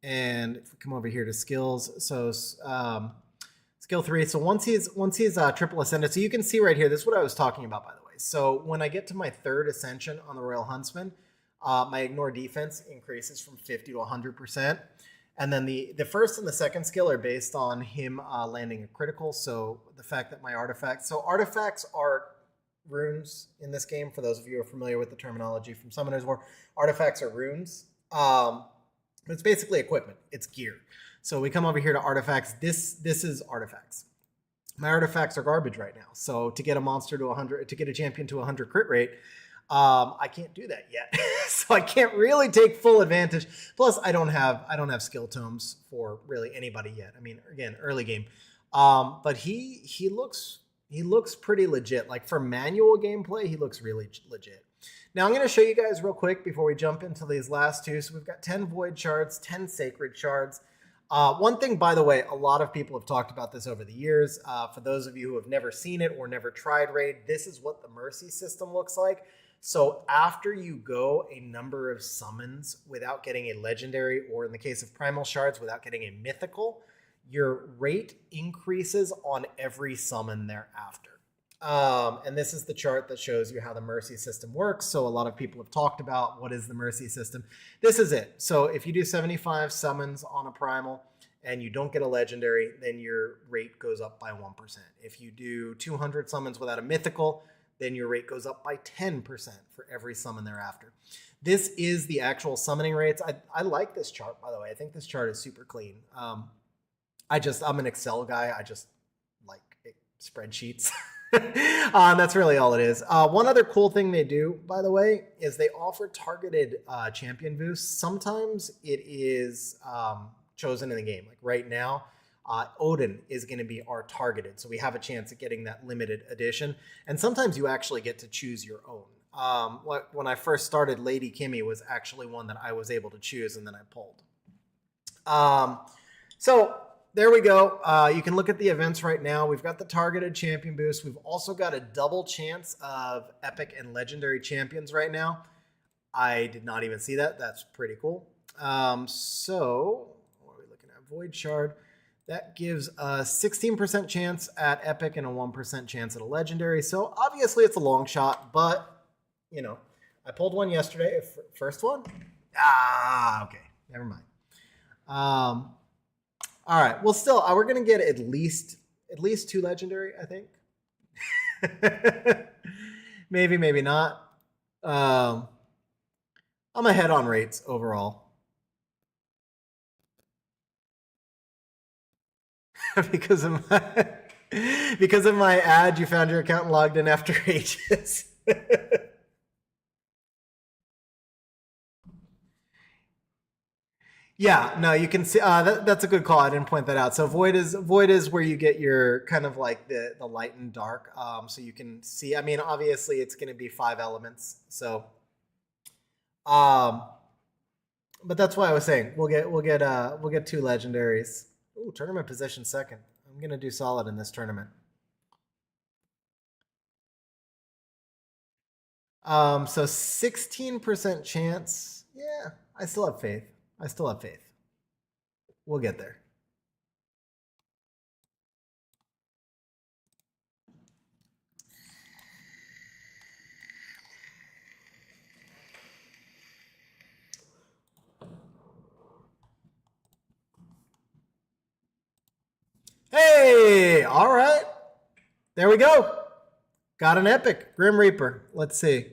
And if we come over here to skills, so skill 3. So once he's triple ascended, so you can see right here, this is what I was talking about, by the way. So when I get to my 3rd ascension on the Royal Huntsman, my ignore defense increases from 50 to 100%. And then the first and the second skill are based on him landing a critical. So the fact that my artifacts, so artifacts are runes in this game. For those of you who are familiar with the terminology from Summoner's War, artifacts are runes. It's basically equipment. It's gear. So we come over here to artifacts. This is artifacts. My artifacts are garbage right now. So to get a monster to 100, to get a champion to 100 crit rate, I can't do that yet. So I can't really take full advantage. Plus, I don't have skill tomes for really anybody yet. I mean, again, early game. But he looks pretty legit. Like for manual gameplay, he looks really legit. Now I'm going to show you guys real quick before we jump into these last two. So we've got 10 void shards, 10 sacred shards. One thing, by the way, a lot of people have talked about this over the years. For those of you who have never seen it or never tried raid, this is what the mercy system looks like. So after you go a number of summons without getting a legendary, or in the case of primal shards, without getting a mythical, your rate increases on every summon thereafter. And this is the chart that shows you how the mercy system works. So a lot of people have talked about what is the mercy system. This is it. So if you do 75 summons on a primal and you don't get a legendary, then your rate goes up by 1%. If you do 200 summons without a mythical, then your rate goes up by 10% for every summon thereafter. This is the actual summoning rates. I like this chart, by the way. I think this chart is super clean. I'm an Excel guy. I just like spreadsheets. That's really all it is. One other cool thing they do, by the way, is they offer targeted champion boosts. Sometimes it is chosen in the game. Like right now, Odin is going to be our targeted. So we have a chance at getting that limited edition. And sometimes you actually get to choose your own. When I first started, Lady Kimmy was actually one that I was able to choose, and then I pulled. So there we go. You can look at the events right now. We've got the targeted champion boost. We've also got a double chance of epic and legendary champions right now. I did not even see that. That's pretty cool. So what are we looking at? Void Shard. That gives a 16% chance at epic and a 1% chance at a legendary. So obviously it's a long shot, but you know, I pulled one yesterday. First one? Okay. Never mind. All right. Well, still, we're gonna get at least 2 legendary, I think. maybe not. I'm ahead on rates overall. because of my ad, you found your account and logged in after ages. Yeah, no, you can see that's a good call. I didn't point that out. So void is where you get your kind of like the light and dark. So you can see. I mean, obviously it's going to be 5 elements. So, but that's why I was saying we'll get 2 legendaries. Ooh, tournament position 2nd. I'm going to do solid in this tournament. So 16% chance. Yeah, I still have faith. We'll get there. Hey! All right. There we go. Got an epic. Grim Reaper. Let's see.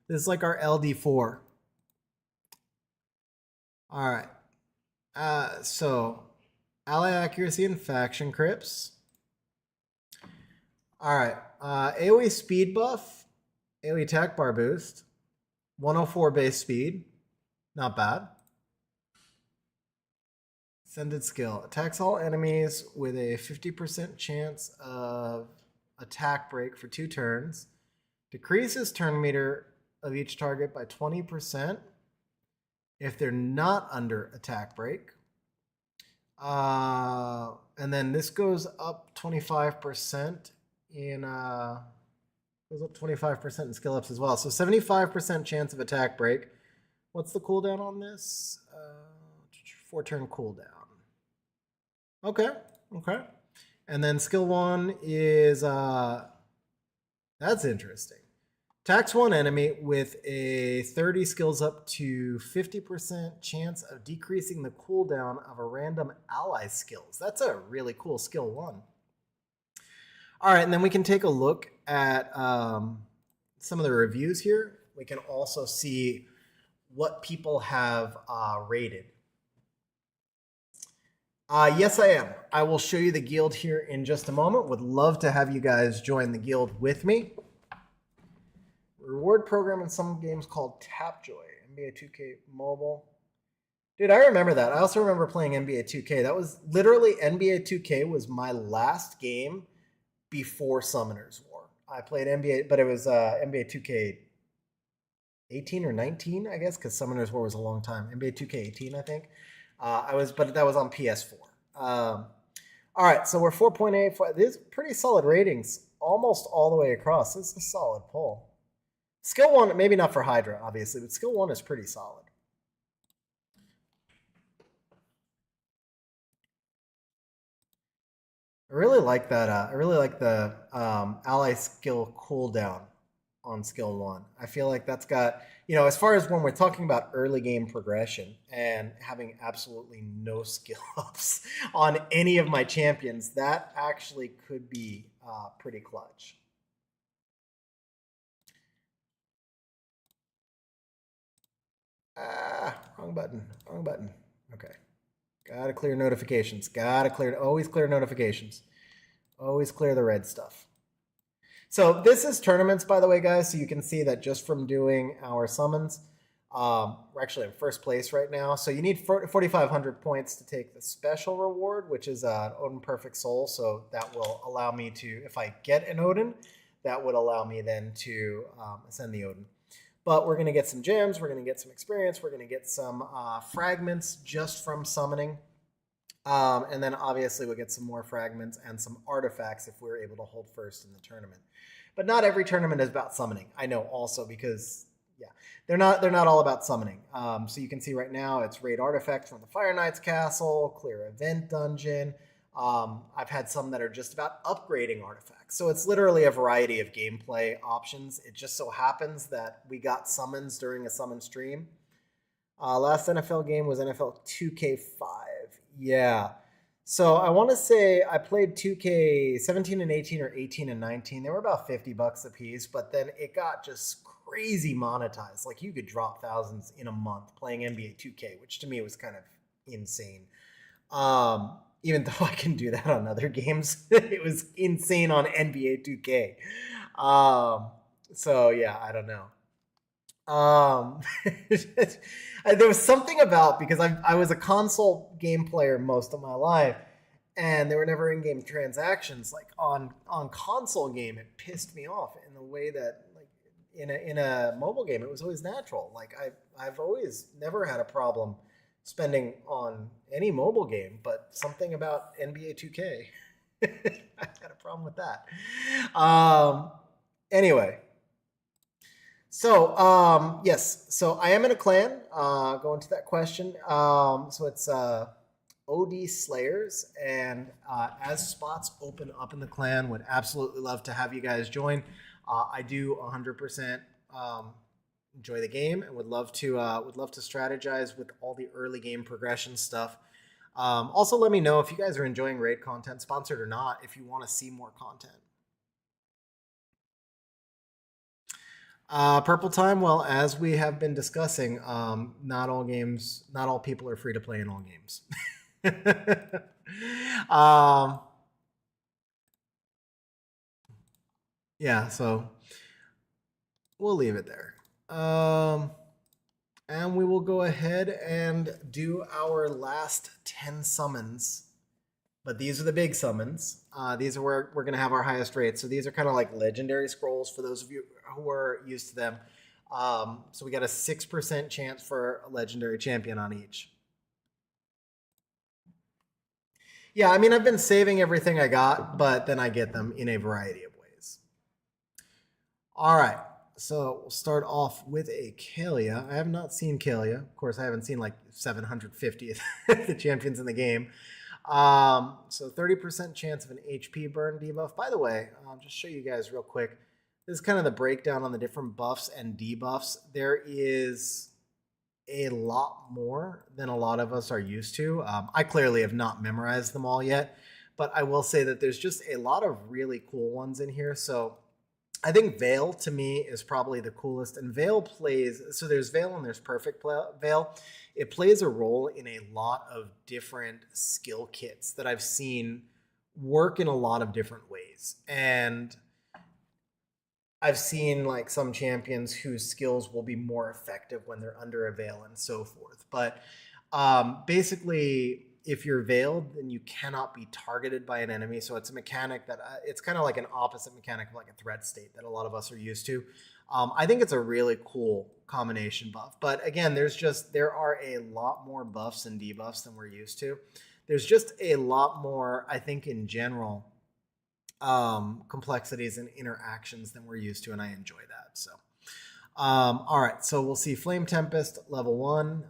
This is like our LD4. All right. So ally accuracy and faction crypts. All right. AoE speed buff. AoE attack bar boost. 104 base speed. Not bad. Ascended skill. Attacks all enemies with a 50% chance of attack break for 2 turns. Decreases turn meter of each target by 20% if they're not under attack break. And then this goes up 25% in goes up 25% in skill ups as well. So 75% chance of attack break. What's the cooldown on this? 4 turn cooldown. Okay. And then skill 1 is that's interesting. Attacks one enemy with a 30 skills up to 50% chance of decreasing the cooldown of a random ally skills. That's a really cool skill 1. All right, and then we can take a look at some of the reviews here. We can also see what people have rated. Yes, I am. I will show you the guild here in just a moment. Would love to have you guys join the guild with me. Reward program in some games called Tapjoy. NBA 2K Mobile. Dude, I remember that. I also remember playing NBA 2K. That was literally NBA 2K was my last game before Summoners War. I played NBA, but it was NBA 2K 18 or 19, I guess, because Summoners War was a long time. NBA 2K 18, I think. But that was on PS4. All right, so we're 4.8. These pretty solid ratings, almost all the way across. This is a solid pull. Skill 1, maybe not for Hydra, obviously, but skill 1 is pretty solid. I really like that. I really like the ally skill cooldown on skill 1. I feel like that's got, as far as when we're talking about early game progression and having absolutely no skill ups on any of my champions, that actually could be pretty clutch. Wrong button. Okay. Gotta clear notifications. Always clear notifications. Always clear the red stuff. So this is tournaments, by the way, guys. So you can see that just from doing our summons, we're actually in first place right now. So you need 4,500 points to take the special reward, which is an Odin Perfect Soul. So that will allow me to, if I get an Odin, that would allow me then to ascend the Odin. But we're going to get some gems, we're going to get some experience, we're going to get some fragments just from summoning. And then obviously we'll get some more fragments and some artifacts if we're able to hold first in the tournament. But not every tournament is about summoning. I know also because, they're not all about summoning. So you can see right now it's raid artifact from the Fire Knight's Castle, clear event dungeon. I've had some that are just about upgrading artifacts. So it's literally a variety of gameplay options. It just so happens that we got summons during a summon stream. Last NFL game was NFL 2K5. Yeah. So I want to say I played 2K 17 and 18 or 18 and 19. They were about $50 a piece, but then it got just crazy monetized. Like you could drop thousands in a month playing NBA 2K, which to me was kind of insane. Even though I can do that on other games, it was insane on NBA 2K. So yeah, I don't know. There was something about, because I was a console game player most of my life, and there were never in-game transactions. Like on console game, it pissed me off in the way that like in a mobile game, it was always natural. Like I've always never had a problem spending on any mobile game, but something about NBA 2K, I had a problem with that. Anyway. So, yes. So I am in a clan, going to that question. So it's OD Slayers, and as spots open up in the clan, would absolutely love to have you guys join. I do 100% enjoy the game and would love to strategize with all the early game progression stuff. Also, let me know if you guys are enjoying raid content, sponsored or not, if you want to see more content. Purple time. Well, as we have been discussing, not all people are free to play in all games. um, yeah, so we'll leave it there. And we will go ahead and do our last 10 summons. But these are the big summons. These are where we're going to have our highest rates. So these are kind of like legendary scrolls for those of you who are used to them. So we got a 6% chance for a legendary champion on each. Yeah, I mean, I've been saving everything I got, but then I get them in a variety of ways. All right. So we'll start off with a Kalia. I have not seen Kalia. Of course, I haven't seen like 750 of the champions in the game. So 30% chance of an HP burn debuff. By the way, I'll just show you guys real quick. This is kind of the breakdown on the different buffs and debuffs. There is a lot more than a lot of us are used to. I clearly have not memorized them all yet, but I will say that there's just a lot of really cool ones in here. So I think Veil to me is probably the coolest. And Veil plays, so there's Veil and there's Perfect Veil. It plays a role in a lot of different skill kits that I've seen work in a lot of different ways. And I've seen like some champions whose skills will be more effective when they're under a veil and so forth. But basically, if you're veiled, then you cannot be targeted by an enemy. So it's a mechanic that it's kind of like an opposite mechanic of like a threat state that a lot of us are used to. I think it's a really cool combination buff. But again, there are a lot more buffs and debuffs than we're used to. There's just a lot more, I think, in general, complexities and interactions than we're used to, and I enjoy that. So, all right. So we'll see Flame Tempest level 1.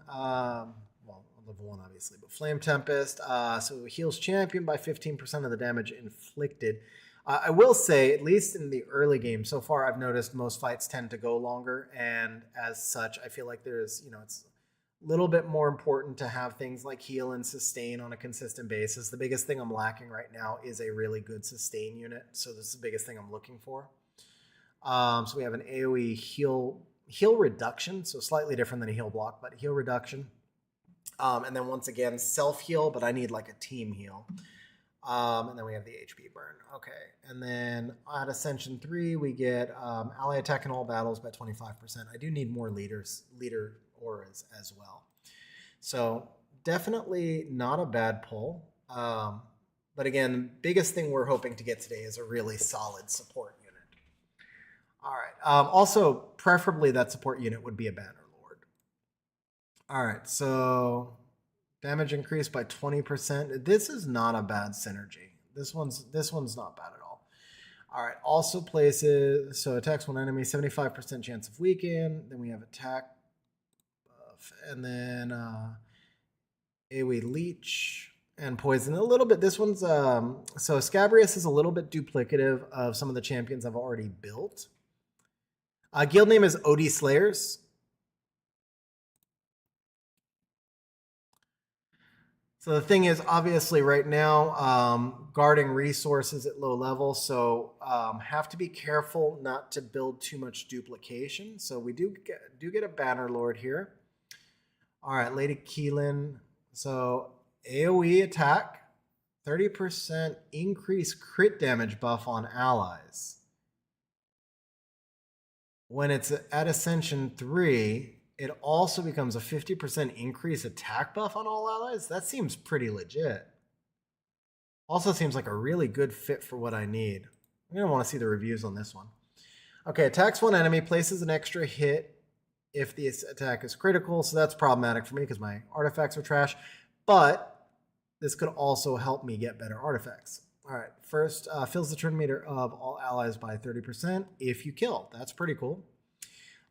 Level 1 obviously, but Flame Tempest. So it heals champion by 15% of the damage inflicted. I will say, at least in the early game so far, I've noticed most fights tend to go longer, and as such, I feel like there's, it's a little bit more important to have things like heal and sustain on a consistent basis. The biggest thing I'm lacking right now is a really good sustain unit, so this is the biggest thing I'm looking for. So we have an AoE heal reduction, so slightly different than a heal block, but heal reduction. And then once again, self-heal, but I need like a team heal. And then we have the HP burn. Okay. And then at Ascension 3, we get ally attack in all battles by 25%. I do need more leader auras as well. So definitely not a bad pull. But again, biggest thing we're hoping to get today is a really solid support unit. All right. Also, preferably that support unit would be a Banner Lord. All right. So damage increased by 20%. This is not a bad synergy. This one's not bad at all. All right. Also places, so attacks one enemy, 75% chance of weaken. Then we have attack buff. And then AoE leech and poison a little bit. This one's, so Scabrius is a little bit duplicative of some of the champions I've already built. Guild name is OD Slayers. So the thing is, obviously, right now, guarding resources at low level, so have to be careful not to build too much duplication. So we do get a Banner Lord here. All right, Lady Keelan. So AoE attack, 30% increase crit damage buff on allies. When it's at Ascension 3, it also becomes a 50% increase attack buff on all allies. That seems pretty legit. Also seems like a really good fit for what I need. I'm going to want to see the reviews on this one. Okay, attacks one enemy, places an extra hit if the attack is critical. So that's problematic for me because my artifacts are trash. But this could also help me get better artifacts. All right, first, fills the turn meter of all allies by 30% if you kill. That's pretty cool.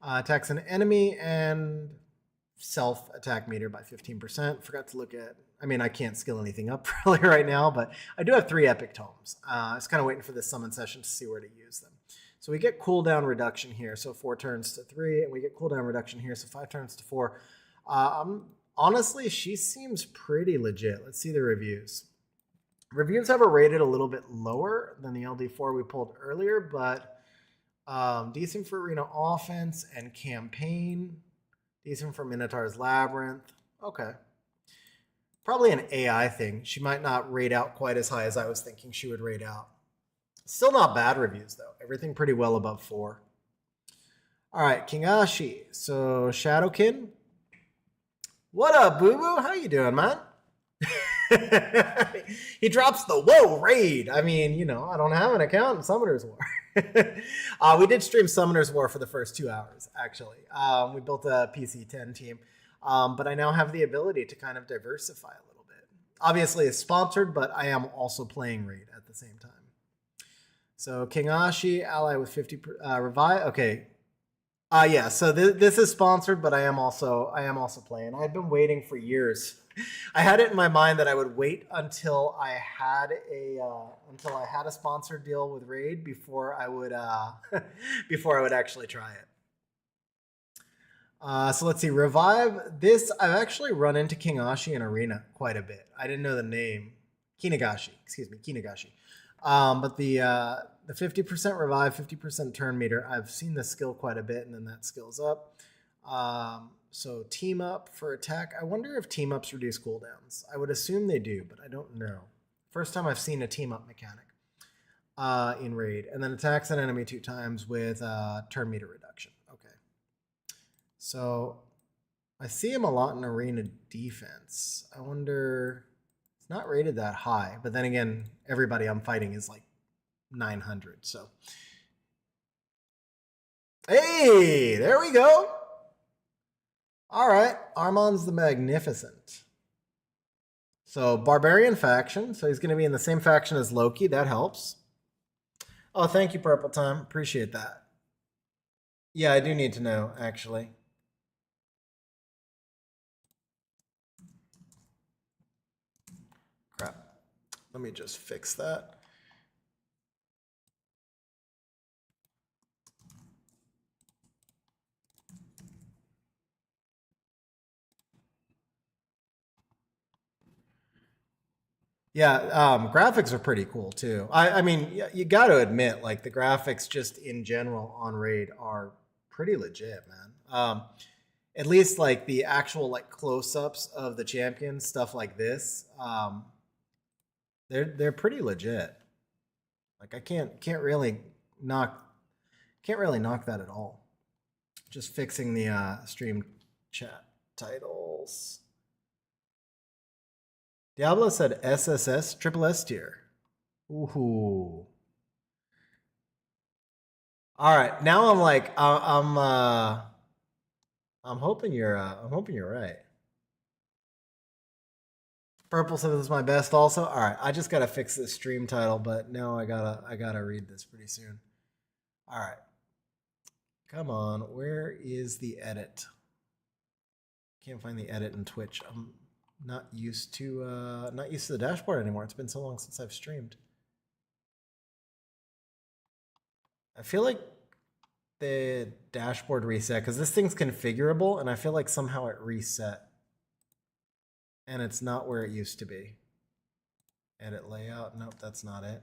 Attacks an enemy and self-attack meter by 15%. Forgot to look at, I can't skill anything up really right now, but I do have 3 epic tomes. I was kind of waiting for this summon session to see where to use them. So we get cooldown reduction here, so 4 turns to 3, and we get cooldown reduction here, so 5 turns to 4. I'm Honestly, she seems pretty legit. Let's see the reviews. Reviews have her rated a little bit lower than the LD4 we pulled earlier, but decent for arena offense and campaign. Decent for Minotaur's Labyrinth. Okay. Probably an AI thing. She might not rate out quite as high as I was thinking she would rate out. Still not bad reviews, though. Everything pretty well above 4. All right, Kingashi. So, Shadowkin. What up, boo-boo? How you doing, man? He drops the whoa raid. I mean, you know, I don't have an account in Summoner's War. We did stream Summoner's War for the first 2 hours, actually. We built a PC-10 team. But I now have the ability to kind of diversify a little bit. Obviously, it's sponsored, but I am also playing raid at the same time. So, Kingashi, ally with 50 revive. Okay. Yeah, so this is sponsored, but I am also playing. I had been waiting for years. I had it in my mind that I would wait until I had a sponsored deal with Raid before I would actually try it. So let's see, revive this. I've actually run into Kingashi in arena quite a bit. I didn't know the name, Kinagashi. But the 50% revive, 50% turn meter. I've seen this skill quite a bit, and then that skills up. So team up for attack. I wonder if team ups reduce cooldowns. I would assume they do, but I don't know. First time I've seen a team up mechanic in raid, and then attacks an enemy 2 times with turn meter reduction. Okay. So I see him a lot in arena defense. I wonder, it's not rated that high, but then again, everybody I'm fighting is like 900. So, hey, there we go. All right, Armand's the Magnificent. So Barbarian faction. So he's going to be in the same faction as Loki. That helps. Oh, thank you, Purple Time. Appreciate that. Yeah, I do need to know, actually. Crap. Let me just fix that. Yeah, graphics are pretty cool too. I mean, you got to admit, like the graphics just in general on Raid are pretty legit, man. At least like the actual like close-ups of the champions, stuff like this, they're pretty legit. Like I can't really knock that at all. Just fixing the stream chat titles. Diablo said SSS triple S tier. Ooh. All right, now I'm like I'm hoping you're right. Purple said this is my best also. All right, I just gotta fix this stream title, but no, I gotta read this pretty soon. All right, come on, where is the edit? Can't find the edit in Twitch. I'm not used to the dashboard anymore. It's been so long since I've streamed. I feel like the dashboard reset because this thing's configurable, and I feel like somehow it reset, and it's not where it used to be. Edit layout. Nope, that's not it.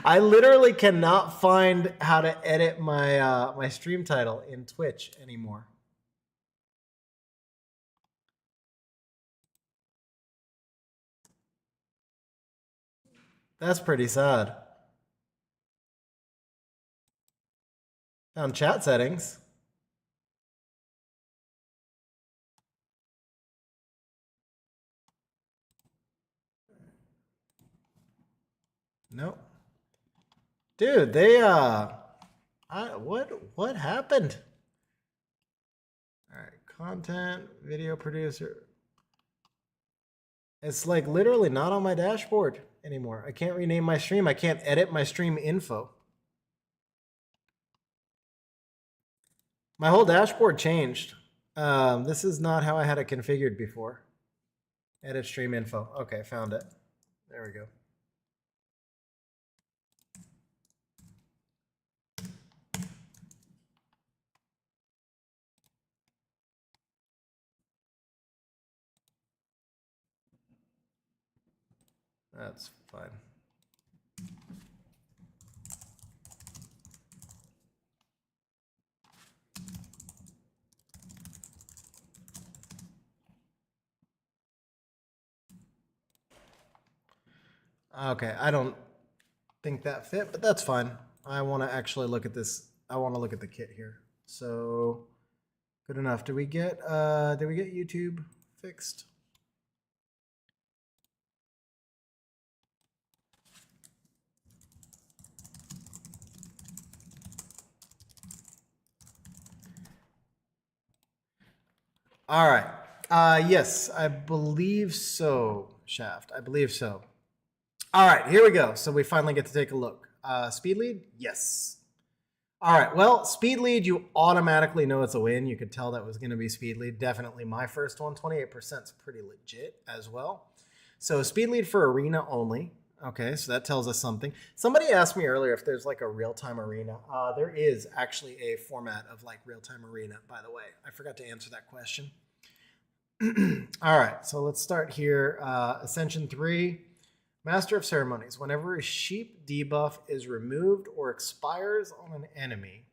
I literally cannot find how to edit my my stream title in Twitch anymore. That's pretty sad. Found chat settings. Nope. Dude, they what happened? All right, content, video producer. It's like literally not on my dashboard anymore. I can't rename my stream. I can't edit my stream info. My whole dashboard changed. This is not how I had it configured before. Edit stream info. Okay, found it. There we go. That's fine. Okay, I don't think that fit, but that's fine. I want to actually look at this. I want to look at the kit here. So good enough. Did we get YouTube fixed? All right. Yes, I believe so, Shaft. I believe so. All right, here we go. So we finally get to take a look. Speed lead? Yes. All right, well, speed lead, you automatically know it's a win. You could tell that was going to be speed lead. Definitely my first one. 28% is pretty legit as well. So speed lead for arena only. Okay, so that tells us something. Somebody asked me earlier if there's like a real-time arena. There is actually a format of like real-time arena, by the way. I forgot to answer that question. All right, so let's start here. Ascension 3, Master of Ceremonies. Whenever a sheep debuff is removed or expires on an enemy,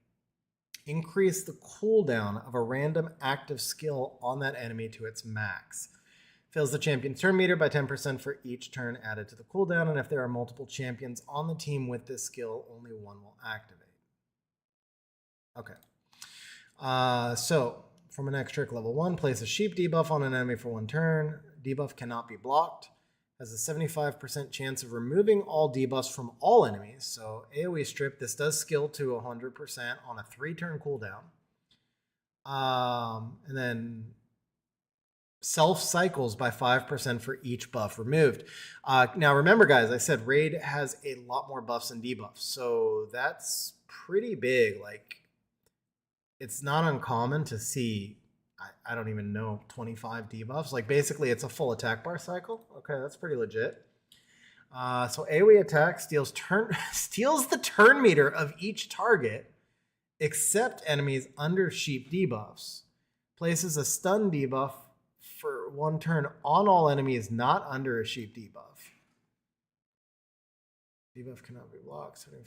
increase the cooldown of a random active skill on that enemy to its max. Fills the champion's turn meter by 10% for each turn added to the cooldown, and if there are multiple champions on the team with this skill, only one will activate. Okay. So, from an X trick level 1, place a sheep debuff on an enemy for 1 turn. Debuff cannot be blocked. Has a 75% chance of removing all debuffs from all enemies. So, AoE strip, this does skill to 100% on a 3-turn cooldown. And then self-cycles by 5% for each buff removed. Now, remember, guys, I said Raid has a lot more buffs and debuffs. So, that's pretty big. Like, it's not uncommon to see, I don't even know, 25 debuffs. Like, basically, it's a full attack bar cycle. Okay, that's pretty legit. So AoE attack steals the turn meter of each target, except enemies under sheep debuffs. Places a stun debuff for 1 turn on all enemies not under a sheep debuff. Debuff cannot be blocked, 75%.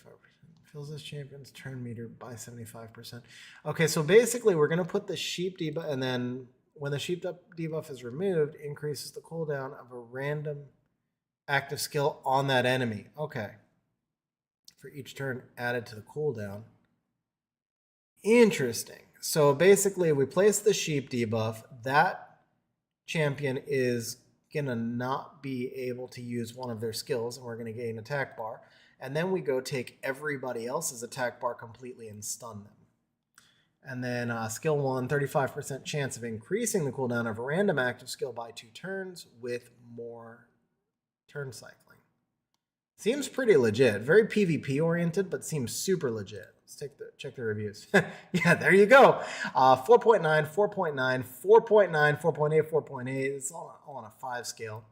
Fills this champion's turn meter by 75%. Okay, so basically we're going to put the sheep debuff, and then when the sheep debuff is removed, increases the cooldown of a random active skill on that enemy. Okay. For each turn added to the cooldown. Interesting. So basically we place the sheep debuff. That champion is going to not be able to use one of their skills, and we're going to gain attack bar. And then we go take everybody else's attack bar completely and stun them. And then skill 1, 35% chance of increasing the cooldown of a random active skill by 2 turns with more turn cycling. Seems pretty legit. Very PvP oriented, but seems super legit. Let's check the reviews. Yeah, there you go. 4.9, 4.9, 4.9, 4.8, 4.8. It's all on a 5 scale.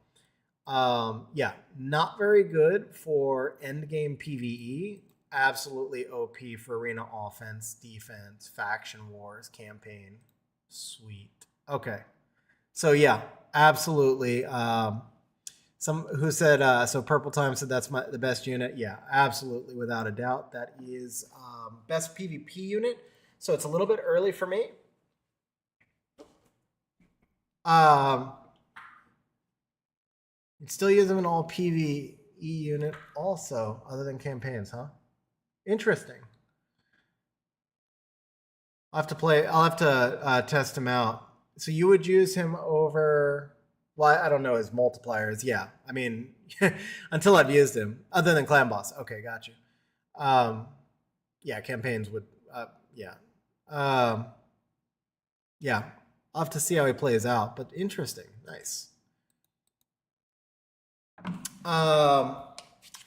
Yeah, not very good for endgame PvE. Absolutely OP for arena offense, defense, faction wars, campaign. Sweet. Okay. So yeah, absolutely. Who said so Purple Time said that's the best unit. Yeah, absolutely, without a doubt. That is best PvP unit. So it's a little bit early for me. You'd still use them in all PvE unit also, other than campaigns, huh? Interesting. I'll have to test him out. So you would use him over, well, I don't know his multipliers. Yeah, I mean, until I've used him, other than Clan Boss. Okay, got you. Yeah, campaigns would, yeah. Yeah, I'll have to see how he plays out, but interesting. Nice. All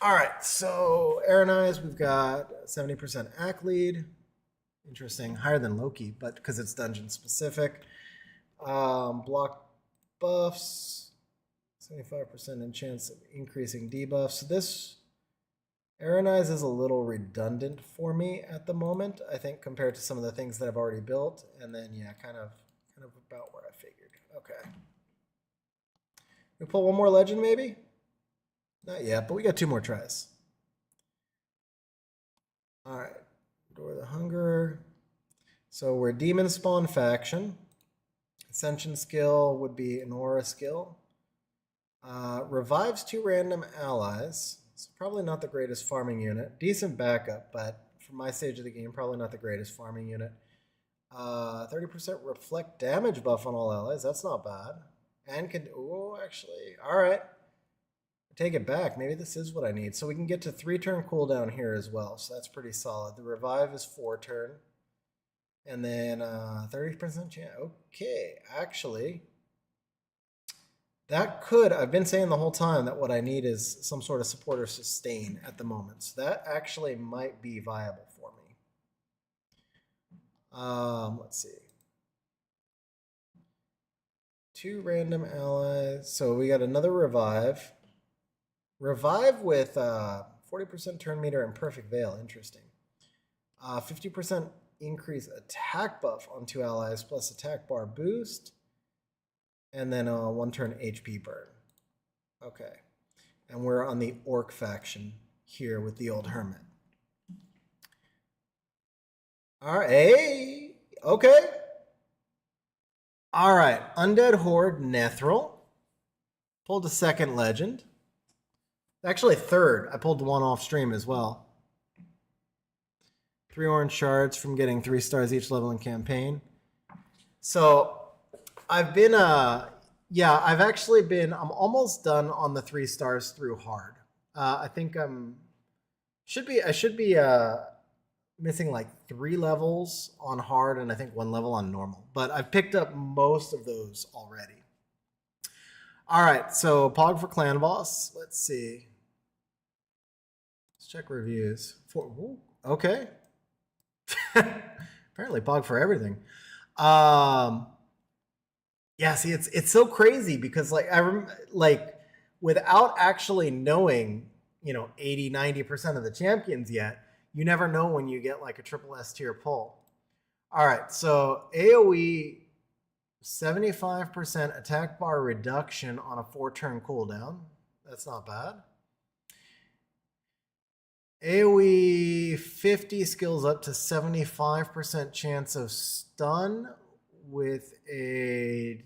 right, so Aaron Eyes, we've got 70% Act Lead. Interesting, higher than Loki, but because it's dungeon specific. Block buffs, 75% in chance of increasing debuffs. So this Aaron Eyes is a little redundant for me at the moment, I think, compared to some of the things that I've already built. And then, yeah, kind of about where I figured. Okay. We pull one more legend, maybe? Not yet, but we got 2 more tries. All right. Door the Hunger. So we're Demon Spawn faction. Ascension skill would be an aura skill. Revives 2 random allies. So probably not the greatest farming unit. Decent backup, but for my stage of the game, probably not the greatest farming unit. 30% reflect damage buff on all allies. That's not bad. And can, oh, actually, all right. Take it back. Maybe this is what I need. So we can get to 3-turn cooldown here as well. So that's pretty solid. The revive is 4-turn. And then 30% chance. Okay, actually, that could, I've been saying the whole time that what I need is some sort of support or sustain at the moment. So that actually might be viable for me. Let's see. 2 random allies. So we got another revive. Revive with 40% turn meter and perfect veil. Interesting. 50% increase attack buff on 2 allies plus attack bar boost. And then 1 turn HP burn. Okay. And we're on the Orc faction here with the old hermit. All right. Hey. Okay. All right. Undead Horde Nethril. Pulled a 2nd legend. Actually 3rd. I pulled 1 off stream as well. 3 orange shards from getting 3 stars each level in campaign. So I've been, yeah, I've actually been, I'm almost done on the 3 stars through hard. I think I should be missing like 3 levels on hard and I think 1 level on normal. But I've picked up most of those already. All right, so Pog for Clan Boss. Let's see. Let's check reviews. Okay. Apparently Pog for everything. Yeah, see, it's so crazy because like without actually knowing, 80-90% of the champions yet, you never know when you get like a triple S tier pull. All right, so AoE 75% attack bar reduction on a 4-turn cooldown. That's not bad. AoE 50 skills up to 75% chance of stun with a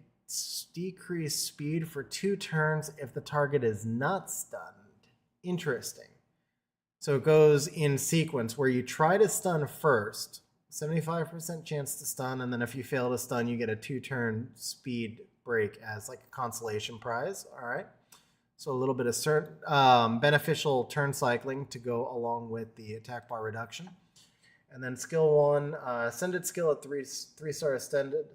decreased speed for 2 turns if the target is not stunned. Interesting. So it goes in sequence where you try to stun first, 75% chance to stun, and then if you fail to stun, you get a 2-turn speed break as like a consolation prize. All right. So a little bit of beneficial turn cycling to go along with the attack bar reduction. And then skill 1, ascended skill at 3-star ascended.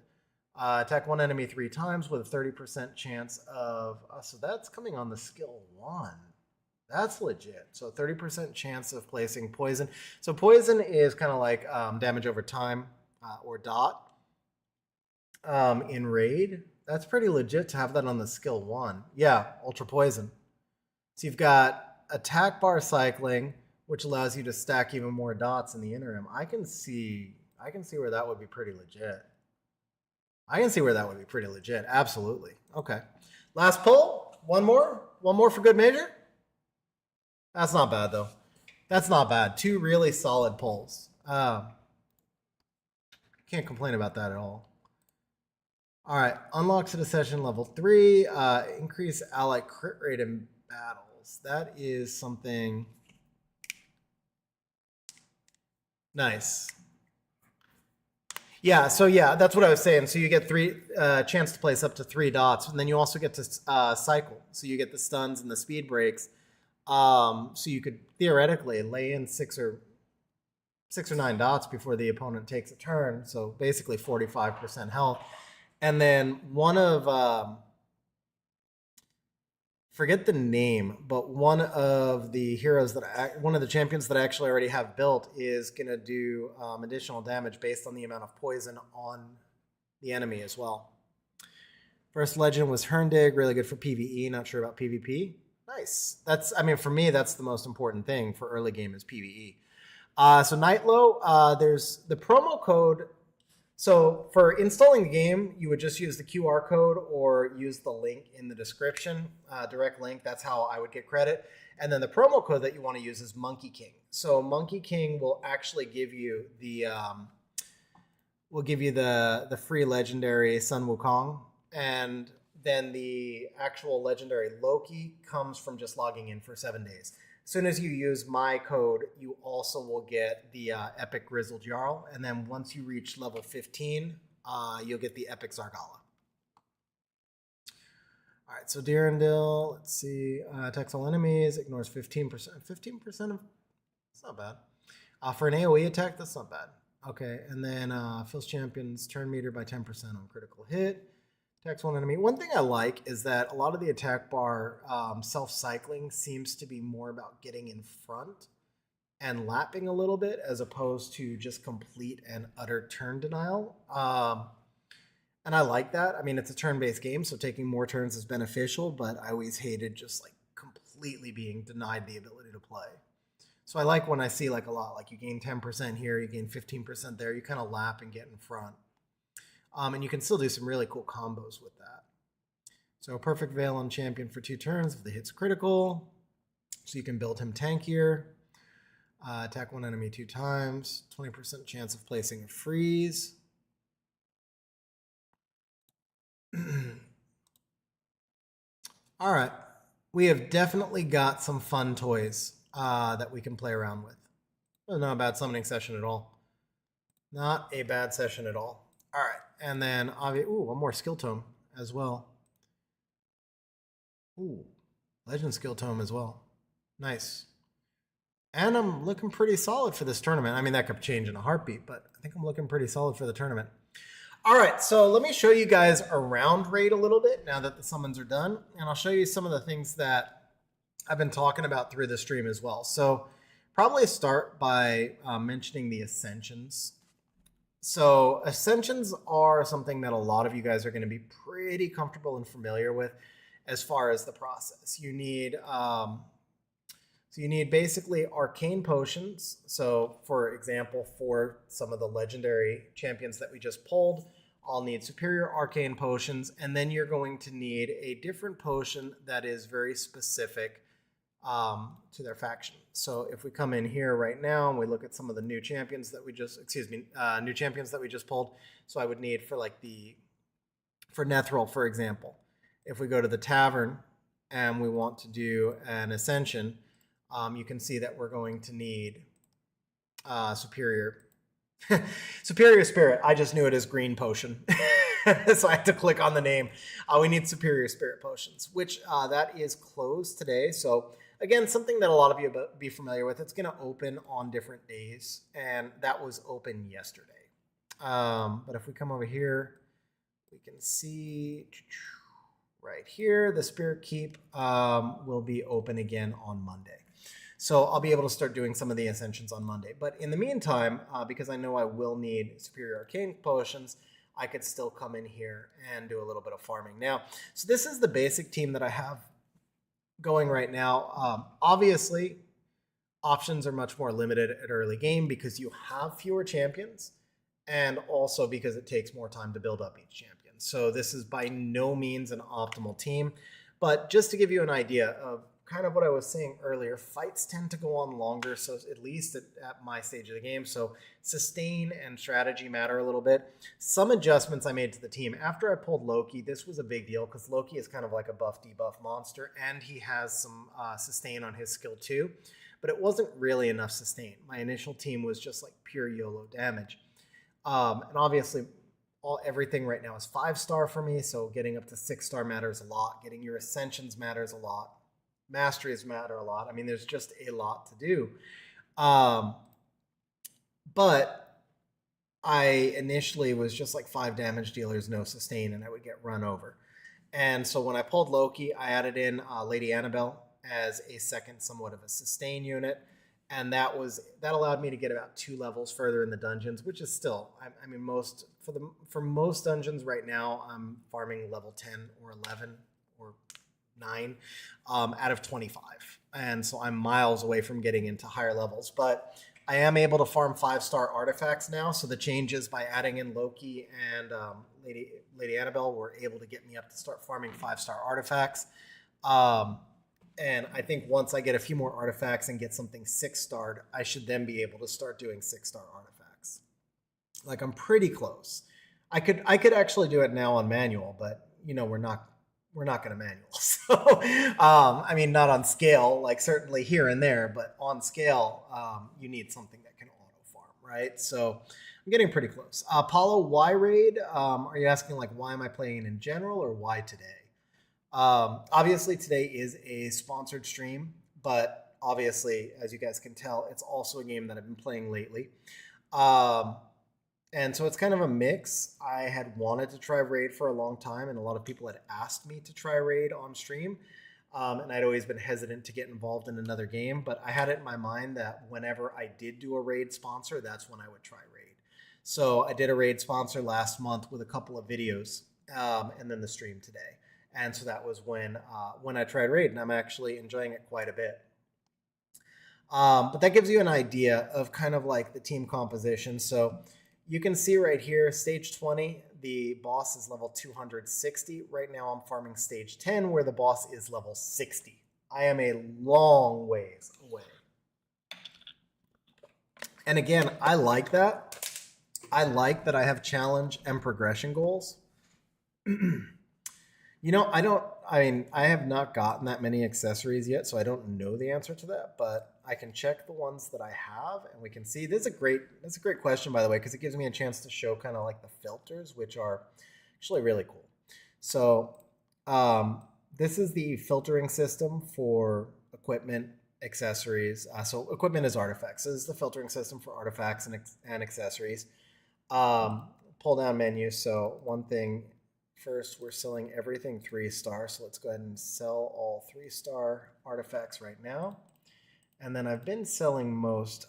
Attack 1 enemy 3 times with a 30% chance of, so that's coming on the skill 1. That's legit. So 30% chance of placing poison. So poison is kind of like damage over time or dot in raid. That's pretty legit to have that on the skill 1. Yeah, ultra poison. So you've got attack bar cycling, which allows you to stack even more dots in the interim. I can see where that would be pretty legit. Absolutely. Okay. Last pull. One more for good measure. That's not bad though. That's not bad. 2 really solid pulls. Can't complain about that at all. All right, unlocks at a session level 3. Increase ally crit rate in battles. That is something nice. Yeah, so yeah, that's what I was saying. So you get 3 chance to place up to 3 dots, and then you also get to cycle. So you get the stuns and the speed breaks. So you could theoretically lay in 6 or 9 dots before the opponent takes a turn. So basically 45% health. And then one of, forget the name, but one of the heroes one of the champions that I actually already have built is going to do additional damage based on the amount of poison on the enemy as well. First legend was Herndig, really good for PvE, not sure about PvP. Nice. For me, that's the most important thing for early game is PvE. So Nightlow, there's the promo code. So for installing the game, you would just use the QR code or use the link in the description, direct link. That's how I would get credit. And then the promo code that you want to use is Monkey King. So Monkey King will actually give you the free legendary Sun Wukong, and then the actual legendary Loki comes from just logging in for 7 days. As soon as you use my code, you also will get the epic Grizzled Jarl, and then once you reach level 15, you'll get the epic Zargala. All right, so Durandil, let's see, attacks all enemies, ignores 15%. 15% of, that's not bad. For an AoE attack, that's not bad. Okay, and then fills champions turn meter by 10% on critical hit. Attacks one enemy. One thing I like is that a lot of the attack bar self-cycling seems to be more about getting in front and lapping a little bit as opposed to just complete and utter turn denial. And I like that. I mean, it's a turn-based game, so taking more turns is beneficial, but I always hated just like completely being denied the ability to play. So I like when I see like a lot, like you gain 10% here, you gain 15% there, you kind of lap and get in front. And you can still do some really cool combos with that. So perfect veil on champion for 2 turns if the hit's critical. So you can build him tankier. Attack one enemy 2 times. 20% chance of placing a freeze. All right. We have definitely got some fun toys that we can play around with. Not a bad summoning session at all. Not a bad session at all. All right. And then, one more skill tome as well. Ooh, legend skill tome as well. Nice. And I'm looking pretty solid for this tournament. I mean, that could change in a heartbeat, but I think I'm looking pretty solid for the tournament. All right, so let me show you guys around raid a little bit now that the summons are done. And I'll show you some of the things that I've been talking about through the stream as well. So probably start by mentioning the Ascensions. So Ascensions are something that a lot of you guys are going to be pretty comfortable and familiar with as far as the process. You need basically arcane potions. So for example, for some of the legendary champions that we just pulled, I'll need superior arcane potions, and then you're going to need a different potion that is very specific to their faction. So if we come in here right now and we look at some of the new champions that we just, new champions that we just pulled. So I would need for Nethril, for example, if we go to the tavern and we want to do an ascension, you can see that we're going to need superior spirit. I just knew it as green potion. So I had to click on the name. We need superior spirit potions, which that is closed today. So again, something that a lot of you be familiar with. It's going to open on different days, and that was open yesterday. But if we come over here, we can see right here, the Spirit Keep will be open again on Monday. So I'll be able to start doing some of the Ascensions on Monday. But in the meantime, because I know I will need Superior Arcane Potions, I could still come in here and do a little bit of farming. Now, so this is the basic team that I have going right now. Obviously, options are much more limited at early game because you have fewer champions, and also because it takes more time to build up each champion. So this is by no means an optimal team. But just to give you an idea of kind of what I was saying earlier, fights tend to go on longer, so at least at my stage of the game. So sustain and strategy matter a little bit. Some adjustments I made to the team. After I pulled Loki, this was a big deal because Loki is kind of like a buff debuff monster, and he has some sustain on his skill too. But it wasn't really enough sustain. My initial team was just like pure YOLO damage. And obviously, everything right now is 5-star for me, so getting up to 6-star matters a lot. Getting your Ascensions matters a lot. Masteries matter a lot. I mean, there's just a lot to do. But I initially was just like 5 damage dealers, no sustain, and I would get run over. And so when I pulled Loki, I added in Lady Annabelle as a second somewhat of a sustain unit. And that allowed me to get about 2 levels further in the dungeons, which is still, I mean, for most dungeons right now, I'm farming level 10 or 11 or 9 out of 25. And so I'm miles away from getting into higher levels. But I am able to farm 5-star artifacts now. So the changes by adding in Loki and Lady Annabelle were able to get me up to start farming 5-star artifacts. And I think once I get a few more artifacts and get something 6-starred, I should then be able to start doing 6-star artifacts. Like I'm pretty close. I could actually do it now on manual, but we're not going to manual. So I mean, not on scale, like certainly here and there, but on scale, you need something that can auto farm, right? So I'm getting pretty close. Apollo, why raid? Are you asking like why am I playing in general or why today? Obviously today is a sponsored stream, but obviously, as you guys can tell, it's also a game that I've been playing lately. And so it's kind of a mix. I had wanted to try Raid for a long time, and a lot of people had asked me to try Raid on stream. And I'd always been hesitant to get involved in another game, but I had it in my mind that whenever I did do a Raid sponsor, that's when I would try Raid. So I did a Raid sponsor last month with a couple of videos, and then the stream today. And so that was when I tried Raid, and I'm actually enjoying it quite a bit. But that gives you an idea of kind of like the team composition. So you can see right here, stage 20, the boss is level 260. Right now I'm farming stage 10 where the boss is level 60. I am a long ways away. And again, I like that. I like that I have challenge and progression goals. I have not gotten that many accessories yet, so I don't know the answer to that, but I can check the ones that I have and we can see. That's a great question, by the way, because it gives me a chance to show kind of like the filters, which are actually really cool. So this is the filtering system for equipment, accessories. So equipment is artifacts. So this is the filtering system for artifacts and accessories. Pull down menu. So one thing, first, we're selling everything 3-star. So let's go ahead and sell all 3-star artifacts right now. And then I've been selling most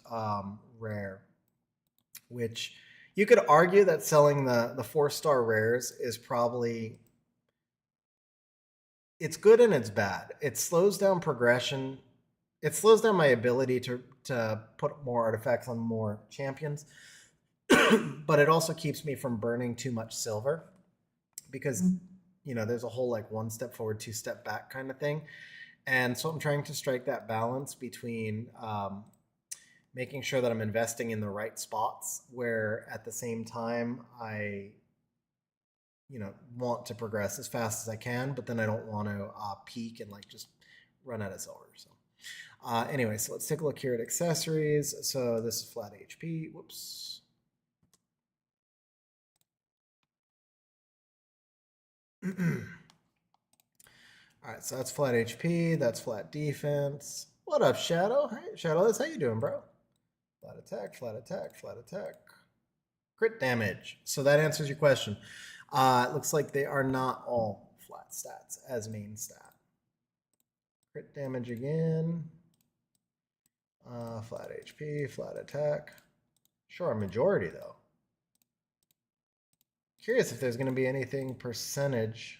rare, which you could argue that selling the 4-star rares is probably, it's good and it's bad. It slows down progression. It slows down my ability to put more artifacts on more champions, but it also keeps me from burning too much silver because, there's a whole like 1 step forward, 2 step back kind of thing. And so I'm trying to strike that balance between making sure that I'm investing in the right spots where at the same time I, want to progress as fast as I can, but then I don't want to peak and like just run out of silver. So anyway, so let's take a look here at accessories. So this is flat HP. Whoops. All right, so that's flat HP, that's flat defense. What up, Shadow? Hey, Shadowless, how you doing, bro? Flat attack, flat attack, flat attack. Crit damage. So that answers your question. It looks like they are not all flat stats as main stat. Crit damage again. Flat HP, flat attack. Sure, majority though. Curious if there's going to be anything percentage.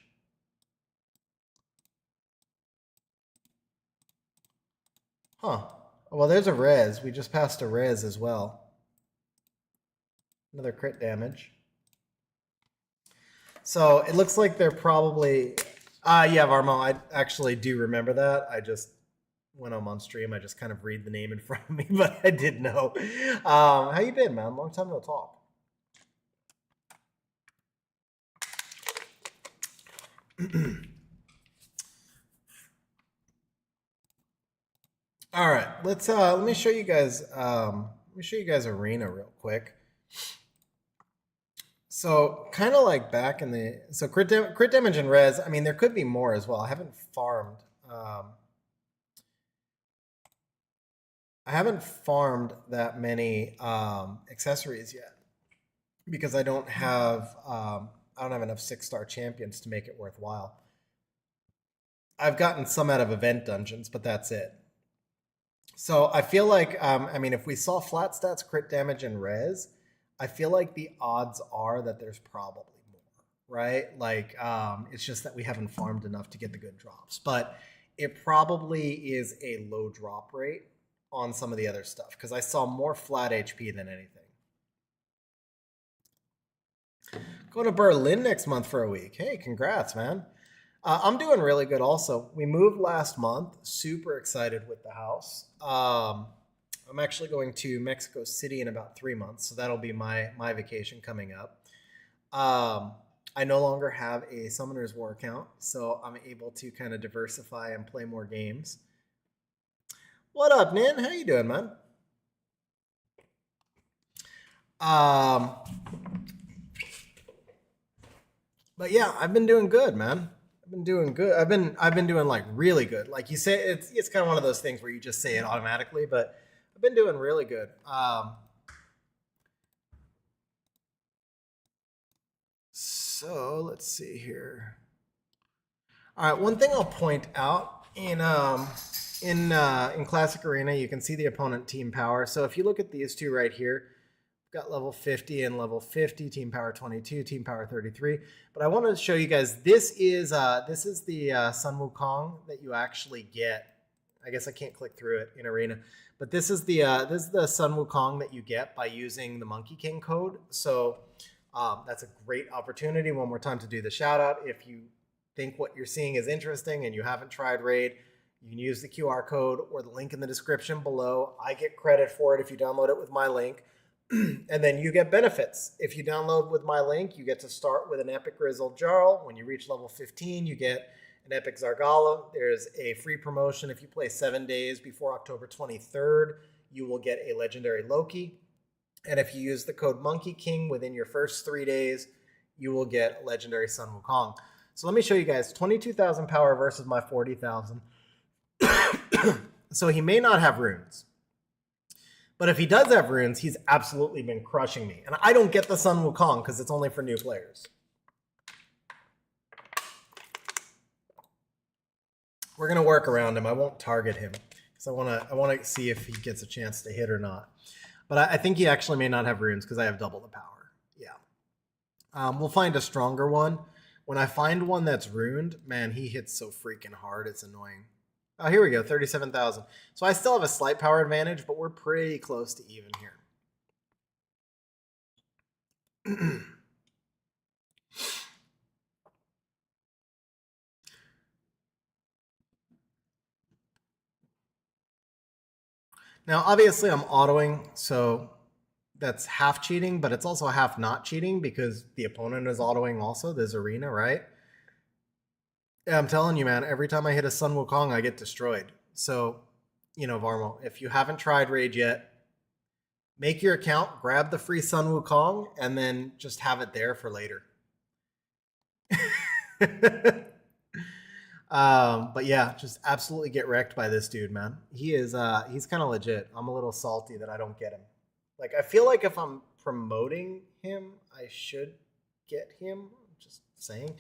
Huh. Well, there's a res. We just passed a res as well. Another crit damage. So it looks like they're probably... yeah, Varmo, I actually do remember that. I just, when I'm on stream, I just kind of read the name in front of me, but I did know. How you been, man? Long time no talk. All right, let me show you guys Arena real quick. So kind of like back in the crit damage and res. I mean, there could be more as well. I haven't farmed. I haven't farmed that many accessories yet because I don't have enough 6-star champions to make it worthwhile. I've gotten some out of event dungeons, but that's it. So I feel like, I mean, if we saw flat stats, crit damage, and res, I feel like the odds are that there's probably more, right? Like, it's just that we haven't farmed enough to get the good drops. But it probably is a low drop rate. on some of the other stuff because I saw more flat HP than anything. Going to Berlin next month for a week. Hey, congrats, man. I'm doing really good also. We moved last month. Super excited with the house. I'm actually going to Mexico City in about 3 months, so that'll be my vacation coming up. I no longer have a Summoner's War account, so I'm able to kind of diversify and play more games. What up, Nin? How you doing, man? But yeah, I've been doing good, man. I've been doing good. I've been doing like really good. Like you say, it's kind of one of those things where you just say it automatically, but I've been doing really good. So let's see here. All right, one thing I'll point out in Classic Arena, you can see the opponent team power. So if you look at these two right here, got level 50 and level 50, team power 22, team power 33. But I want to show you guys, this is the Sun Wukong that you actually get. I guess I can't click through it in Arena, but this is the Sun Wukong that you get by using the Monkey King code. So that's a great opportunity one more time to do the shout out. If you think what you're seeing is interesting and you haven't tried Raid, you can use the QR code or the link in the description below. I get credit for it if you download it with my link. And then you get benefits. If you download with my link, you get to start with an epic Grizzled Jarl. When you reach level 15, you get an epic Zargala. There's a free promotion. If you play 7 days before October 23rd, you will get a legendary Loki. And if you use the code Monkey King within your first 3 days, you will get a legendary Sun Wukong. So let me show you guys 22,000 power versus my 40,000. So he may not have runes. But if he does have runes, he's absolutely been crushing me. And I don't get the Sun Wukong because it's only for new players. We're going to work around him. I won't target him because I want to see if he gets a chance to hit or not. But I think he actually may not have runes because I have double the power. Yeah. We'll find a stronger one. When I find one that's runed, man, he hits so freaking hard. It's annoying. Oh, here we go, 37,000. So I still have a slight power advantage, but we're pretty close to even here. Now, obviously, I'm autoing, so that's half cheating, but it's also half not cheating because the opponent is autoing also. There's Arena, right? Yeah, I'm telling you, man, every time I hit a Sun Wukong, I get destroyed. So, you know, Varmo, if you haven't tried Raid yet, make your account, grab the free Sun Wukong, and then just have it there for later. But yeah, just absolutely get wrecked by this dude, man. He's kind of legit. I'm a little salty that I don't get him. Like, I feel like if I'm promoting him, I should get him. Just saying.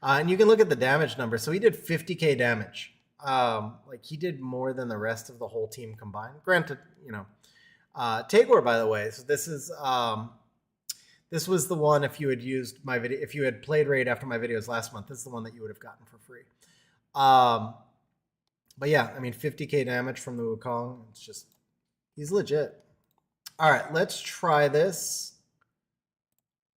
And you can look at the damage number. So he did 50k damage. Like, he did more than the rest of the whole team combined. Granted, you know. Tagor, by the way. So this was the one, if you had used my video, if you had played Raid after my videos last month, this is the one that you would have gotten for free. But yeah, I mean, 50k damage from the Wukong. It's just, he's legit. All right, let's try this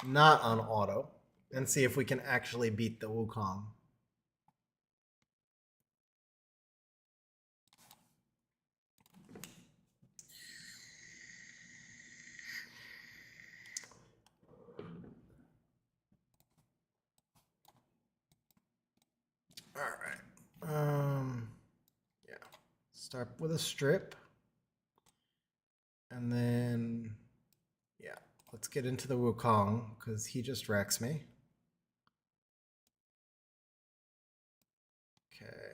not on auto and see if we can actually beat the Wukong. All right. Yeah. Start with a strip. And then, yeah, let's get into the Wukong because he just wrecks me. Okay.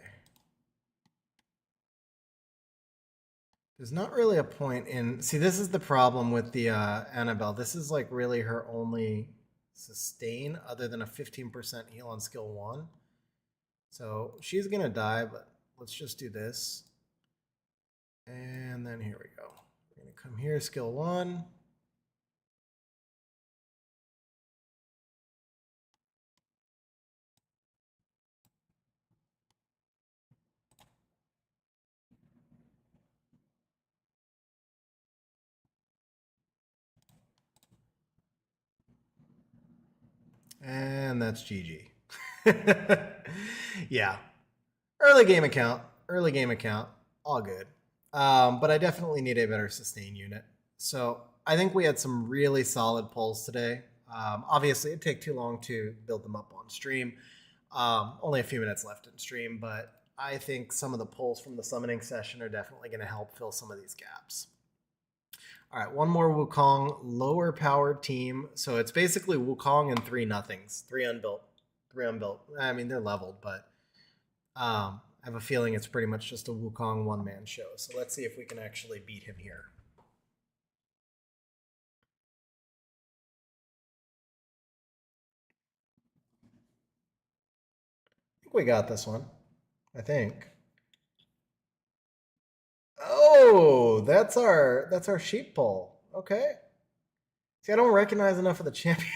There's not really a point in... See, this is the problem with the Annabelle. This is like really her only sustain other than a 15% heal on skill 1. So she's going to die, but let's just do this. And then here we go. We're going to come here, skill 1. And that's GG. Yeah. Early game account. All good. But I definitely need a better sustain unit. So I think we had some really solid pulls today. Obviously, it'd take too long to build them up on stream. Only a few minutes left in stream, but I think some of the pulls from the summoning session are definitely going to help fill some of these gaps. All right, one more Wukong, lower powered team. So it's basically Wukong and 3 nothings, 3 unbuilt. I mean, they're leveled, but I have a feeling it's pretty much just a Wukong one-man show. So let's see if we can actually beat him here. I think we got this one. I think. Oh, that's our sheep poll. Okay. See, I don't recognize enough of the champions.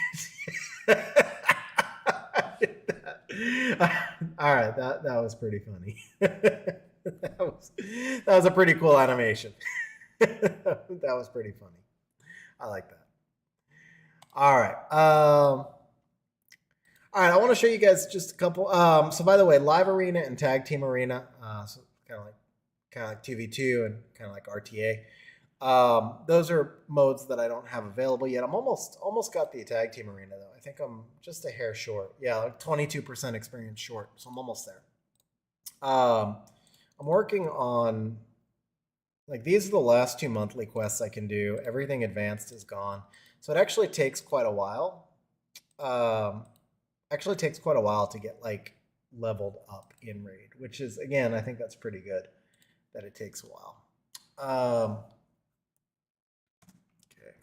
All right, that was pretty funny. that was a pretty cool animation. That was pretty funny. I like that. All right. All right, I want to show you guys just a couple. So by the way, live arena and tag team arena, so kind of like 2v2 and kind of like RTA. Those are modes that I don't have available yet. I'm almost got the tag team arena though. I think I'm just a hair short. Yeah, like 22% experience short, so I'm almost there. I'm working on, like, these are the last 2 monthly quests I can do. Everything advanced is gone, so it actually takes quite a while. Actually takes quite a while to get like leveled up in raid, which is, again, I think that's pretty good that it takes a while. Okay.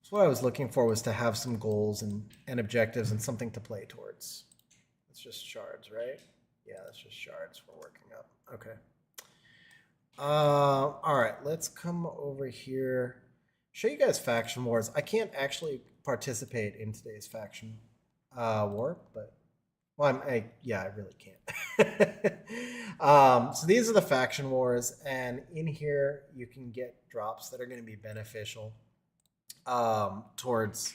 So what I was looking for was to have some goals and objectives and something to play towards. It's just shards, right? Yeah, that's just shards we're working up. Okay. All right, let's come over here. Show you guys faction wars. I can't actually participate in today's faction war, but well, yeah, I really can't. So these are the faction wars, and in here you can get drops that are going to be beneficial towards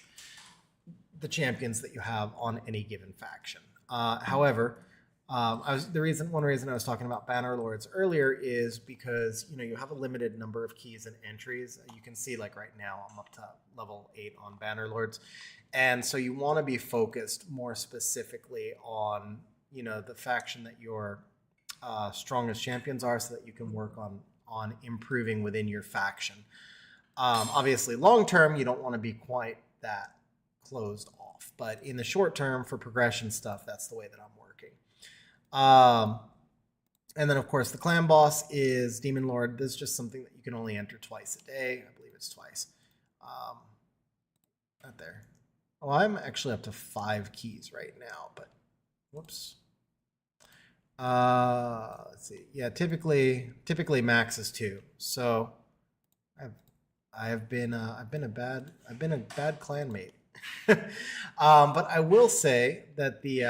the champions that you have on any given faction. However, one reason I was talking about banner lords earlier is because you have a limited number of keys and entries. You can see, like, right now I'm up to level 8 on banner lords, and so you want to be focused more specifically on the faction that your strongest champions are, so that you can work on improving within your faction. Obviously, long term you don't want to be quite that closed off, but in the short term for progression stuff, that's the way that I'm working. And then, of course, the clan boss is Demon Lord. This is just something that you can only enter twice a day. I believe it's twice. Not there. Oh, I'm actually up to 5 keys right now, but whoops. Let's see. Yeah, typically max is 2. So I've been a bad clanmate. But I will say that the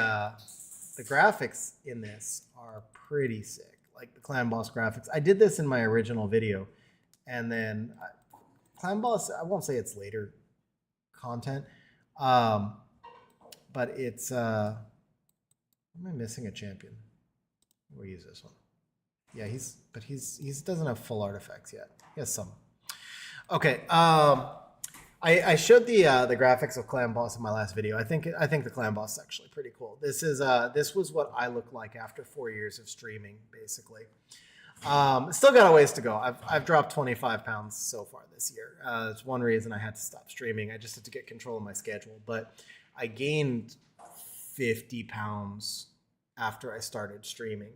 graphics in this are pretty sick. Like the clan boss graphics. I did this in my original video, and then clan boss, I won't say it's later content, but it's am I missing a champion? We'll use this one. Yeah, he doesn't have full artifacts yet. He has some. Okay. I showed the graphics of Clan Boss in my last video. I think the Clan Boss is actually pretty cool. This was what I look like after 4 years of streaming, basically. Still got a ways to go. I've dropped 25 pounds so far this year. It's one reason I had to stop streaming. I just had to get control of my schedule. But I gained 50 pounds after I started streaming.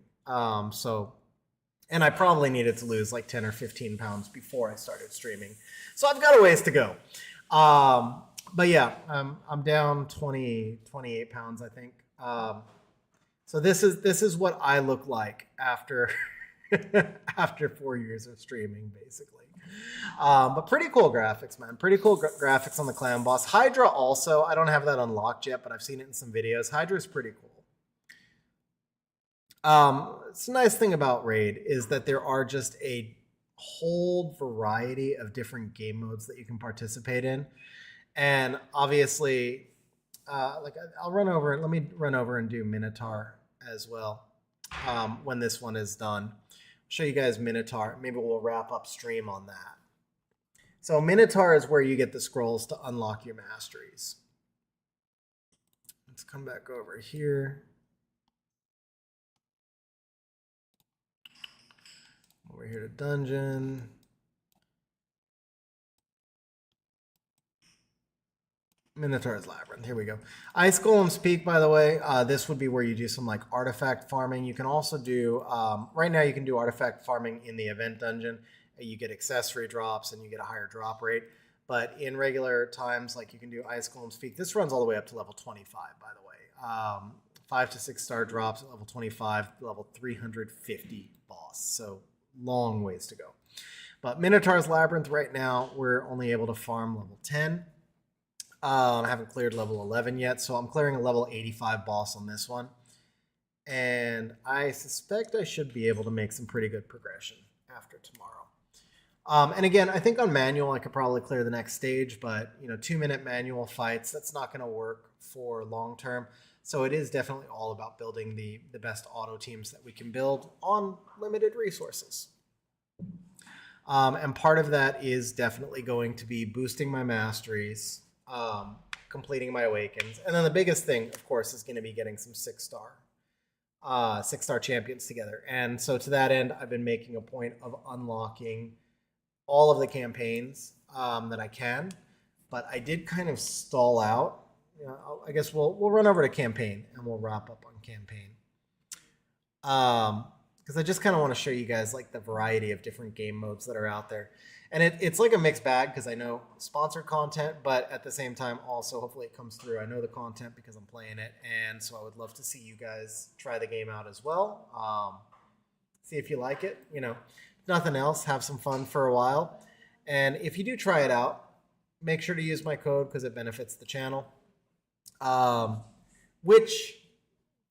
And I probably needed to lose like 10 or 15 pounds before I started streaming. So I've got a ways to go. But yeah, I'm down 28 pounds, I think. So this is what I look like after after 4 years of streaming, basically. But pretty cool graphics, man. Pretty cool graphics on the clan boss. Hydra also, I don't have that unlocked yet, but I've seen it in some videos. Hydra's pretty cool. It's a nice thing about Raid is that there are just a whole variety of different game modes that you can participate in. And obviously, like I'll run over and let me run over and do Minotaur as well when this one is done. Show you guys Minotaur. Maybe we'll wrap up stream on that. So Minotaur is where you get the scrolls to unlock your masteries. Let's come back over here. Over here to dungeon. Minotaur's Labyrinth. Here we go. Ice Golem's Peak, by the way, this would be where you do some like artifact farming. You can also do, right now you can do artifact farming in the event dungeon. You get accessory drops and you get a higher drop rate. But in regular times, like you can do Ice Golem's Peak. This runs all the way up to level 25, by the way. 5 to 6 star drops at level 25, level 350 boss. So long ways to go. But Minotaur's Labyrinth right now, we're only able to farm level 10. I haven't cleared level 11 yet, so I'm clearing a level 85 boss on this one. And I suspect I should be able to make some pretty good progression after tomorrow. And again, I think on manual I could probably clear the next stage, but 2-minute manual fights, that's not going to work for long term. So it is definitely all about building the best auto teams that we can build on limited resources. And part of that is definitely going to be boosting my masteries, completing my awakens, and then the biggest thing, of course, is going to be getting some 6-star champions together. And so to that end, I've been making a point of unlocking all of the campaigns that I can, but I did kind of stall out. I guess we'll run over to campaign and we'll wrap up on campaign. Because I just kind of want to show you guys like the variety of different game modes that are out there. And it's like a mixed bag because I know sponsored content, but at the same time also hopefully it comes through. I know the content because I'm playing it, and so I would love to see you guys try the game out as well. See if you like it. If nothing else, have some fun for a while. And if you do try it out, make sure to use my code because it benefits the channel. Which,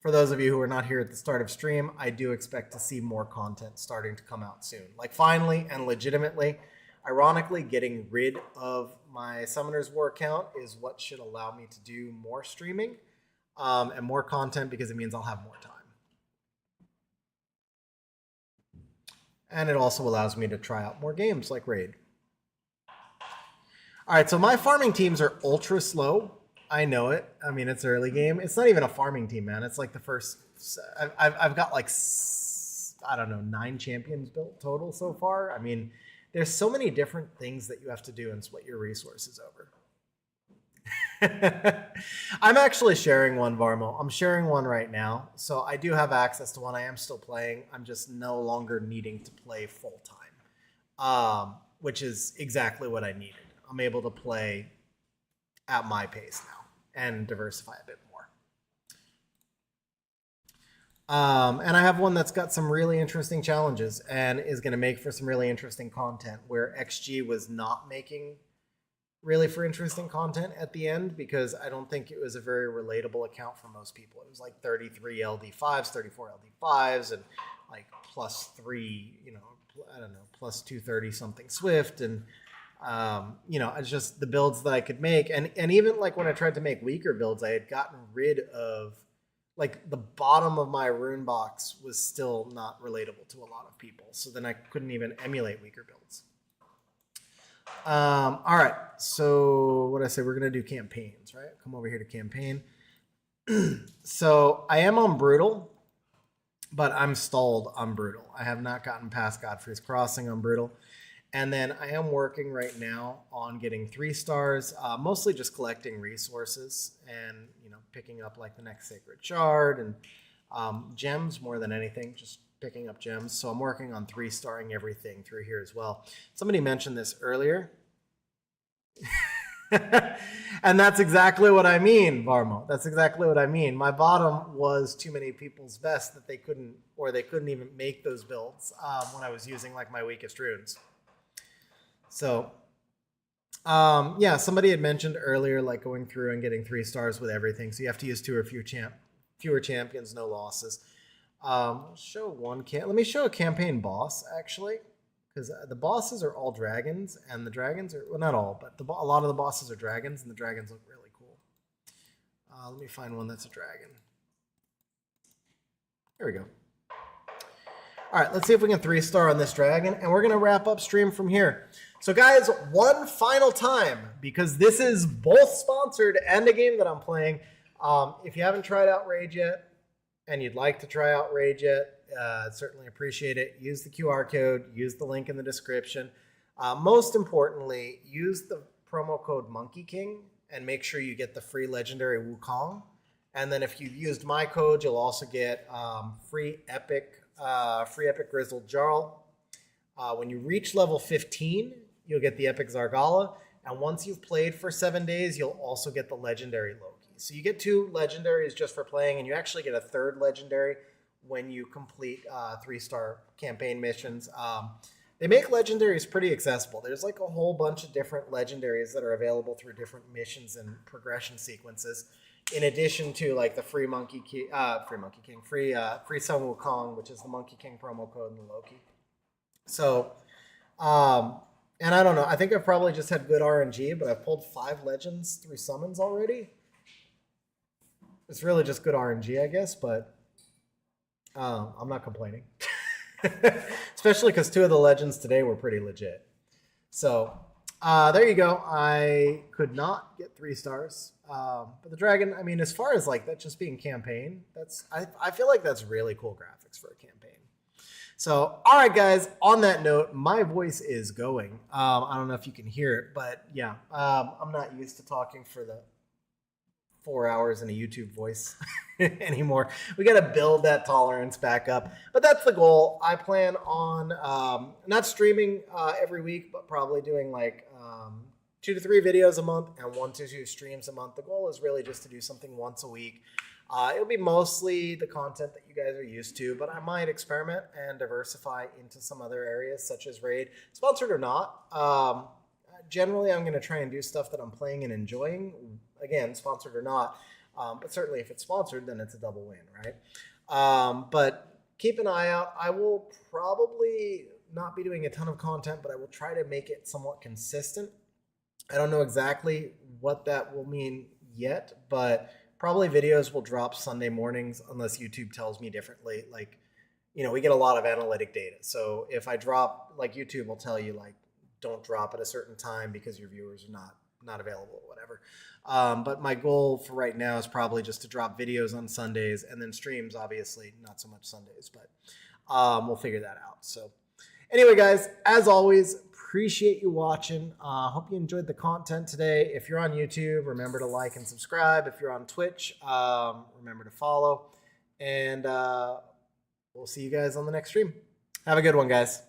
for those of you who are not here at the start of stream, I do expect to see more content starting to come out soon. Like finally and legitimately. Ironically, getting rid of my Summoner's War account is what should allow me to do more streaming and more content because it means I'll have more time. And it also allows me to try out more games like Raid. All right, so my farming teams are ultra slow. I know it. I mean, it's early game. It's not even a farming team, man. It's like the first... I've got like, 9 champions built total so far. I mean... There's so many different things that you have to do and sweat your resources over. I'm actually sharing one, Varmo. I'm sharing one right now. So I do have access to one. I am still playing. I'm just no longer needing to play full time, which is exactly what I needed. I'm able to play at my pace now and diversify a bit more. And I have one that's got some really interesting challenges and is going to make for some really interesting content where XG was not making really for interesting content at the end because I don't think it was a very relatable account for most people. It was like 33 LD5s, 34 LD5s, and like +3, plus 230 something Swift. And, it's just the builds that I could make. And even like when I tried to make weaker builds, I had gotten rid of like the bottom of my rune box was still not relatable to a lot of people. So then I couldn't even emulate weaker builds. All right. So what I say, we're going to do campaigns, right? Come over here to campaign. So I am on brutal, but I'm stalled on brutal. I have not gotten past Godfrey's Crossing on brutal. And then I am working right now on getting 3 stars, mostly just collecting resources and, picking up like the next Sacred Shard and gems more than anything, just picking up gems. So I'm working on 3-starring everything through here as well. Somebody mentioned this earlier. And that's exactly what I mean, Varmo. That's exactly what I mean. My bottom was too many people's best that they couldn't even make those builds when I was using like my weakest runes. So, somebody had mentioned earlier, like going through and getting 3 stars with everything. So you have to use 2 or fewer champions, no losses. Let me show a campaign boss actually, because the bosses are all dragons, and the dragons are, well, not all, but a lot of the bosses are dragons, and the dragons look really cool. Let me find one that's a dragon. There we go. All right, let's see if we can 3-star on this dragon, and we're going to wrap up stream from here. So guys, one final time, because this is both sponsored and a game that I'm playing. If you haven't tried out Rage yet, and you'd like to try out Rage yet, certainly appreciate it. Use the QR code, use the link in the description. Most importantly, use the promo code Monkey King and make sure you get the free legendary Wukong. And then if you've used my code, you'll also get free epic Grizzled Jarl. When you reach level 15, you'll get the epic Zargala. And once you've played for 7 days, you'll also get the legendary Loki. So you get 2 legendaries just for playing, and you actually get a 3rd legendary when you complete 3-star campaign missions. They make legendaries pretty accessible. There's like a whole bunch of different legendaries that are available through different missions and progression sequences, in addition to like the free Sun Wukong, which is the Monkey King promo code in the Loki. So, and I don't know, I think I've probably just had good RNG, but I've pulled 5 legends through summons already. It's really just good RNG, I guess, but I'm not complaining. Especially because 2 of the legends today were pretty legit. So there you go. I could not get 3 stars. But the dragon, I mean, as far as like that just being campaign, I feel like that's really cool graphics for a campaign. So, all right, guys, on that note, my voice is going. I don't know if you can hear it, but yeah, I'm not used to talking for the 4 hours in a YouTube voice anymore. We got to build that tolerance back up, but that's the goal. I plan on not streaming every week, but probably doing like 2 to 3 videos a month and 1 to 2 streams a month. The goal is really just to do something once a week. It'll be mostly the content that you guys are used to, but I might experiment and diversify into some other areas such as Raid, sponsored or not. Generally, I'm going to try and do stuff that I'm playing and enjoying. Again, sponsored or not. But certainly if it's sponsored, then it's a double win, right? But keep an eye out. I will probably not be doing a ton of content, but I will try to make it somewhat consistent. I don't know exactly what that will mean yet, but probably videos will drop Sunday mornings unless YouTube tells me differently. Like, you know, we get a lot of analytic data. So if I drop, like YouTube will tell you, like, don't drop at a certain time because your viewers are not available or whatever. But my goal for right now is probably just to drop videos on Sundays and then streams, obviously, not so much Sundays, but we'll figure that out. So anyway, guys, as always, appreciate you watching. Hope you enjoyed the content today. If you're on YouTube, remember to like and subscribe. If you're on Twitch, remember to follow. And we'll see you guys on the next stream. Have a good one, guys.